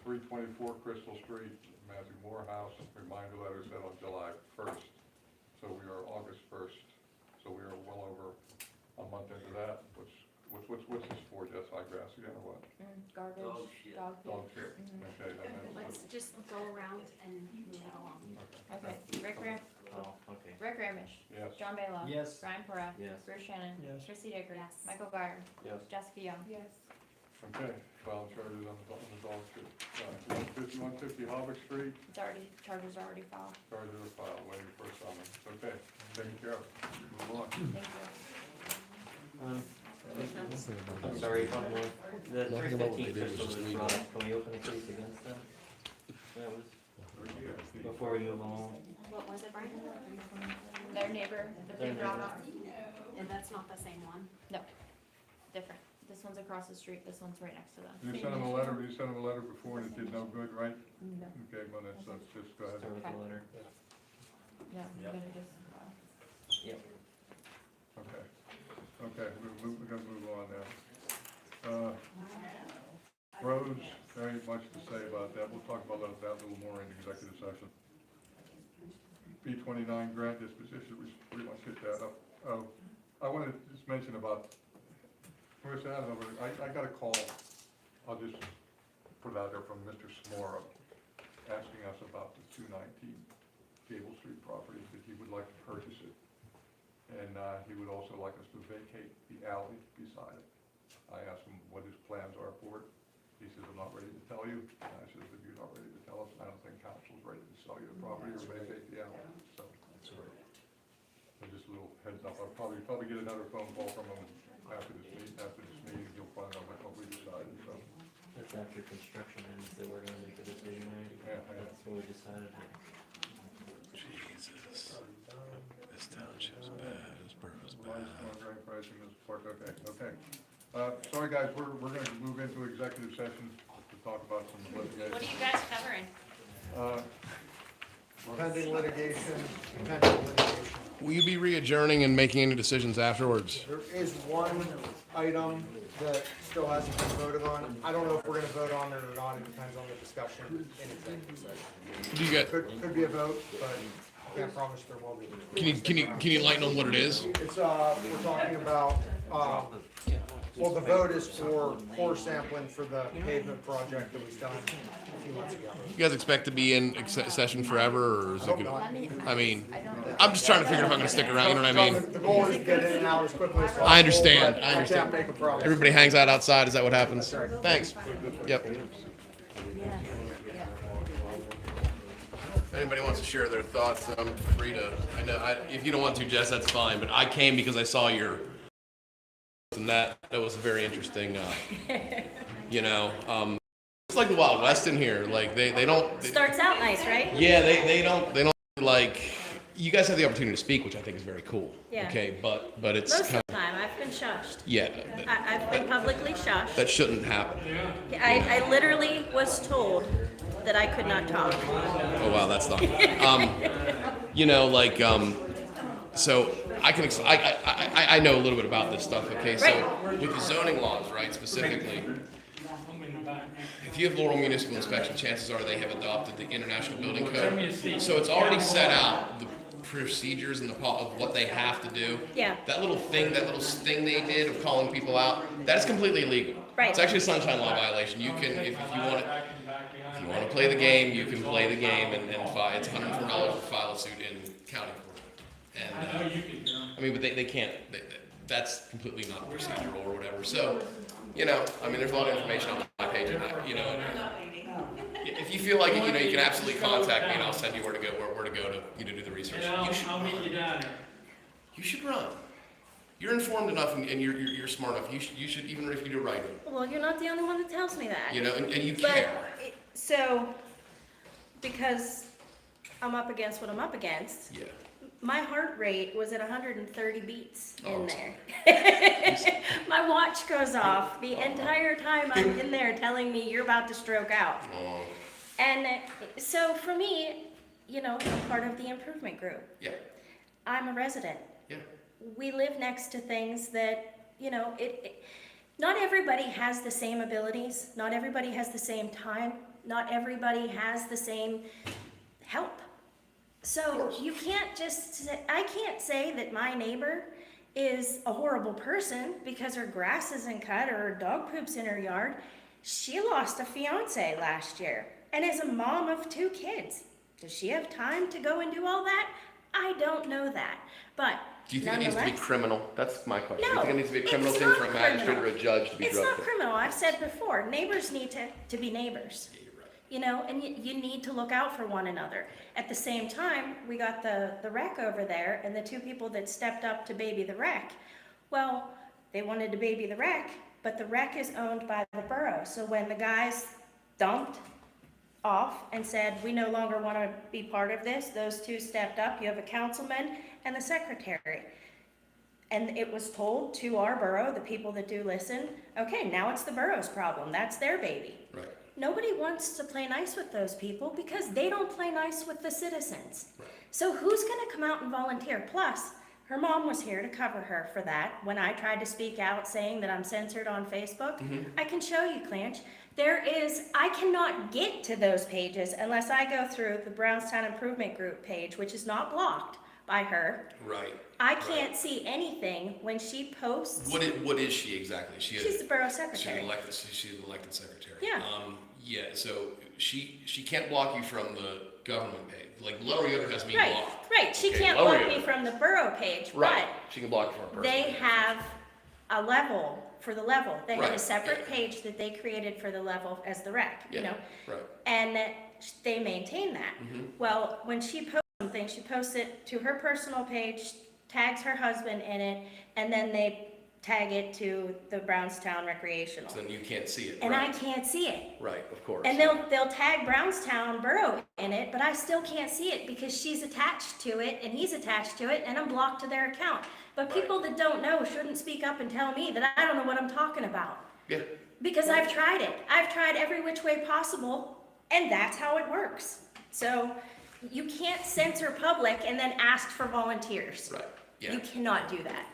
Speaker 10: 324 Crystal Street, Matthew Morehouse, reminder letter said on July 1st, so we are August 1st, so we are well over a month into that. What's this for, Jess, high grass again, or what?
Speaker 5: Garbage,
Speaker 21: Dog shit.
Speaker 5: dog
Speaker 10: Dog
Speaker 5: food.
Speaker 10: shit, okay, then
Speaker 19: Let's just go around and move it along.
Speaker 5: Okay,
Speaker 6: Oh, okay.
Speaker 5: Rick Ramish,
Speaker 10: yes.
Speaker 5: John Baylock.
Speaker 13: Yes.
Speaker 5: Brian Cora.
Speaker 6: Yes.
Speaker 5: Bruce Shannon.
Speaker 8: Yes.
Speaker 5: Chrissy Dicker.
Speaker 19: Yes.
Speaker 5: Michael Guyer.
Speaker 18: Yes.
Speaker 5: Jessica Young.
Speaker 3: Yes.
Speaker 10: Okay, file charges on the dog shit. 150 Hobbick Street,
Speaker 5: It's already, charges are already filed.
Speaker 10: charges are filed, waiting for a summons. Okay, taken care of. Move on.
Speaker 5: Thank you.
Speaker 6: I'm sorry, one more. The
Speaker 1: Nothing about what they
Speaker 6: 315
Speaker 1: did was
Speaker 6: Crystal
Speaker 1: just
Speaker 6: was
Speaker 1: leave
Speaker 6: brought
Speaker 1: it.
Speaker 6: up. Can we open a case against them? That was, before we move on.
Speaker 19: What was it, Brian?
Speaker 5: Their neighbor, that they
Speaker 6: Their
Speaker 5: brought
Speaker 6: neighbor.
Speaker 5: up,
Speaker 19: And that's not the same one?
Speaker 5: no, different. This one's across the street, this one's right next to them.
Speaker 10: You sent him a letter before and it did no good, right?
Speaker 5: No,
Speaker 10: Okay, well, let's just go ahead.
Speaker 6: Start with the letter.
Speaker 5: no, we're
Speaker 6: Yep.
Speaker 5: gonna just,
Speaker 6: Yep.
Speaker 10: Okay, we're gonna move on now. Roads, there ain't much to say about that, we'll talk about that a little more in executive session. B29 grant disposition, we pretty much hit that up. I wanted to just mention about, first, I got a call, I'll just put it out there from Mr. Smora, asking us about the 219 Gable Street property, that he would like to purchase it. And he would also like us to vacate the alley beside it. I asked him what his plans are for it. He says, I'm not ready to tell you. And I said, if you're not ready to tell us, I don't think council's ready to sell you the property or vacate the alley. So just a little heads up. I'll probably get another phone call from him after this meeting, you'll find out what we decided, so.
Speaker 6: That's after construction ends that we're gonna make a decision, right?
Speaker 10: Yeah,
Speaker 6: That's what we decided.
Speaker 1: Jesus. This township's bad, this borough's bad.
Speaker 10: Okay. Sorry, guys, we're gonna move into executive session to talk about some litigation.
Speaker 4: What are you guys covering?
Speaker 12: Pending litigation.
Speaker 1: Will you be re-adjourning and making any decisions afterwards?
Speaker 12: There is one item that still hasn't been voted on. I don't know if we're gonna vote on it or not, it depends on the discussion in executive session.
Speaker 1: Do you get,
Speaker 12: Could be a vote, but I can't promise there will be.
Speaker 1: can you enlighten on what it is?
Speaker 12: It's, we're talking about, well, the vote is for core sampling for the pavement project that was done a few months ago.
Speaker 1: You guys expect to be in session forever, or is it gonna, I mean,
Speaker 5: I don't.
Speaker 1: I'm just trying to figure if I'm gonna stick around, you know what I mean?
Speaker 12: The goal is to get in and out as quickly as possible.
Speaker 1: I understand,
Speaker 12: but
Speaker 1: I understand.
Speaker 12: can't make a promise.
Speaker 1: Everybody hangs out outside, is that what happens? Thanks. Yep. If anybody wants to share their thoughts, I'm free to, I know, if you don't want to, Jess, that's fine, but I came because I saw your, and that was very interesting, it's like the Wild West in here, like, they don't.
Speaker 4: Starts out nice, right?
Speaker 1: Yeah, they don't, like, you guys have the opportunity to speak, which I think is very cool.
Speaker 4: Yeah.
Speaker 1: Okay, but it's
Speaker 4: Most
Speaker 1: kind
Speaker 4: of the time, I've been shushed.
Speaker 1: yeah,
Speaker 4: I've been publicly shushed.
Speaker 1: that shouldn't happen.
Speaker 4: I literally was told that I could not talk.
Speaker 1: Oh, wow, that's not, so I know a little bit about this stuff, okay? So with the zoning laws, right, specifically, if you have Laurel Municipal Inspection, chances are they have adopted the International Building Code. So it's already set out the procedures and of what they have to do.
Speaker 2: Yeah.
Speaker 1: That little thing they did of calling people out, that is completely illegal.
Speaker 2: Right.
Speaker 1: It's actually a sunshine law violation. You can, if you want to play the game, you can play the game and file. It's $104 to file a suit in county court. And I mean, but they can't. That's completely not procedural or whatever. So, you know, I mean, there's a lot of information on my page, and you know, if you feel like it, you know, you can absolutely contact me, and I'll send you where to go to do the research. You should run. You should run. You're informed enough, and you're smart enough. You should even if you do writing.
Speaker 2: Well, you're not the only one that tells me that.
Speaker 1: You know, and you
Speaker 2: But
Speaker 1: care.
Speaker 2: so, because I'm up against what I'm up against.
Speaker 1: Yeah.
Speaker 2: My heart rate was at 130 beats in
Speaker 1: Oh.
Speaker 2: there. My watch goes off the entire time I'm in there telling me you're about to stroke out.
Speaker 1: Oh.
Speaker 2: And so for me, you know, I'm part of the improvement group.
Speaker 1: Yeah.
Speaker 2: I'm a resident.
Speaker 1: Yeah.
Speaker 2: We live next to things that, you know, not everybody has the same abilities. Not everybody has the same time. Not everybody has the same help. So you can't just say, I can't say that my neighbor is a horrible person because her grass isn't cut or her dog poops in her yard. She lost a fiance last year and is a mom of 2 kids. Does she have time to go and do all that? I don't know that. But
Speaker 1: Do you think it needs to be criminal? That's my question. Do
Speaker 2: No,
Speaker 1: you think it needs to be a criminal
Speaker 2: it's
Speaker 1: thing
Speaker 2: not
Speaker 1: for a magistrate
Speaker 2: criminal.
Speaker 1: or a judge to be
Speaker 2: It's
Speaker 1: drug
Speaker 2: not
Speaker 1: court?
Speaker 2: criminal. I've said before, neighbors need to be neighbors.
Speaker 1: Yeah, you're right.
Speaker 2: You know, and you need to look out for one another. At the same time, we got the wreck over there and the 2 people that stepped up to baby the wreck. Well, they wanted to baby the wreck, but the wreck is owned by the borough. So when the guys dumped off and said, we no longer want to be part of this, those 2 stepped up. You have a councilman and the secretary. And it was told to our borough, the people that do listen, okay, now it's the borough's problem. That's their baby.
Speaker 1: Right.
Speaker 2: Nobody wants to play nice with those people because they don't play nice with the citizens.
Speaker 1: Right.
Speaker 2: So who's going to come out and volunteer? Plus, her mom was here to cover her for that. When I tried to speak out saying that I'm censored on Facebook, I can show you, Klanch. I cannot get to those pages unless I go through the Brownstown Improvement Group page, which is not blocked by her.
Speaker 1: Right.
Speaker 2: I can't see anything when she posts.
Speaker 1: What is she exactly?
Speaker 2: She's the borough secretary.
Speaker 1: She's an elected secretary.
Speaker 2: Yeah.
Speaker 1: Yeah. So she can't block you from the government page. Like Lower Yoder has me
Speaker 2: Right,
Speaker 1: blocked.
Speaker 2: right. She
Speaker 1: Okay,
Speaker 2: can't
Speaker 1: Lower
Speaker 2: block me
Speaker 1: Yoder.
Speaker 2: from the borough page,
Speaker 1: Right.
Speaker 2: but
Speaker 1: She can block you from her personal
Speaker 2: they
Speaker 1: page.
Speaker 2: have a level for the level. They have
Speaker 1: Right,
Speaker 2: a separate page that they created for the level as the rec, you
Speaker 1: Yeah,
Speaker 2: know?
Speaker 1: right.
Speaker 2: And they maintain that. Well, when she posts something, she posts it to her personal page, tags her husband in it, and then they tag it to the Brownstown Recreational.
Speaker 1: So then you can't see it.
Speaker 2: And
Speaker 1: right.
Speaker 2: I can't see it.
Speaker 1: Right, of course.
Speaker 2: And they'll tag Brownstown Borough in it, but I still can't see it because she's attached to it and he's attached to it and I'm blocked to their account. But people that don't know shouldn't speak up and tell me that I don't know what I'm talking about.
Speaker 1: Yeah.
Speaker 2: Because I've tried it. I've tried every which way possible and that's how it works. So you can't censor public and then ask for volunteers.
Speaker 1: Right, yeah.
Speaker 2: You cannot do that.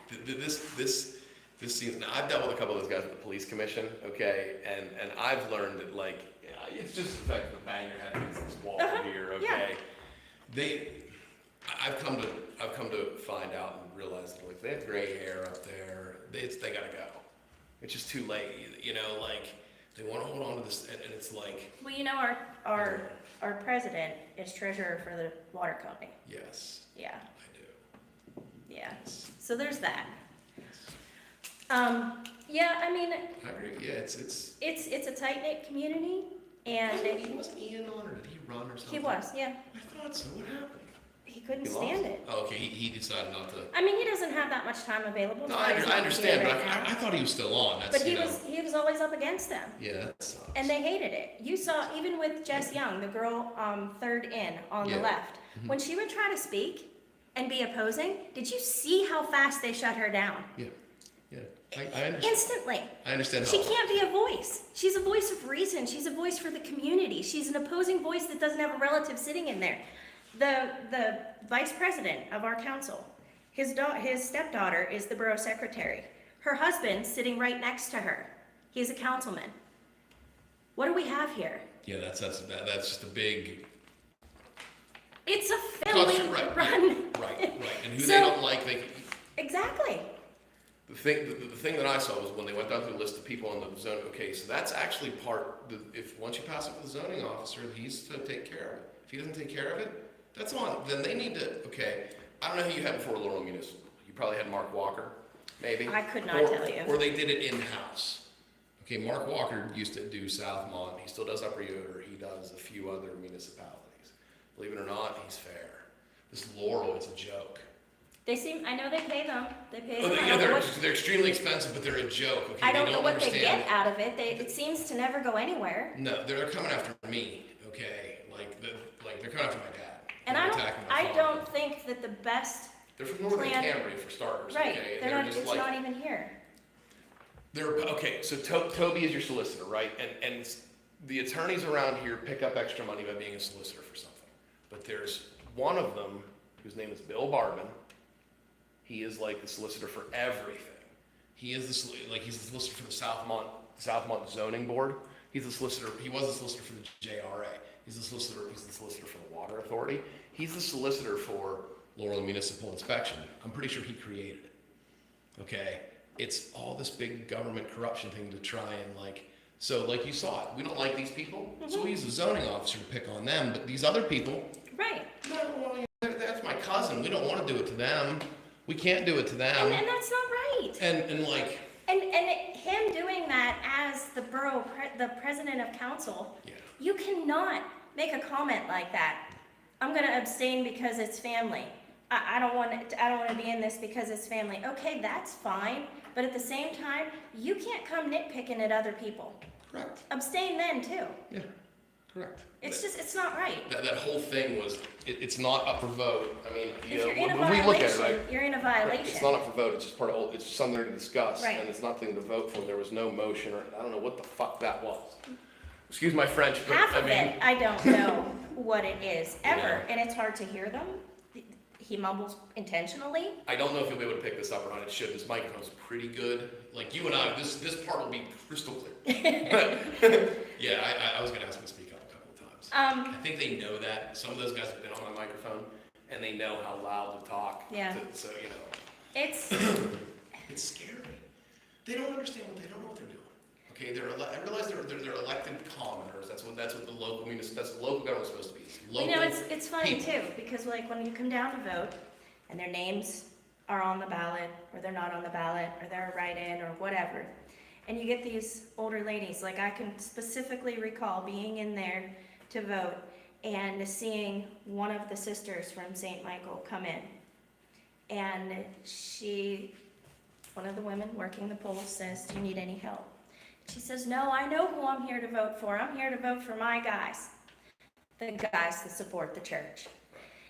Speaker 1: This seems, now I've dealt with a couple of those guys with the police commission, okay, and I've learned that like, it's just the fact that bang your head against this wall here, okay? I've come to find out and realize that like they have gray hair up there, they gotta go. It's just too late, you know, like, they wanna hold on to this, and it's like.
Speaker 2: Well, you know, our president is treasurer for the water company.
Speaker 1: Yes.
Speaker 2: Yeah.
Speaker 1: I do.
Speaker 2: Yeah, so there's that. Yeah, I mean,
Speaker 1: I agree, yeah, it's.
Speaker 2: it's a tight-knit community, and
Speaker 1: Wasn't Ian on, or did he run or something?
Speaker 2: he was, yeah,
Speaker 1: I thought so, what happened?
Speaker 2: he couldn't
Speaker 1: He
Speaker 2: stand
Speaker 1: lost?
Speaker 2: it.
Speaker 1: Oh, okay, he decided not to.
Speaker 2: I mean, he doesn't have that much time available.
Speaker 1: No,
Speaker 2: That's why he's not
Speaker 1: I understand,
Speaker 2: here
Speaker 1: but
Speaker 2: right now.
Speaker 1: I thought he was still on, that's,
Speaker 2: But he
Speaker 1: you know.
Speaker 2: was always up against them,
Speaker 1: Yeah, that sucks.
Speaker 2: and they hated it. You saw, even with Jess Young, the girl, third in on the
Speaker 1: Yeah.
Speaker 2: left, when she would try to speak and be opposing, did you see how fast they shut her down?
Speaker 1: Yeah, I understand.
Speaker 2: Instantly.
Speaker 1: I understand how.
Speaker 2: She can't be a voice. She's a voice of reason. She's a voice for the community. She's an opposing voice that doesn't have a relative sitting in there. The vice president of our council, his stepdaughter is the borough secretary. Her husband's sitting right next to her. He's a councilman.
Speaker 4: What do we have here?
Speaker 1: Yeah, that's just a big.
Speaker 4: It's a family
Speaker 1: Right,
Speaker 4: run.
Speaker 1: Right. And who
Speaker 4: So-
Speaker 1: they don't like, they.
Speaker 4: Exactly.
Speaker 1: The thing that I saw was when they went down through the list of people on the zone, okay, so that's actually once you pass it to the zoning officer, he's to take care of it. If he doesn't take care of it, that's on, then they need to, okay, I don't know who you had before Laurel Municipal. You probably had Mark Walker, maybe?
Speaker 4: I could not tell you.
Speaker 1: Or they did it in-house. Okay, Mark Walker used to do Southmont, he still does Upper Yoder, he does a few other municipalities. Believe it or not, he's fair. This Laurel, it's a joke.
Speaker 4: I know they pay them. They pay them.
Speaker 1: They're extremely expensive, but they're a joke. Okay,
Speaker 4: I don't know what they
Speaker 1: understand.
Speaker 4: get out of it. It seems to never go anywhere.
Speaker 1: No, they're coming after me. Okay, they're coming after my dad.
Speaker 4: And
Speaker 1: They're
Speaker 4: I
Speaker 1: attacking my father.
Speaker 4: don't think that the best.
Speaker 1: They're from Northern
Speaker 4: plan-
Speaker 1: Cambria for starters.
Speaker 4: Right.
Speaker 1: Okay?
Speaker 4: They're not.
Speaker 1: just
Speaker 4: It's not even here.
Speaker 1: Okay. So Toby is your solicitor, right? And the attorneys around here pick up extra money by being a solicitor for something. But there's one of them whose name is Bill Barban. He is like the solicitor for everything. He's the solicitor for the Southmont Zoning Board. He's the solicitor. He was the solicitor for the JRA. He's the solicitor for the Water Authority. He's the solicitor for Laurel Municipal Inspection. I'm pretty sure he created it. Okay, it's all this big government corruption thing to try and So like you saw it, we don't like these people, so we use the zoning officer to pick on them. But these other people,
Speaker 4: right?
Speaker 1: No, that's my cousin. We don't want to do it to them. We can't do it to them.
Speaker 4: And that's not right.
Speaker 1: And
Speaker 4: him doing that as the the president of council, you cannot make a comment like that. I'm going to abstain because it's family. I don't want to be in this because it's family. Okay, that's fine. But at the same time, you can't come nitpicking at other people.
Speaker 1: Correct.
Speaker 4: Abstain then too.
Speaker 1: Yeah, correct.
Speaker 4: It's not right.
Speaker 1: That whole thing was, it's not up for vote. I mean,
Speaker 4: If you're in a
Speaker 1: when we look at it,
Speaker 4: violation,
Speaker 1: right?
Speaker 4: you're in a violation.
Speaker 1: It's not up for vote, it's just it's just something to discuss.
Speaker 4: Right.
Speaker 1: And it's nothing to vote for. There was no motion, or I don't know what the fuck that was. Excuse my French, but
Speaker 4: Half
Speaker 1: I
Speaker 4: of
Speaker 1: mean.
Speaker 4: it, I don't know what it is, ever,
Speaker 1: Yeah.
Speaker 4: and it's hard to hear them. He mumbles intentionally.
Speaker 1: I don't know if you'll be able to pick this up or not. It should. This microphone's pretty good. Like you and I, this part will be crystal clear. Yeah, I was gonna ask him to speak up a couple of times. I think they know that. Some of those guys have been on my microphone, and they know how loud to talk.
Speaker 4: Yeah.
Speaker 1: So
Speaker 4: It's
Speaker 1: it's scary. They don't understand they don't know what they're doing. Okay, I realize they're elected commoners. That's what the local that's the local government's supposed to be.
Speaker 4: it's funny
Speaker 1: people.
Speaker 4: too, because like when you come down to vote, and their names are on the ballot, or they're not on the ballot, or they're a write-in, or whatever, and you get these older ladies, like I can specifically recall being in there to vote, and seeing one of the sisters from St. Michael come in, and one of the women working the polls says, "Do you need any help?" She says, "No, I know who I'm here to vote for. I'm here to vote for my guys, the guys that support the church."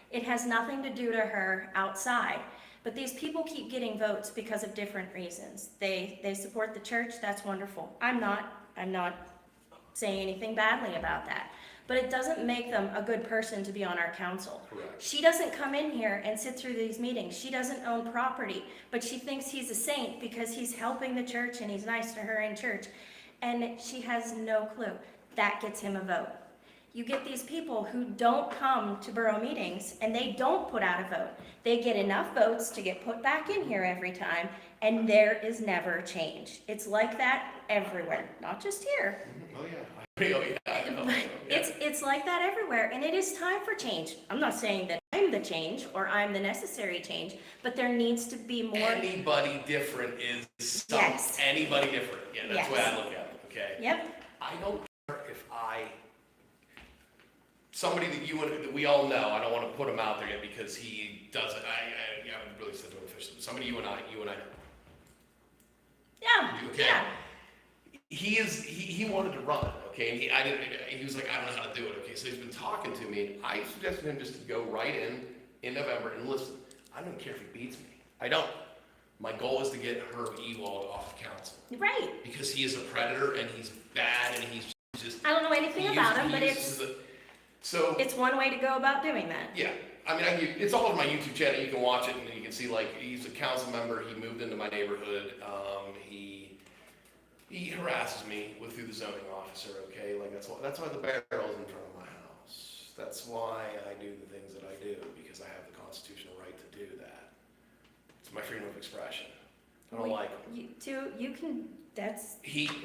Speaker 4: It has nothing to do to her outside, but these people keep getting votes because of different reasons. They support the church, that's wonderful. I'm not saying anything badly about that, but it doesn't make them a good person to be on our council.
Speaker 1: Correct.
Speaker 4: She doesn't come in here and sit through these meetings. She doesn't own property, but she thinks he's a saint because he's helping the church and he's nice to her in church. And she has no clue. That gets him a vote. You get these people who don't come to borough meetings and they don't put out a vote. They get enough votes to get put back in here every time, and there is never change. It's like that everywhere, not just here.
Speaker 1: Oh yeah. I know.
Speaker 4: It's like that everywhere, and it is time for change. I'm not saying that I'm the change or I'm the necessary change, but there needs to be more.
Speaker 1: Anybody different is
Speaker 4: Yes.
Speaker 1: Anybody different. Yeah, that's the way I look at it. Okay.
Speaker 4: Yep.
Speaker 1: I don't care if somebody that we all know. I don't want to put him out there yet because he doesn't. I haven't really said to him officially. Somebody you and I know.
Speaker 4: Yeah.
Speaker 1: Okay.
Speaker 4: Yeah.
Speaker 1: He wanted to run, okay, and he was like, I don't know how to do it, okay, so he's been talking to me, and I suggested him just to go right in November and listen. I don't care if he beats me. I don't. My goal is to get Herb Ewald off the council.
Speaker 4: Right.
Speaker 1: Because he is a predator, and he's bad, and he's just...
Speaker 4: I don't know anything about him, but it's one way to go about doing that.
Speaker 1: Yeah. I mean, it's all over my YouTube channel. You can watch it, and you can see, like, he's a council member. He moved into my neighborhood. He harasses me through the zoning officer, okay? Like, that's why the barrel's in front of my house. That's why I do the things that I do, because I have the constitutional right to do that. It's my freedom of expression. I don't like him.
Speaker 4: You can, that's,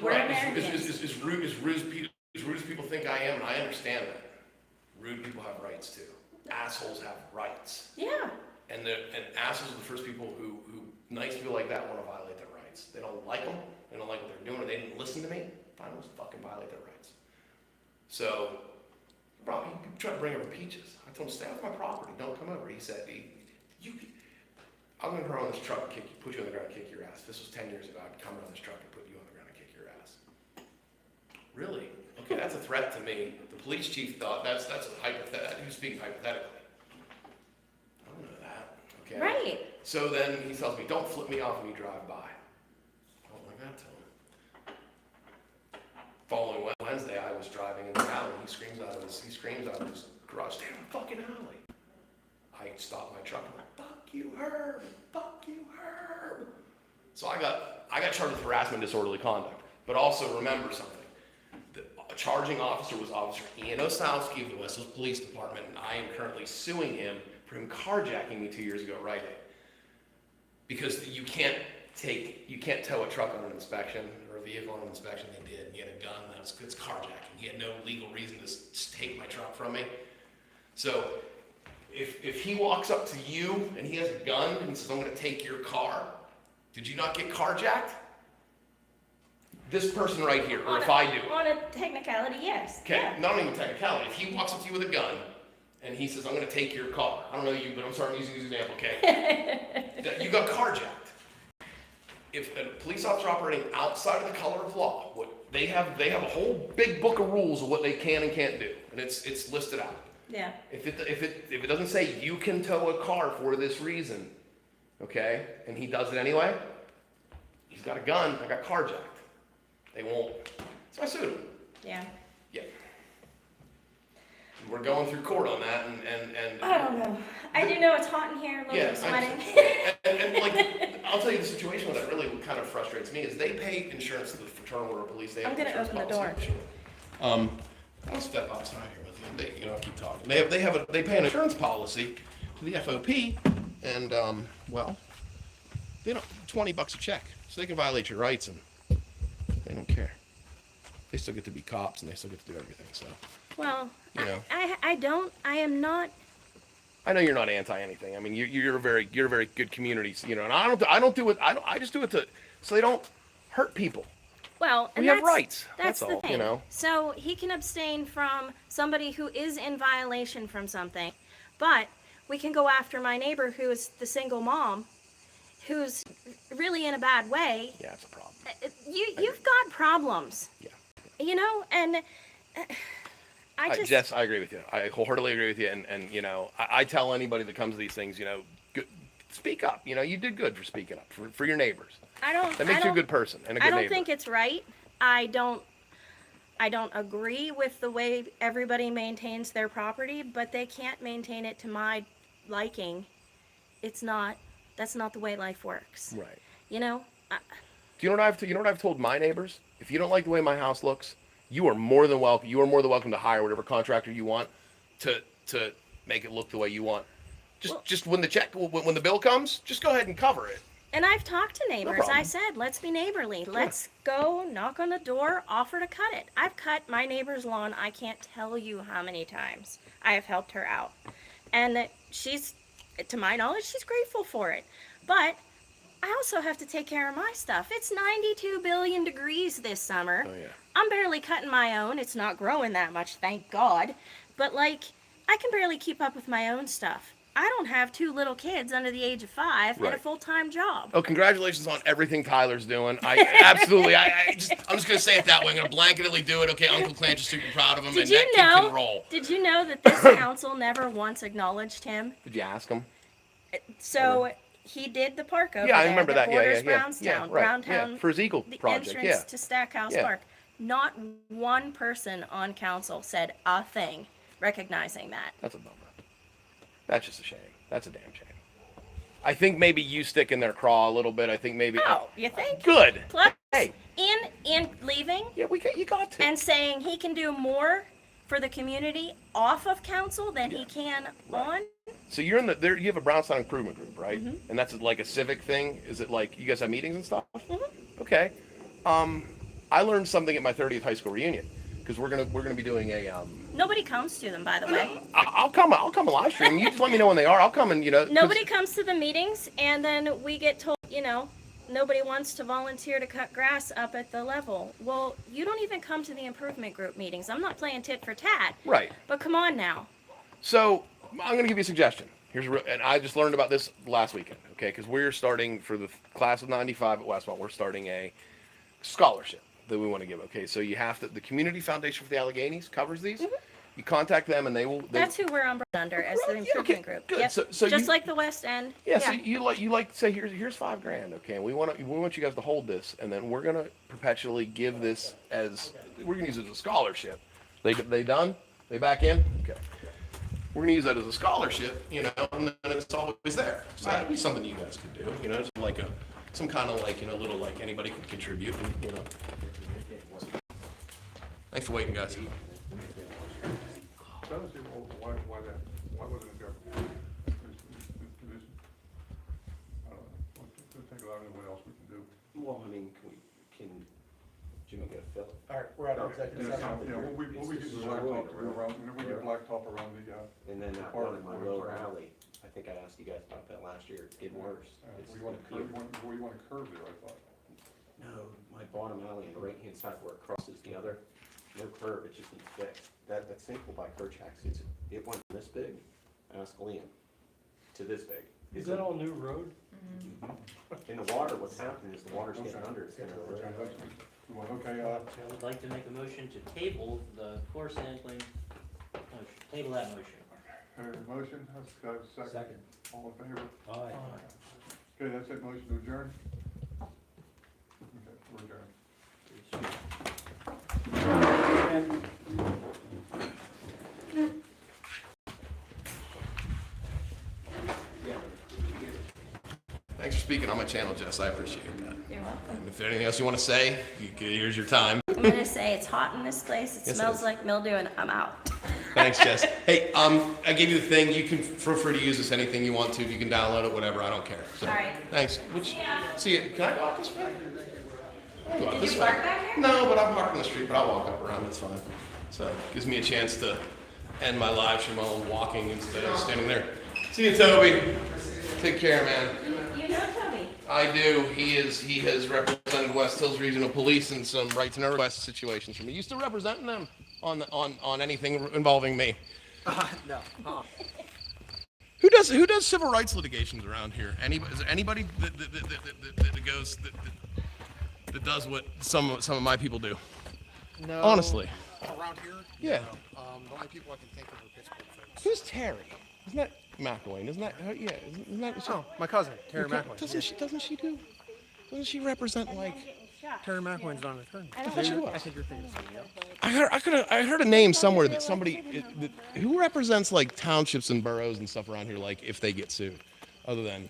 Speaker 1: We're Americans. As rude as people think I am, and I understand that. Rude people have rights too. Assholes have rights.
Speaker 4: yeah.
Speaker 1: And assholes are the first people who nice people like that want to violate their rights. They don't like them, they don't like what they're doing, or they didn't listen to me. Fine, let's fucking violate their rights. So, bro, you try to bring over peaches. I told him, stay off my property, don't come over. He said, I'm gonna run on this truck and put you on the ground and kick your ass. This was 10 years ago. I'd come around this truck and put you on the ground and kick your ass. Really? Okay, that's a threat to me. The police chief thought that's a hypothetical. He was speaking hypothetically. I don't know that. Okay.
Speaker 4: Right.
Speaker 1: So then he tells me, don't flip me off when you drive by. I don't like that to him. Following Wednesday, I was driving in the alley. He screams out of his garage, stay in the fucking alley. I stopped my truck. I'm like, fuck you, Herb. Fuck you, Herb. So I got charged with harassment, disorderly conduct. But also remember something. The charging officer was Officer Ian Osowski of the West Hills Police Department, and I am currently suing him for him carjacking me 2 years ago, right? Because you can't tow a truck on an inspection or a vehicle on an inspection. They did. He had a gun. It's carjacking. He had no legal reason to take my truck from me. So if he walks up to you and he has a gun and says, I'm going to take your car, did you not get carjacked? This person right here, or if I do it.
Speaker 4: On a technicality, yes.
Speaker 1: Okay,
Speaker 4: Yeah.
Speaker 1: not even technicality. If he walks up to you with a gun and he says, I'm going to take your car. I don't know you, but I'm sorry I'm using this example, okay? That you got carjacked. If a police officer operating outside of the color of law, they have a whole big book of rules of what they can and can't do, and it's listed out.
Speaker 4: Yeah.
Speaker 1: If it doesn't say you can tow a car for this reason, okay, and he does it anyway, he's got a gun, I got carjacked. They won't. So I sued him.
Speaker 4: Yeah.
Speaker 1: Yeah. We're going through court on that, and
Speaker 4: I don't know. I do know it's hot in here, a little bit sweating.
Speaker 1: and like, I'll tell you the situation that really kind of frustrates me is they pay insurance to the Fraternal Order of Police. They have
Speaker 4: I'm gonna
Speaker 1: insurance
Speaker 4: open the door.
Speaker 1: policy. I'll step outside here with you. I'll keep talking. They pay an insurance policy to the FOP, and well, they don't $20 a check, so they can violate your rights and they don't care. They still get to be cops and they still get to do everything. So,
Speaker 4: Well,
Speaker 1: you know.
Speaker 4: I am not.
Speaker 1: I know you're not anti anything. I mean, you're a very good community, you know. And I don't do it. I just do it so they don't hurt people.
Speaker 4: Well, and
Speaker 1: We have rights. That's
Speaker 4: the
Speaker 1: all,
Speaker 4: thing.
Speaker 1: you know.
Speaker 4: So he can abstain from somebody who is in violation from something, but we can go after my neighbor who is the single mom, who's really in a bad way.
Speaker 1: Yeah, it's a problem.
Speaker 4: You've got problems.
Speaker 1: Yeah.
Speaker 4: You know, and
Speaker 1: Jess, I agree with you. I wholeheartedly agree with you. And you know, I tell anybody that comes to these things, you know, speak up. You know, you did good for speaking up for your neighbors. That makes you a good person and a good neighbor.
Speaker 4: I don't think it's right. I don't agree with the way everybody maintains their property, but they can't maintain it to my liking. That's not the way life works.
Speaker 1: Right.
Speaker 4: You know?
Speaker 1: Do you know what I've told my neighbors? If you don't like the way my house looks, you are more than welcome. You are more than welcome to hire whatever contractor you want to make it look the way you want. Just when the bill comes, just go ahead and cover it.
Speaker 4: And I've talked to neighbors.
Speaker 1: problem.
Speaker 4: I said, let's be neighborly. Let's go knock on the door, offer to cut it. I've cut my neighbor's lawn. I can't tell you how many times I have helped her out. And she's, to my knowledge, she's grateful for it. But I also have to take care of my stuff. It's 92 billion degrees this summer.
Speaker 1: Oh, yeah.
Speaker 4: I'm barely cutting my own. It's not growing that much, thank God. But like, I can barely keep up with my own stuff. I don't have 2 little kids under the age of 5 and a
Speaker 1: Right.
Speaker 4: full-time job.
Speaker 1: Oh, congratulations on everything Tyler's doing. I'm just gonna say it that way. I'm gonna blanketly do it. Okay, Uncle Klanch is super proud of him, and that kid can roll.
Speaker 4: Did you know that this council never once acknowledged him?
Speaker 1: Did you ask him?
Speaker 4: So he did the park over
Speaker 1: Yeah, I
Speaker 4: there
Speaker 1: remember
Speaker 4: that
Speaker 1: that. Yeah,
Speaker 4: borders
Speaker 1: yeah, yeah.
Speaker 4: Brownstown,
Speaker 1: Yeah, right.
Speaker 4: Browntown,
Speaker 1: Yeah, for his Eagle
Speaker 4: the
Speaker 1: project.
Speaker 4: entrance
Speaker 1: Yeah.
Speaker 4: to Stackhouse
Speaker 1: Yeah.
Speaker 4: Park. Not one person on council said a thing recognizing that.
Speaker 1: That's a bummer. That's just a shame. That's a damn shame. I think maybe you stick in their craw a little bit. I think maybe.
Speaker 4: Oh, you think?
Speaker 1: Good.
Speaker 4: Plus,
Speaker 1: Hey.
Speaker 4: and leaving.
Speaker 1: Yeah, you got to.
Speaker 4: And saying he can do more for the community off of council than he can on.
Speaker 1: So you're in there. You have a Brownstown improvement group, right? And that's like a civic thing. Is it like you guys have meetings and stuff? Okay. I learned something at my 30th high school reunion because we're gonna be doing a.
Speaker 4: Nobody comes to them, by the way.
Speaker 1: I'll come and live stream. You just let me know when they are. I'll come and
Speaker 4: Nobody comes to the meetings, and then we get told, nobody wants to volunteer to cut grass up at the level. Well, you don't even come to the improvement group meetings. I'm not playing tit for tat.
Speaker 1: Right.
Speaker 4: But come on now.
Speaker 1: So I'm going to give you a suggestion. And I just learned about this last weekend, okay? Because we're starting for the class of '95 at Westmont. We're starting a scholarship that we want to give. Okay, so you have the Community Foundation for the Alleghenies covers these. You contact them, and they will.
Speaker 4: That's who we're under as the improvement group.
Speaker 1: Good.
Speaker 4: Yep.
Speaker 1: So
Speaker 4: just
Speaker 1: you,
Speaker 4: like the West End.
Speaker 1: Yeah. So you like say here's $5,000. Okay, we want you guys to hold this, and then we're gonna perpetually give this as we're gonna use it as a scholarship. They done? They back in? Okay. We're gonna use that as a scholarship, and then it's always there. So that'd be something you guys could do, just like some kind of like little like anybody can contribute, Thanks for waiting, guys.
Speaker 10: I don't see why wasn't it there? I don't know. Let's think about what else we can do.
Speaker 18: Well, I mean, can Jimmy get a fill?
Speaker 12: All right, we're at our executive session.
Speaker 10: Yeah, we get the blacktop around, we get blacktop around the,
Speaker 18: And then that one in my lower alley, I think I asked you guys about that last year, it's getting worse.
Speaker 10: we want to curve there, I thought.
Speaker 18: No, my bottom alley on the right-hand side where it crosses the other, no curve, it just needs fixed. That sinkhole by Kerchak's, it went this big, ask Liam, to this big.
Speaker 6: Is that all new road?
Speaker 18: In the water, what's happening is the water's getting under, it's gonna.
Speaker 10: Okay,
Speaker 6: I would like to make a motion to table the core sampling. Table that motion.
Speaker 10: Motion, second. All in favor?
Speaker 13: Aye.
Speaker 10: Okay, that's it, motion to adjourn? Okay, we're adjourned.
Speaker 1: Thanks for speaking on my channel, Jess. I appreciate that.
Speaker 4: You're welcome.
Speaker 1: And if there's anything else you want to say, here's your time.
Speaker 4: I'm going to say it's hot in this place. It
Speaker 1: Yes, it
Speaker 4: smells
Speaker 1: is.
Speaker 4: like mildew, and I'm out.
Speaker 1: Thanks, Jess. Hey, I gave you the thing. You can feel free to use this anything you want to. If you can download it, whatever. I don't care. So,
Speaker 4: All right.
Speaker 1: Thanks. See you. Can I go out this way? I'll go out
Speaker 4: Did
Speaker 1: this
Speaker 4: you
Speaker 1: way.
Speaker 4: park back here?
Speaker 1: No, but I'm parked on the street. But I'll walk up around. It's fine. So it gives me a chance to end my live stream while I'm walking instead of standing there. See you, Toby. Take care, man.
Speaker 4: You know Toby.
Speaker 1: I do. He has represented West Hills Regional Police in some right to know request situations for me. Used to representing them on anything involving me.
Speaker 12: No.
Speaker 1: Who does civil rights litigations around here? Is there anybody that goes that does what some of my people do?
Speaker 12: No.
Speaker 1: Honestly.
Speaker 12: Around here?
Speaker 1: Yeah.
Speaker 12: No. The only people I can think of are Pittsburgh folks.
Speaker 1: Who's Terry? Isn't that McElwain? Isn't that yeah? Isn't that?
Speaker 12: Oh, my cousin, Terry McElwain.
Speaker 1: Doesn't she represent like?
Speaker 12: Terry McElwain's not an attorney.
Speaker 1: I thought she was.
Speaker 12: I think you're thinking of somebody else.
Speaker 1: I heard a name somewhere that somebody who represents like townships and boroughs and stuff around here, like if they get sued, other than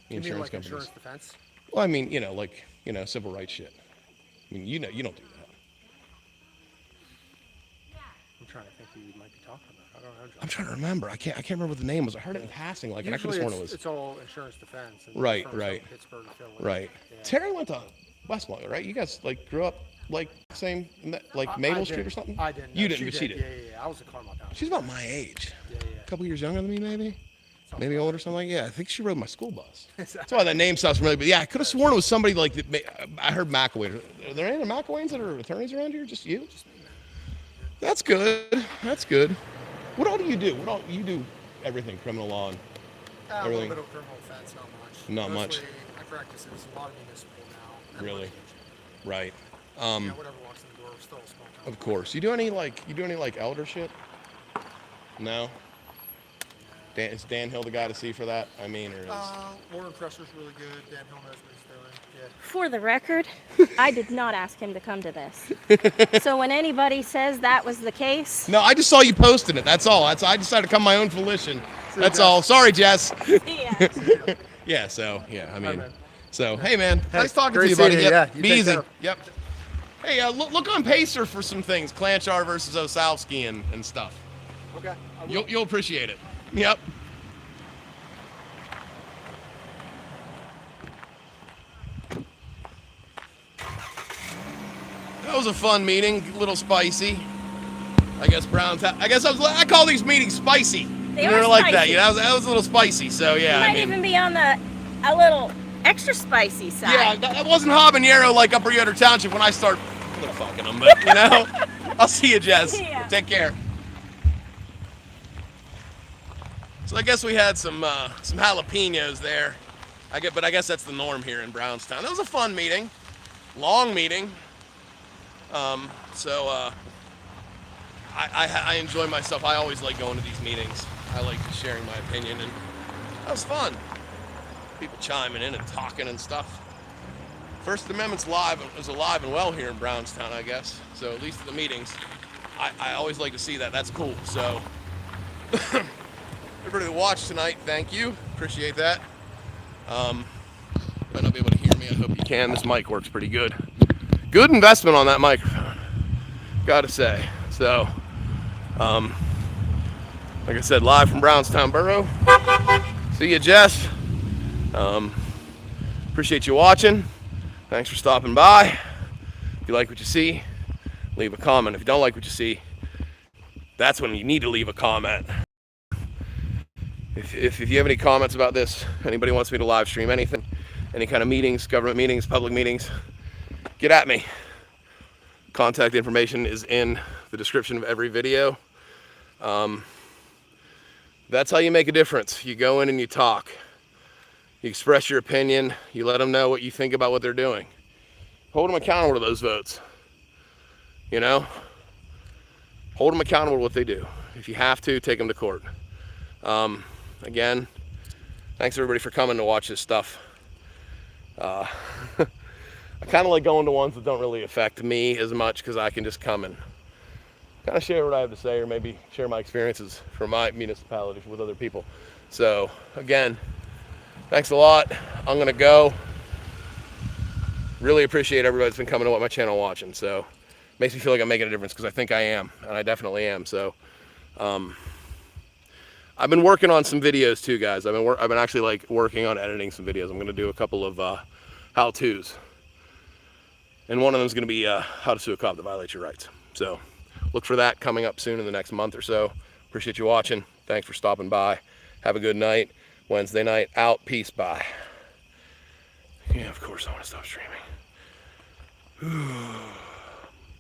Speaker 1: the
Speaker 12: You mean
Speaker 1: insurance
Speaker 12: like
Speaker 1: companies.
Speaker 12: insurance defense?
Speaker 1: Well, I mean, civil rights shit. I mean, you don't do that.
Speaker 12: I'm trying to think who you might be talking about. I don't know.
Speaker 1: I'm trying to remember. I can't remember what the name was. I heard it in passing, like, and I could have sworn it was.
Speaker 12: It's all insurance defense. And
Speaker 1: Right,
Speaker 12: firms
Speaker 1: right.
Speaker 12: like Pittsburgh, Philly.
Speaker 1: Right.
Speaker 12: Yeah.
Speaker 1: Terry went to Westmont, right? You guys like grew up like same, like Maple Street or something?
Speaker 12: I didn't.
Speaker 1: You
Speaker 12: No,
Speaker 1: didn't, but she did.
Speaker 12: Yeah. I was a Carmel Township.
Speaker 1: She's about my age.
Speaker 12: Yeah.
Speaker 1: A couple years younger than me, maybe. Maybe older, something like that. Yeah, I think she rode my school bus. That's why that name sounds familiar. But yeah, I could have sworn it was somebody like that. I heard McElwain. Are there any other McElwains that are attorneys around here? Just you? That's good. That's good. What all do you do? You do everything, criminal law and
Speaker 12: A
Speaker 1: everything.
Speaker 12: little bit of criminal offense,
Speaker 1: Not
Speaker 12: not much.
Speaker 1: much.
Speaker 12: Mostly, I practice in a lot of municipal now. and
Speaker 1: Really?
Speaker 12: litigation.
Speaker 1: Right.
Speaker 12: Whatever walks in the door, we're still a small town.
Speaker 1: Of course. You do any like elder shit? No. Is Dan Hill the guy to see for that? I mean, or is
Speaker 12: Warren Presser's really good. Dan Hill knows what he's doing. Yeah.
Speaker 4: For the record, I did not ask him to come to this. So when anybody says that was the case,
Speaker 1: No, I just saw you posting it. That's all. I decided to come my own volition. That's all. Sorry, Jess.
Speaker 4: yeah.
Speaker 1: Yeah. So yeah, I mean, So, hey man, nice talking to
Speaker 12: great
Speaker 1: you, buddy.
Speaker 12: seeing you.
Speaker 1: Yep.
Speaker 12: Yeah, you
Speaker 1: Be
Speaker 12: take
Speaker 1: easy.
Speaker 12: care.
Speaker 1: Yep. Hey, look on Pacer for some things. Klanch versus Osowski and stuff.
Speaker 12: Okay.
Speaker 1: You'll appreciate it. Yep. That was a fun meeting, a little spicy. I guess I call these meetings spicy.
Speaker 2: They
Speaker 1: You
Speaker 2: are
Speaker 1: know, like that.
Speaker 2: spicy.
Speaker 1: Yeah, that was a little spicy. So yeah,
Speaker 2: You might
Speaker 1: I mean,
Speaker 2: even be on a little extra spicy side.
Speaker 1: yeah, that wasn't habanero like Upper Yoder Township when I start fucking them, but you know. I'll see you, Jess.
Speaker 2: Yeah.
Speaker 1: Take care. So I guess we had some jalapenos there. But I guess that's the norm here in Brownstown. That was a fun meeting, long meeting. I enjoy myself. I always like going to these meetings. I like sharing my opinion, and that was fun. People chiming in and talking and stuff. First Amendment's is alive and well here in Brownstown, I guess. So at least at the meetings, I always like to see that. That's cool. So everybody that watched tonight, thank you. Appreciate that. You might not be able to hear me. I hope you can. This mic works pretty good. Good investment on that microphone, gotta say. So, like I said, live from Brownstown Borough. See you, Jess. Appreciate you watching. Thanks for stopping by. If you like what you see, leave a comment. If you don't like what you see, that's when you need to leave a comment. If you have any comments about this, anybody wants me to live stream anything, any kind of meetings, government meetings, public meetings, get at me. Contact information is in the description of every video. That's how you make a difference. You go in and you talk. You express your opinion. You let them know what you think about what they're doing. Hold them accountable to those votes. You know? Hold them accountable to what they do. If you have to, take them to court. Again, thanks everybody for coming to watch this stuff. I kind of like going to ones that don't really affect me as much because I can just come and kind of share what I have to say, or maybe share my experiences from my municipality with other people. So again, thanks a lot. I'm gonna go. Really appreciate everybody that's been coming to my channel watching. So makes me feel like I'm making a difference, because I think I am, and I definitely am. So I've been working on some videos too, guys. I've been actually like working on editing some videos. I'm gonna do a couple of how-tos, and one of them is gonna be how to sue a cop that violates your rights. So look for that coming up soon in the next month or so. Appreciate you watching. Thanks for stopping by. Have a good night. Wednesday night out. Peace. Bye. Yeah, of course I want to stop streaming.